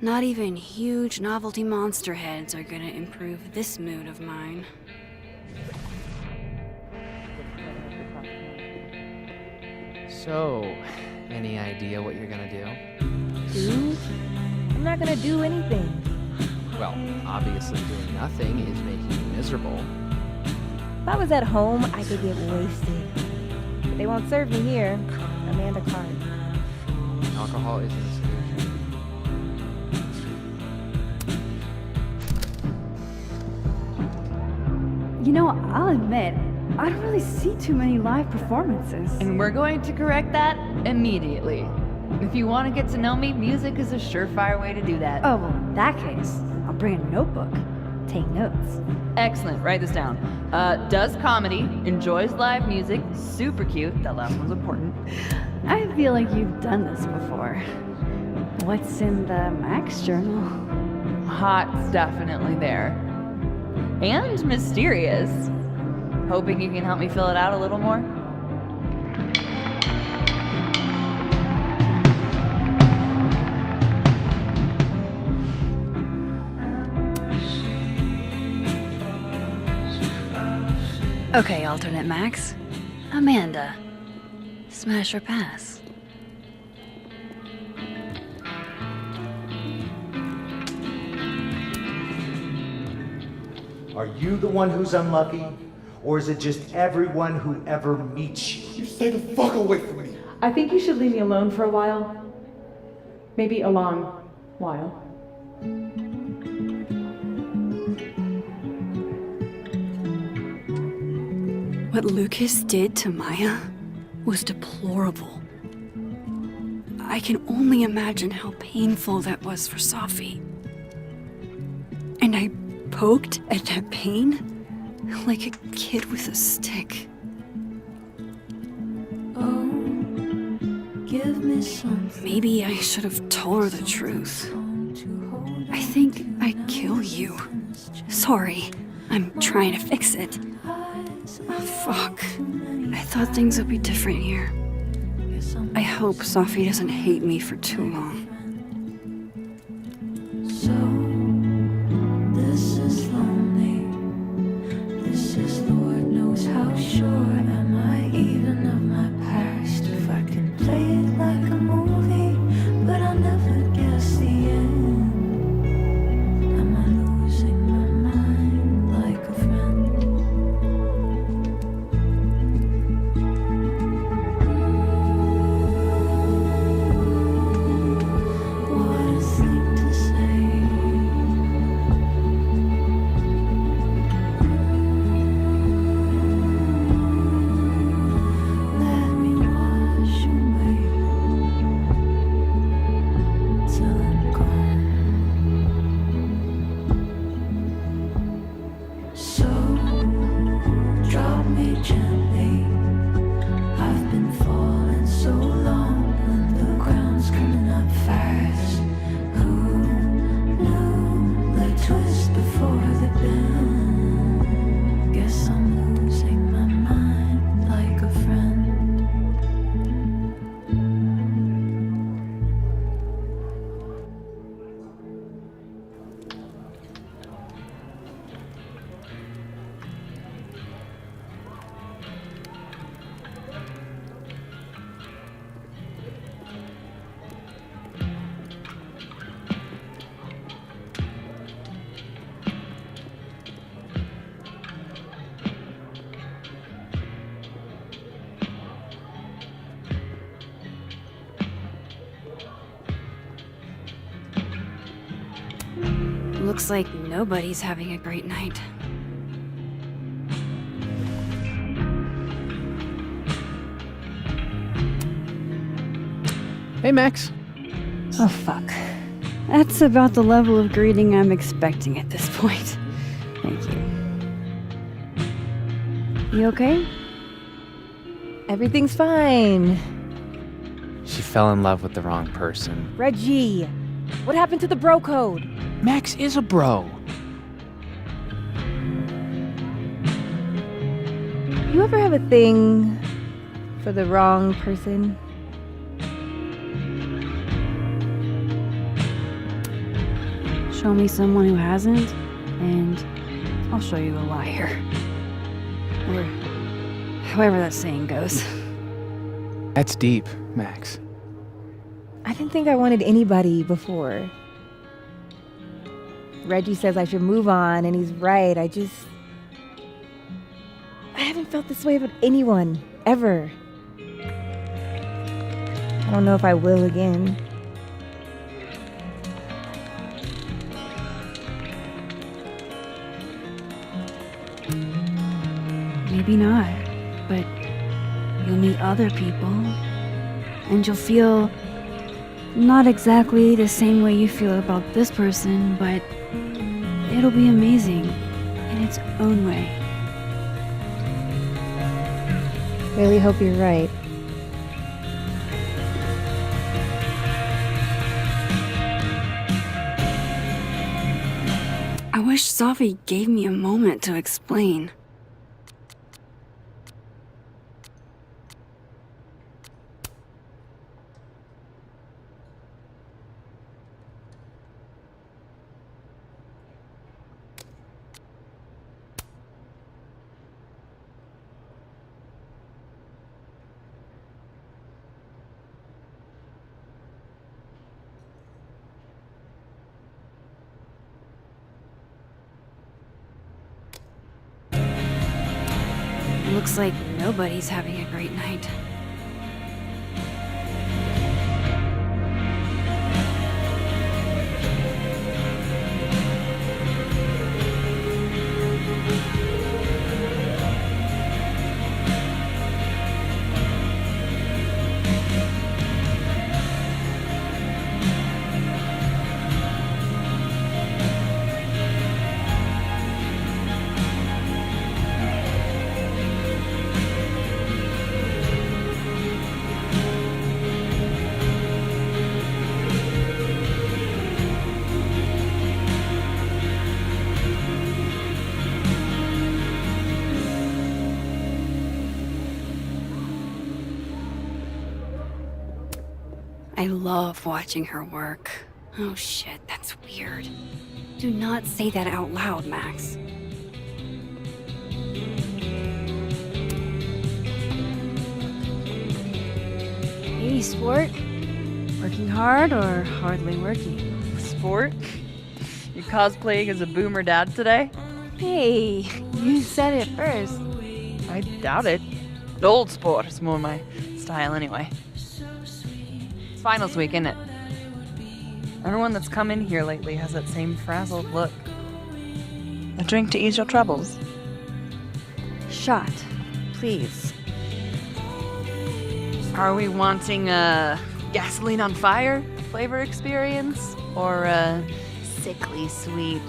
Not even huge novelty monster heads are gonna improve this mood of mine. So, any idea what you're gonna do? Do? I'm not gonna do anything. Well, obviously doing nothing is making you miserable. If I was at home, I could get wasted. But they won't serve me here. Amanda can't. Alcohol isn't a solution. You know, I'll admit, I don't really see too many live performances. And we're going to correct that immediately. If you want to get to know me, music is a surefire way to do that. Oh, well, in that case, I'll bring a notebook. Take notes. Excellent, write this down. Does comedy, enjoys live music, super cute, that last one's important. I feel like you've done this before. What's in the Max journal? Hot's definitely there. And mysterious. Hoping you can help me fill it out a little more? Okay, alternate Max. Amanda. Smash or pass? Are you the one who's unlucky? Or is it just everyone who ever meets you? You stay the fuck away from me. I think you should leave me alone for a while. Maybe a long while. What Lucas did to Maya was deplorable. I can only imagine how painful that was for Safi. And I poked at that pain like a kid with a stick. Oh, give me something. Maybe I should have told her the truth. I think I'd kill you. Sorry, I'm trying to fix it. Oh, fuck. I thought things would be different here. I hope Safi doesn't hate me for too long. So, this is lonely. This is Lord knows how sure am I even of my past. If I can play it like a movie, but I'll never guess the end. Am I losing my mind like a friend? What a thing to say. Let me wash away till I'm gone. So drop me gently. I've been falling so long and the ground's coming up fast. Who knew the twist before the bend? Guess I'm losing my mind like a friend. Looks like nobody's having a great night. Hey, Max. Oh, fuck. That's about the level of greeting I'm expecting at this point. Thank you. You okay? Everything's fine. She fell in love with the wrong person. Reggie, what happened to the bro code? Max is a bro. You ever have a thing for the wrong person? Show me someone who hasn't, and I'll show you a liar. Or however that saying goes. That's deep, Max. I didn't think I wanted anybody before. Reggie says I should move on, and he's right. I haven't felt this way about anyone, ever. I don't know if I will again. Maybe not, but you'll meet other people, and you'll feel not exactly the same way you feel about this person, but it'll be amazing in its own way. Really hope you're right. I wish Safi gave me a moment to explain. Looks like nobody's having a great night. I love watching her work. Oh shit, that's weird. Do not say that out loud, Max. Hey, sport. Working hard or hardly working? Sport? You cosplaying as a boomer dad today? Hey, you said it first. I doubt it. Old sport is more my style anyway. It's finals week, isn't it? Everyone that's come in here lately has that same frazzled look. A drink to ease your troubles. Shot, please. Are we wanting a gasoline on fire flavor experience? Or a sickly sweet,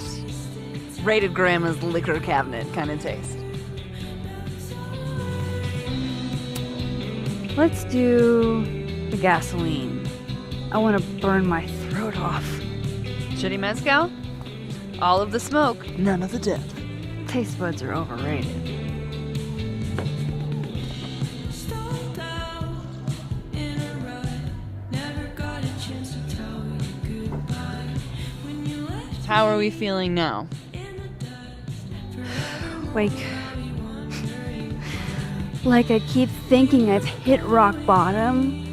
rated grandma's liquor cabinet kind of taste? Let's do the gasoline. I want to burn my throat off. Shitty mezcal? All of the smoke, none of the depth. Taste buds are overrated. How are we feeling now? Like I keep thinking I've hit rock bottom,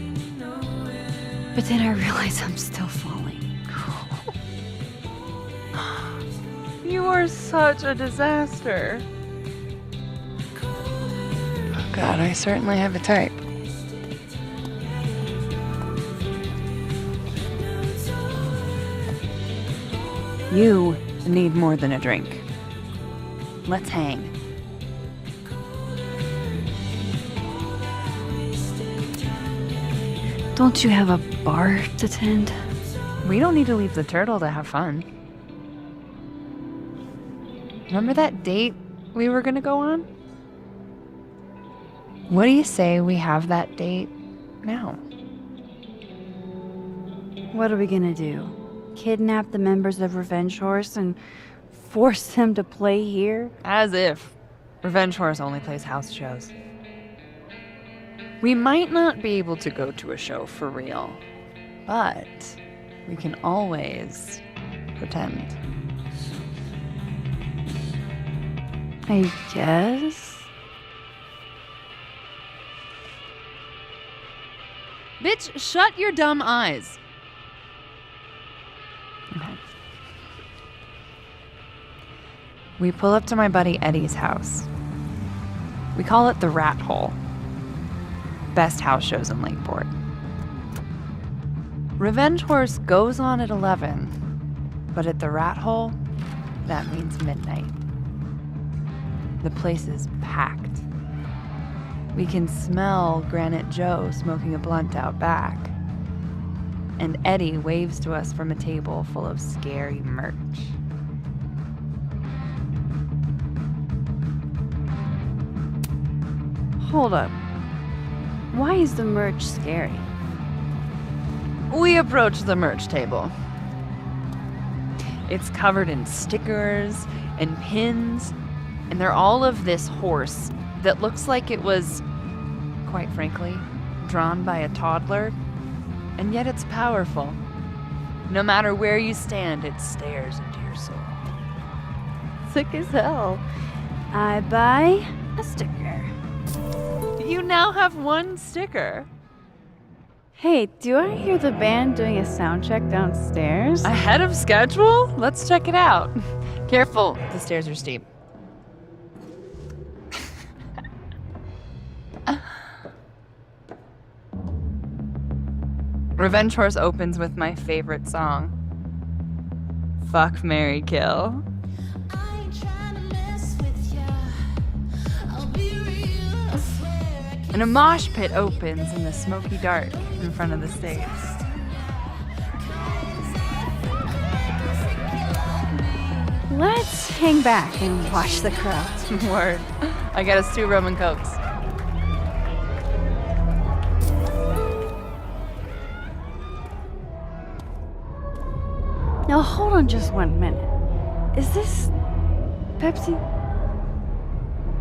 but then I realize I'm still falling. You are such a disaster. Oh God, I certainly have a type. You need more than a drink. Let's hang. Don't you have a bar to tend? We don't need to leave the turtle to have fun. Remember that date we were gonna go on? What do you say we have that date now? What are we gonna do? Kidnap the members of Revenge Horse and force them to play here? As if. Revenge Horse only plays house shows. We might not be able to go to a show for real, but we can always pretend. I guess. Bitch, shut your dumb eyes. Okay. We pull up to my buddy Eddie's house. We call it the Rat Hole. Best house shows in Lakeport. Revenge Horse goes on at 11, but at the Rat Hole, that means midnight. The place is packed. We can smell Granite Joe smoking a blunt out back. And Eddie waves to us from a table full of scary merch. Hold up. Why is the merch scary? We approach the merch table. It's covered in stickers and pins, and they're all of this horse that looks like it was, quite frankly, drawn by a toddler, and yet it's powerful. No matter where you stand, it stares into your soul. Sick as hell. I buy a sticker. You now have one sticker. Hey, do I hear the band doing a sound check downstairs? Ahead of schedule? Let's check it out. Careful, the stairs are steep. Revenge Horse opens with my favorite song. Fuck, Marry, Kill. And a mosh pit opens in the smoky dark in front of the stage. Let's hang back and watch the crowd. Word. I got us 2 rum and cokes. Now hold on just 1 minute. Is this Pepsi?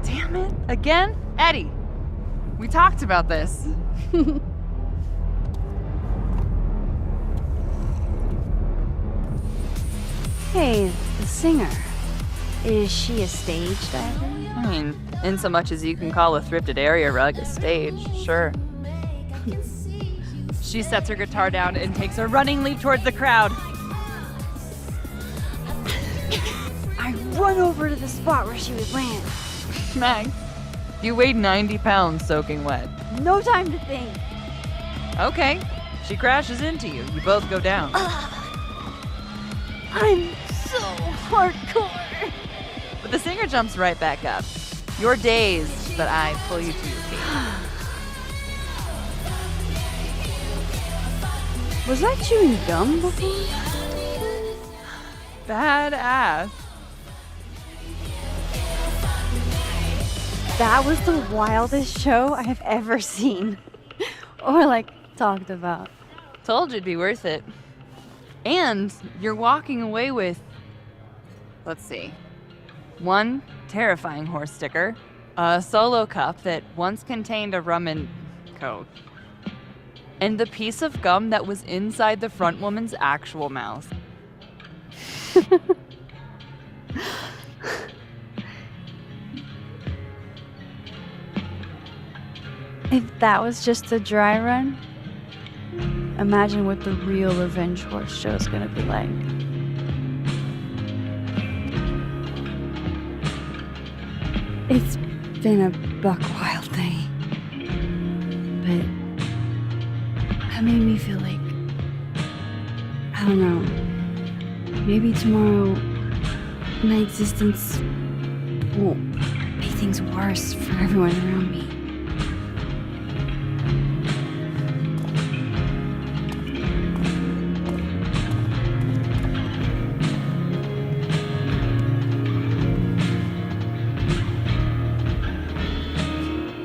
Damn it. Again? Eddie, we talked about this. Hey, the singer. Is she a stage diver? I mean, in so much as you can call a thrifted area rug a stage, sure. She sets her guitar down and takes a running leap towards the crowd. I run over to the spot where she would land. Max, you weighed 90 pounds soaking wet. No time to think. Okay, she crashes into you. You both go down. I'm so hardcore. But the singer jumps right back up. You're dazed, but I pull you to your feet. Was I chewing gum before? Badass. That was the wildest show I have ever seen. Or talked about. Told you it'd be worth it. And you're walking away with, let's see, one terrifying horse sticker, a solo cup that once contained a rum and coke, and the piece of gum that was inside the front woman's actual mouth. If that was just a dry run, imagine what the real Revenge Horse show is gonna be like. It's been a buck wild day, but that made me feel like, I don't know, maybe tomorrow my existence won't make things worse for everyone around me.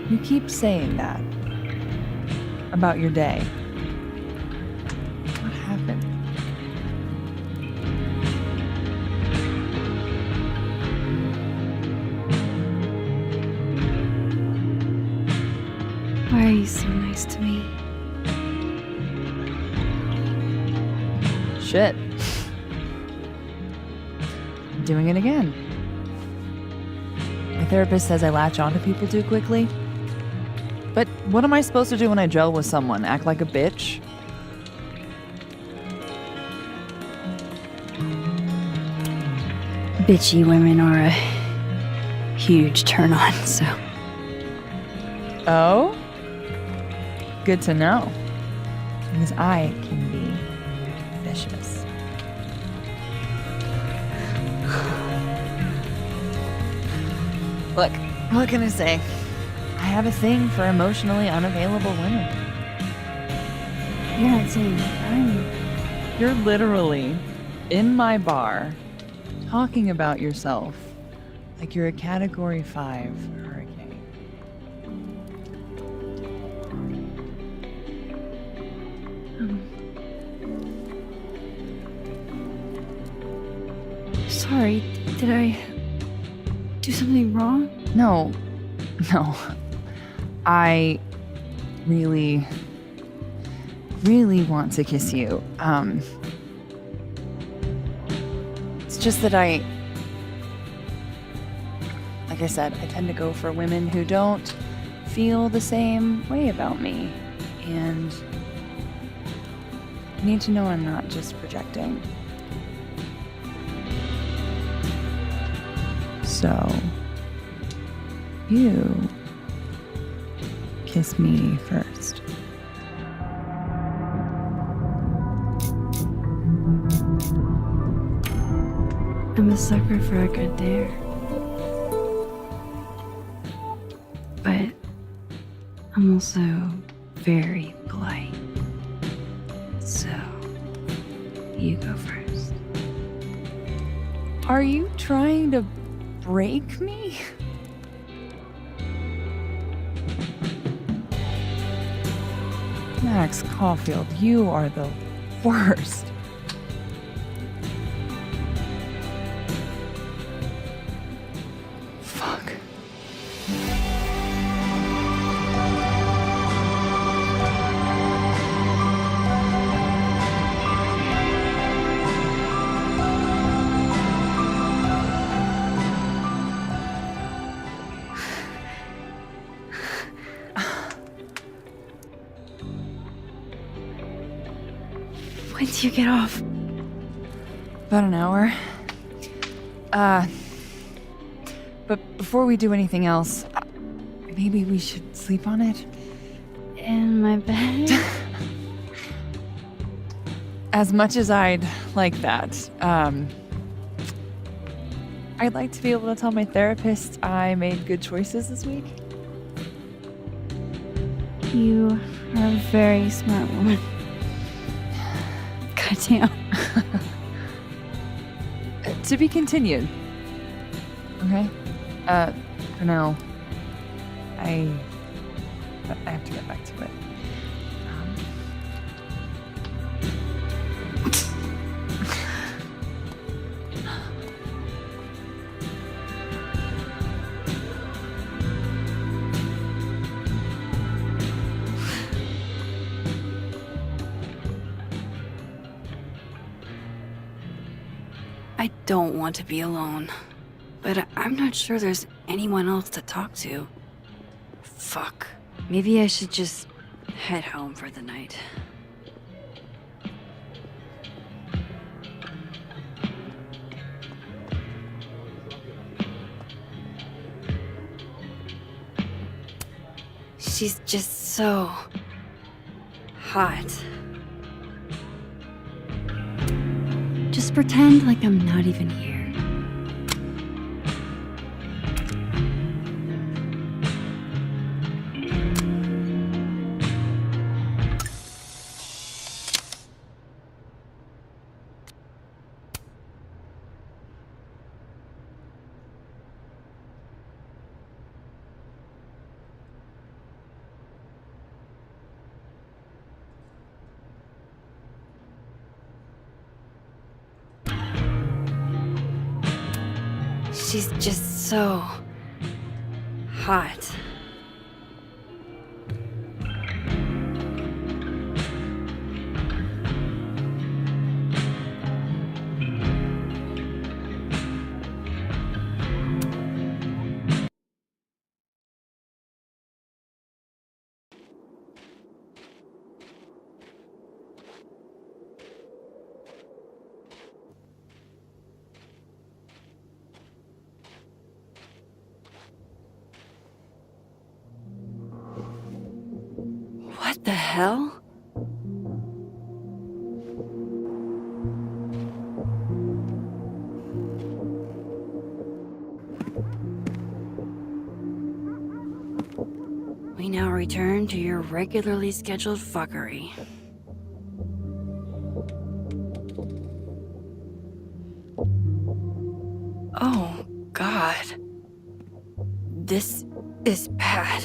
You keep saying that about your day. What happened? Why are you so nice to me? Shit. Doing it again. My therapist says I latch onto people too quickly. But what am I supposed to do when I gel with someone? Act like a bitch? Bitchy women are a huge turn on, so. Oh? Good to know. Because I can be vicious. Look, what can I say? I have a thing for emotionally unavailable women. You're not saying I'm. You're literally in my bar talking about yourself like you're a Category 5 hurricane. Sorry, did I do something wrong? No. I really want to kiss you. It's just that like I said, I tend to go for women who don't feel the same way about me. And I need to know I'm not just projecting. So, you kiss me first. I'm a sucker for a good dare. But I'm also very polite. So, you go first. Are you trying to break me? Max Caulfield, you are the worst. Fuck. When do you get off? About an hour. But before we do anything else, maybe we should sleep on it? In my bed? As much as I'd like that, I'd like to be able to tell my therapist I made good choices this week. You are a very smart woman. Goddamn. To be continued. Okay? For now, I have to get back to it. I don't want to be alone, but I'm not sure there's anyone else to talk to. Fuck. Maybe I should just head home for the night. She's just so hot. Just pretend like I'm not even here. She's just so hot. What the hell? We now return to your regularly scheduled fuckery. Oh, God. This is bad.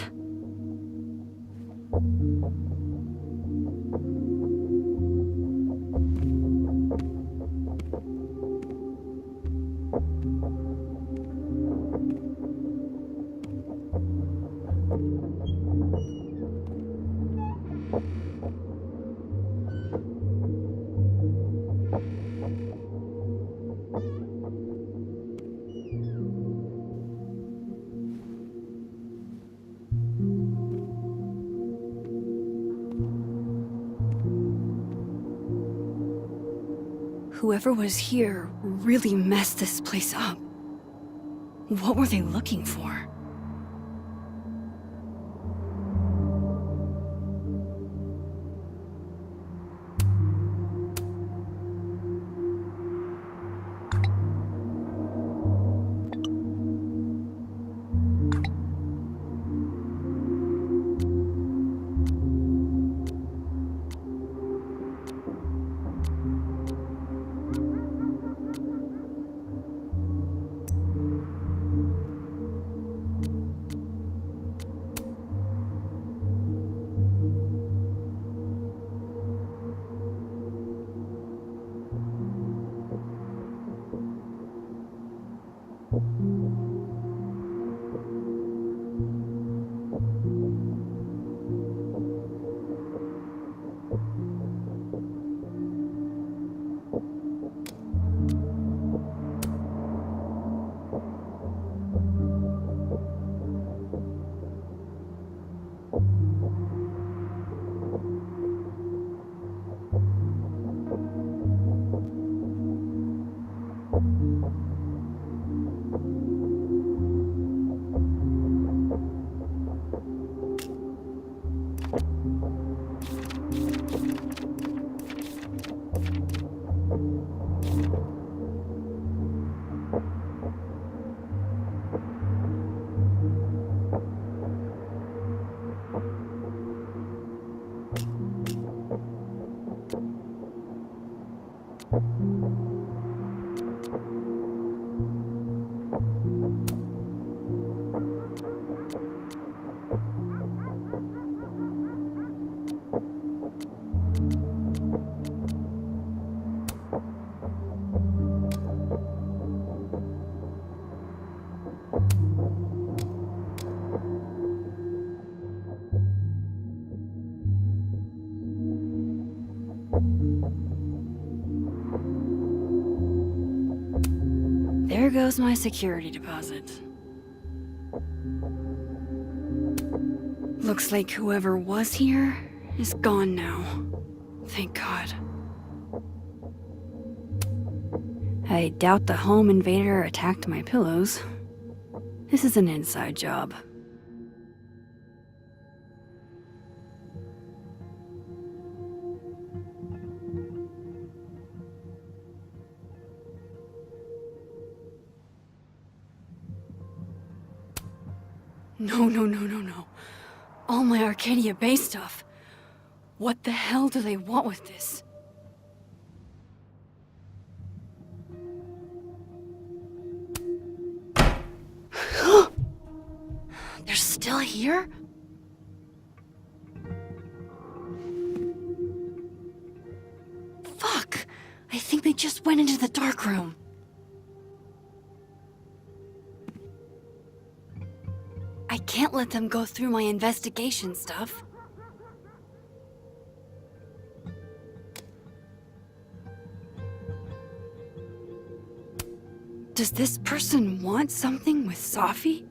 Whoever was here really messed this place up. What were they looking for? There goes my security deposit. Looks like whoever was here is gone now. Thank God. I doubt the home invader attacked my pillows. This is an inside job. No. All my Arcadia Bay stuff. What the hell do they want with this? They're still here? Fuck! I think they just went into the dark room. I can't let them go through my investigation stuff. Does this person want something with Safi?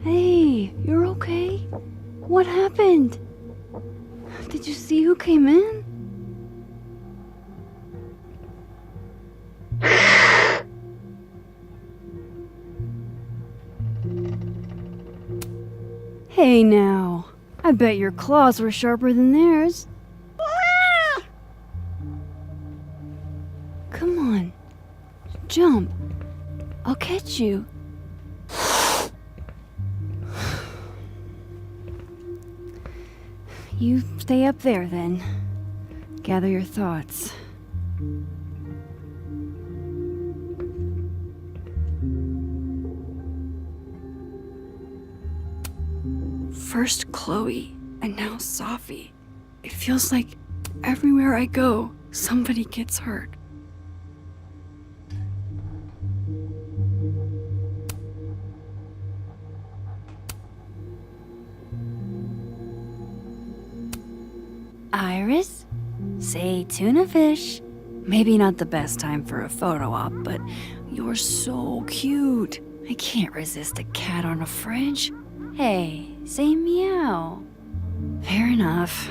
Hey, you're okay? What happened? Did you see who came in? Hey now, I bet your claws were sharper than theirs. Come on, jump. I'll catch you. You stay up there then. Gather your thoughts. First Chloe, and now Safi. It feels like everywhere I go, somebody gets hurt. Iris? Say tuna fish. Maybe not the best time for a photo op, but you're so cute. I can't resist a cat on a fridge. Hey, say meow. Fair enough.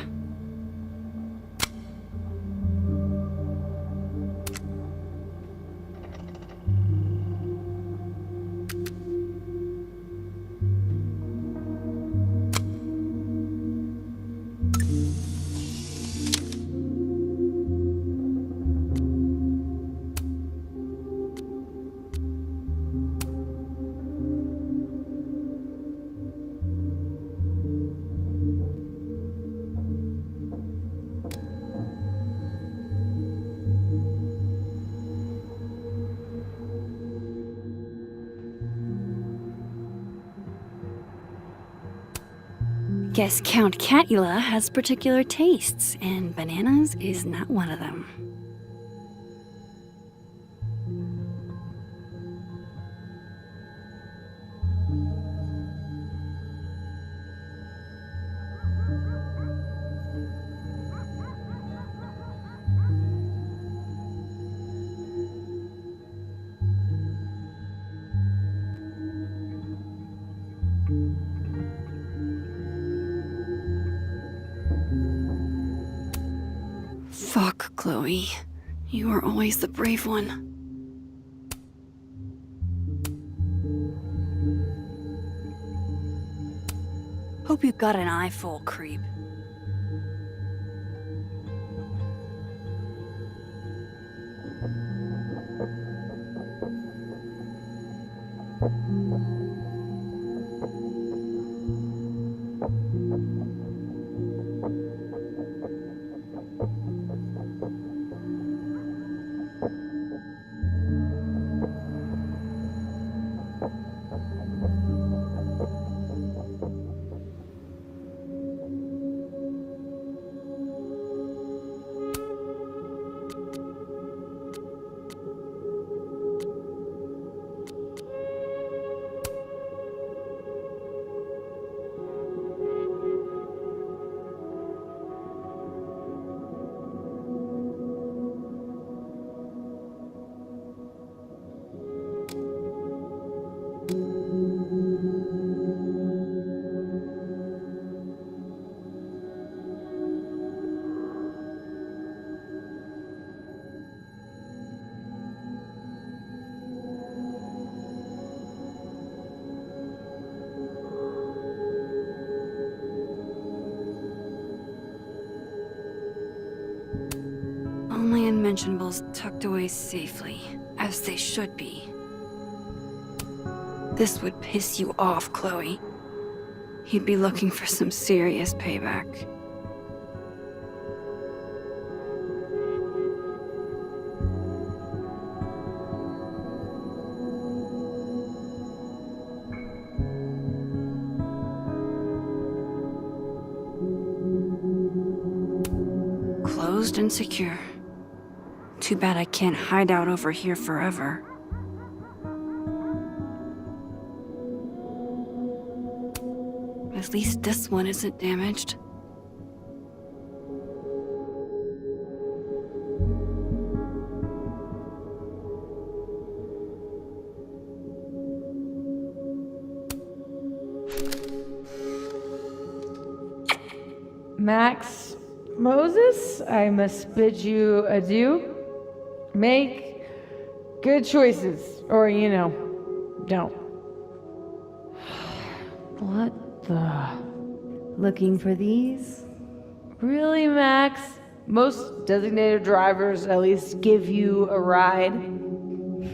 Guess Count Catula has particular tastes, and bananas is not one of them. Fuck, Chloe. You are always the brave one. Hope you got an eyeful, creep. All my unmentionables tucked away safely, as they should be. This would piss you off, Chloe. He'd be looking for some serious payback. Closed and secure. Too bad I can't hide out over here forever. At least this one isn't damaged. Max Moses, I must bid you adieu. Make good choices, or, don't. What the? Looking for these? Really, Max? Most designated drivers at least give you a ride.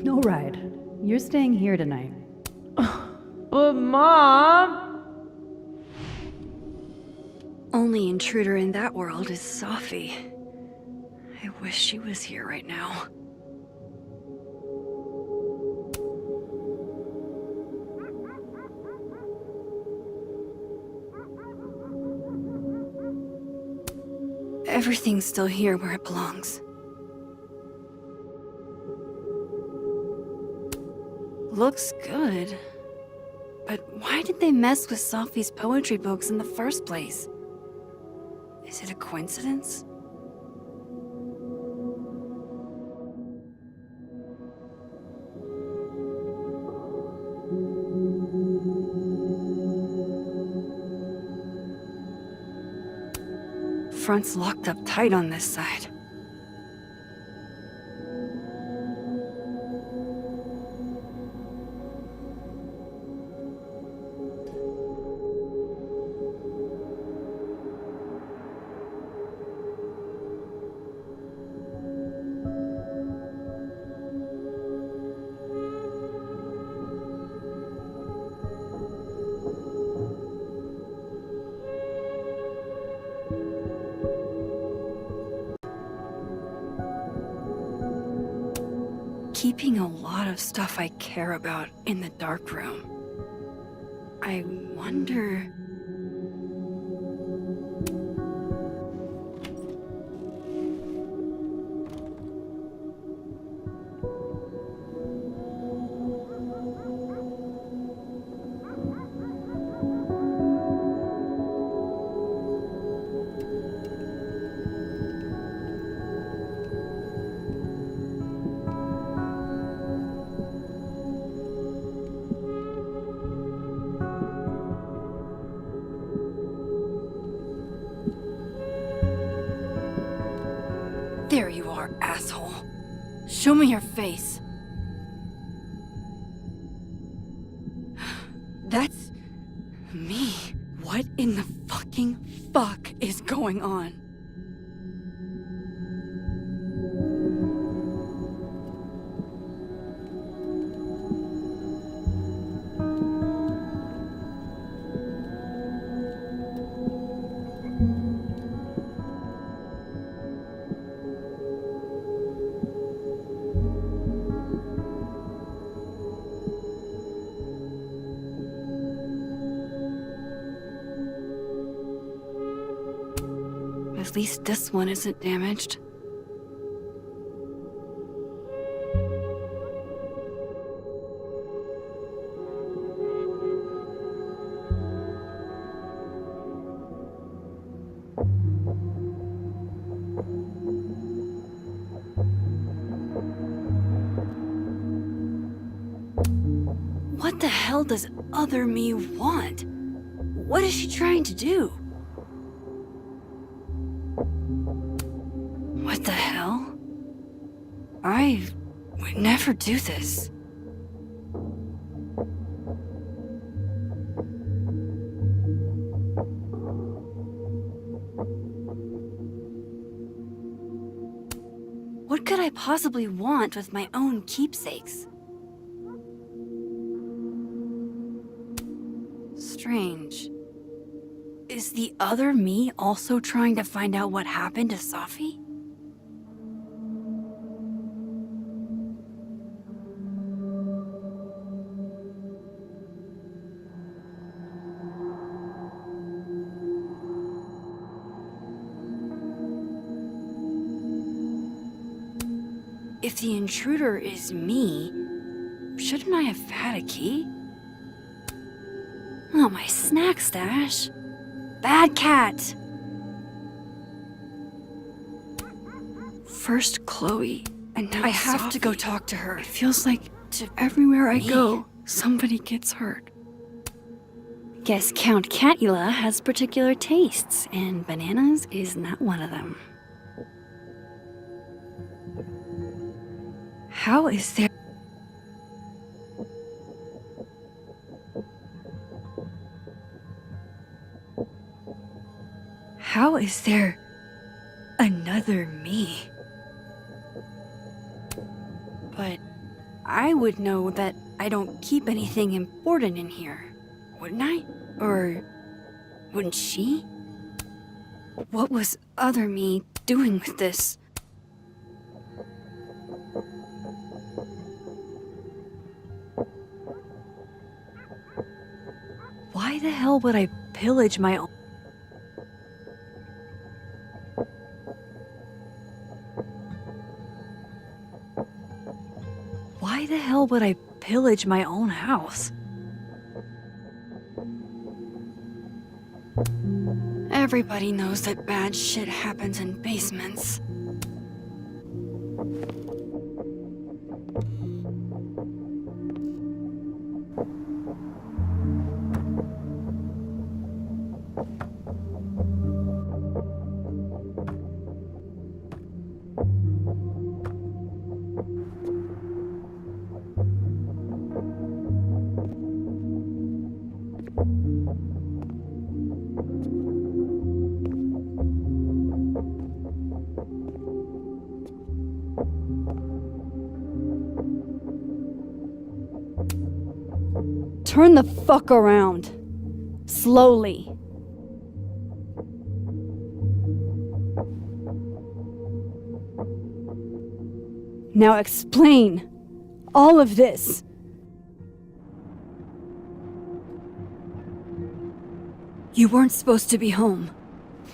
No ride. You're staying here tonight. But, Mom! Only intruder in that world is Safi. I wish she was here right now. Everything's still here where it belongs. Looks good. But why did they mess with Safi's poetry books in the first place? Is it a coincidence? Front's locked up tight on this side. Keeping a lot of stuff I care about in the dark room. I wonder... are, asshole. Show me your face. That's me. What in the fucking fuck is going on? At least this one isn't damaged. What the hell does other me want? What is she trying to do? What the hell? I would never do this. What could I possibly want with my own keepsakes? Strange. Is the other me also trying to find out what happened to Safi? If the intruder is me, shouldn't I have had a key? Oh, my snack stash. Bad cat! First Chloe, and now I have to go talk to her. It feels like everywhere I go, somebody gets hurt. Guess Count Catula has particular tastes, and bananas is not one of them. How is there... How is there another me? But I would know that I don't keep anything important in here, wouldn't I? Or wouldn't she? What was other me doing with this? Why the hell would I pillage my own? Why the hell would I pillage my own house? Everybody knows that bad shit happens in basements. Turn the fuck around. Slowly. Now explain all of this. You weren't supposed to be home.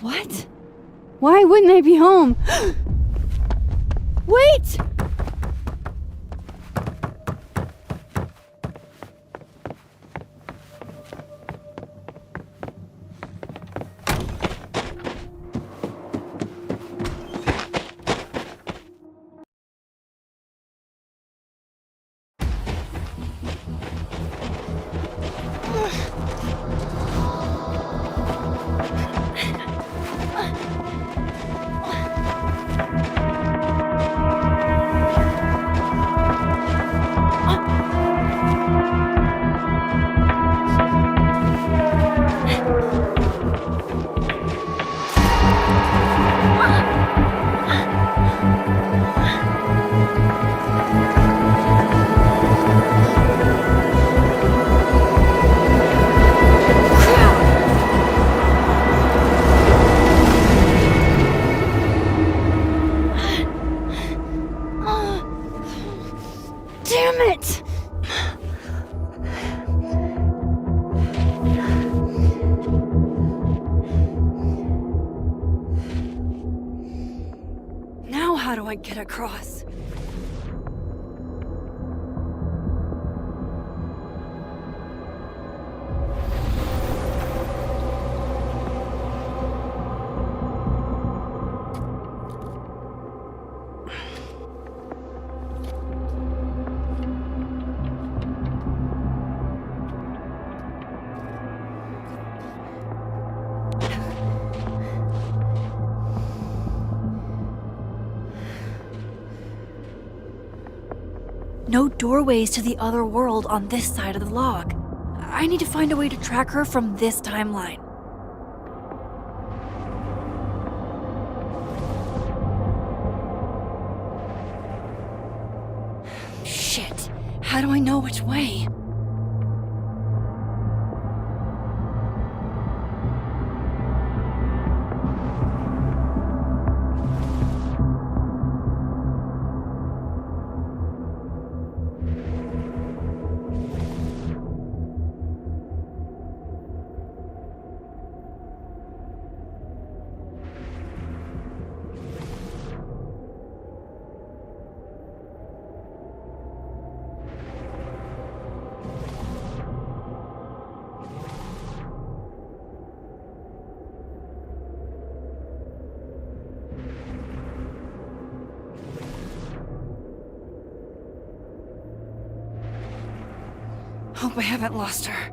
What? Why wouldn't I be home? Wait! I get across. No doorways to the other world on this side of the log. I need to find a way to track her from this timeline. Shit. How do I know which way? Hope I haven't lost her.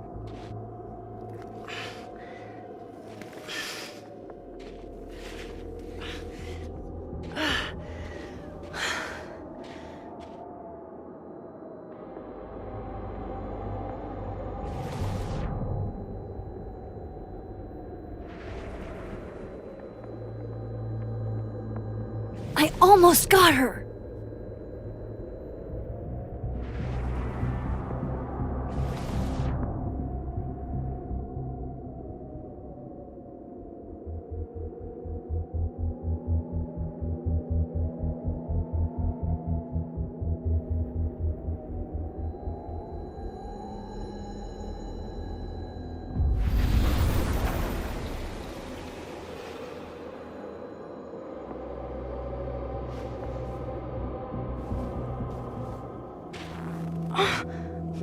I almost got her!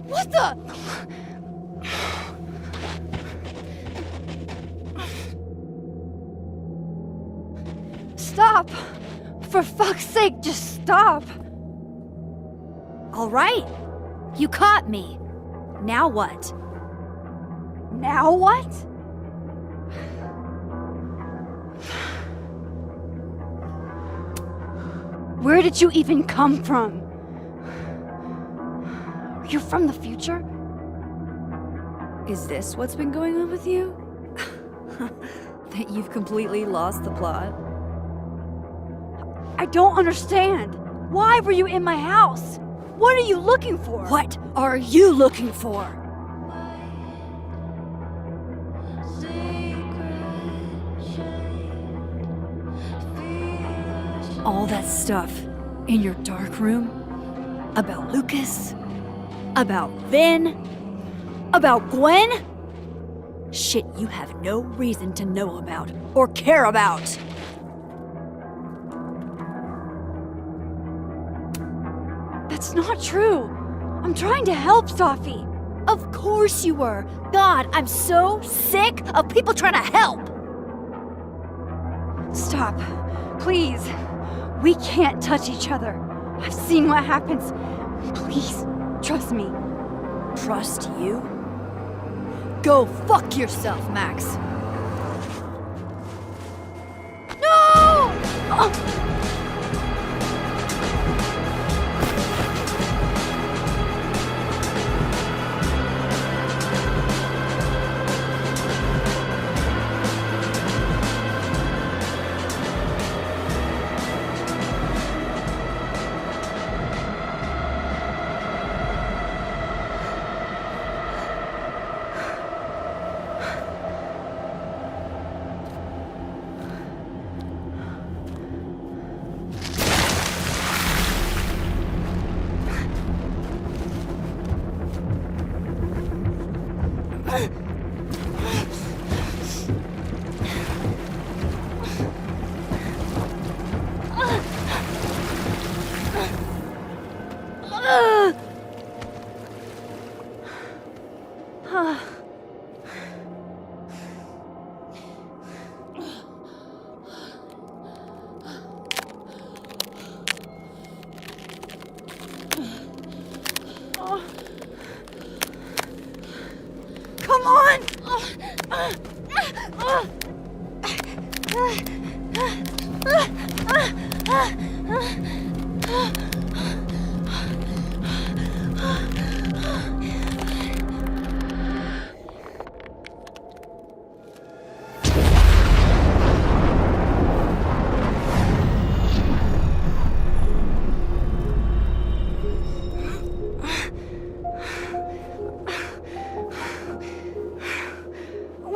What the? Stop! For fuck's sake, just stop! All right. You caught me. Now what? Now what? Where did you even come from? Are you from the future? Is this what's been going on with you? That you've completely lost the plot? I don't understand. Why were you in my house? What are you looking for? What are you looking for? All that stuff in your dark room about Lucas, about Vin, about Gwen? Shit you have no reason to know about or care about. That's not true. I'm trying to help Safi. Of course you were. God, I'm so sick of people trying to help. Stop. Please. We can't touch each other. I've seen what happens. Please, trust me. Trust you? Go fuck yourself, Max. No!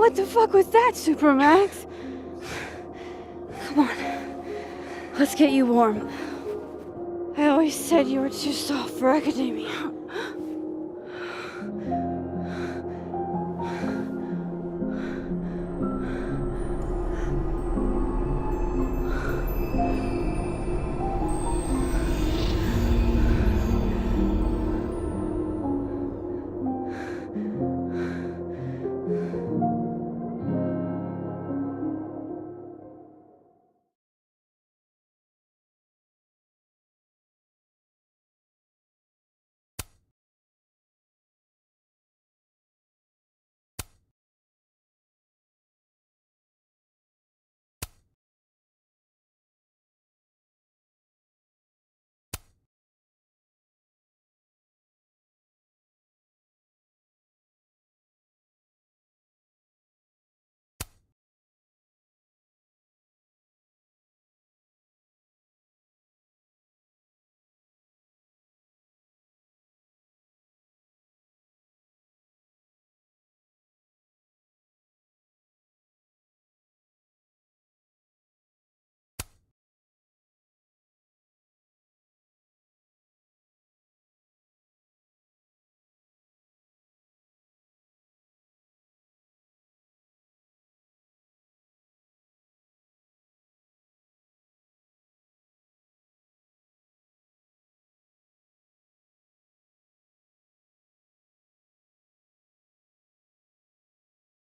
What the fuck was that, Supermax? Come on. Let's get you warm. I always said you were too soft for academia.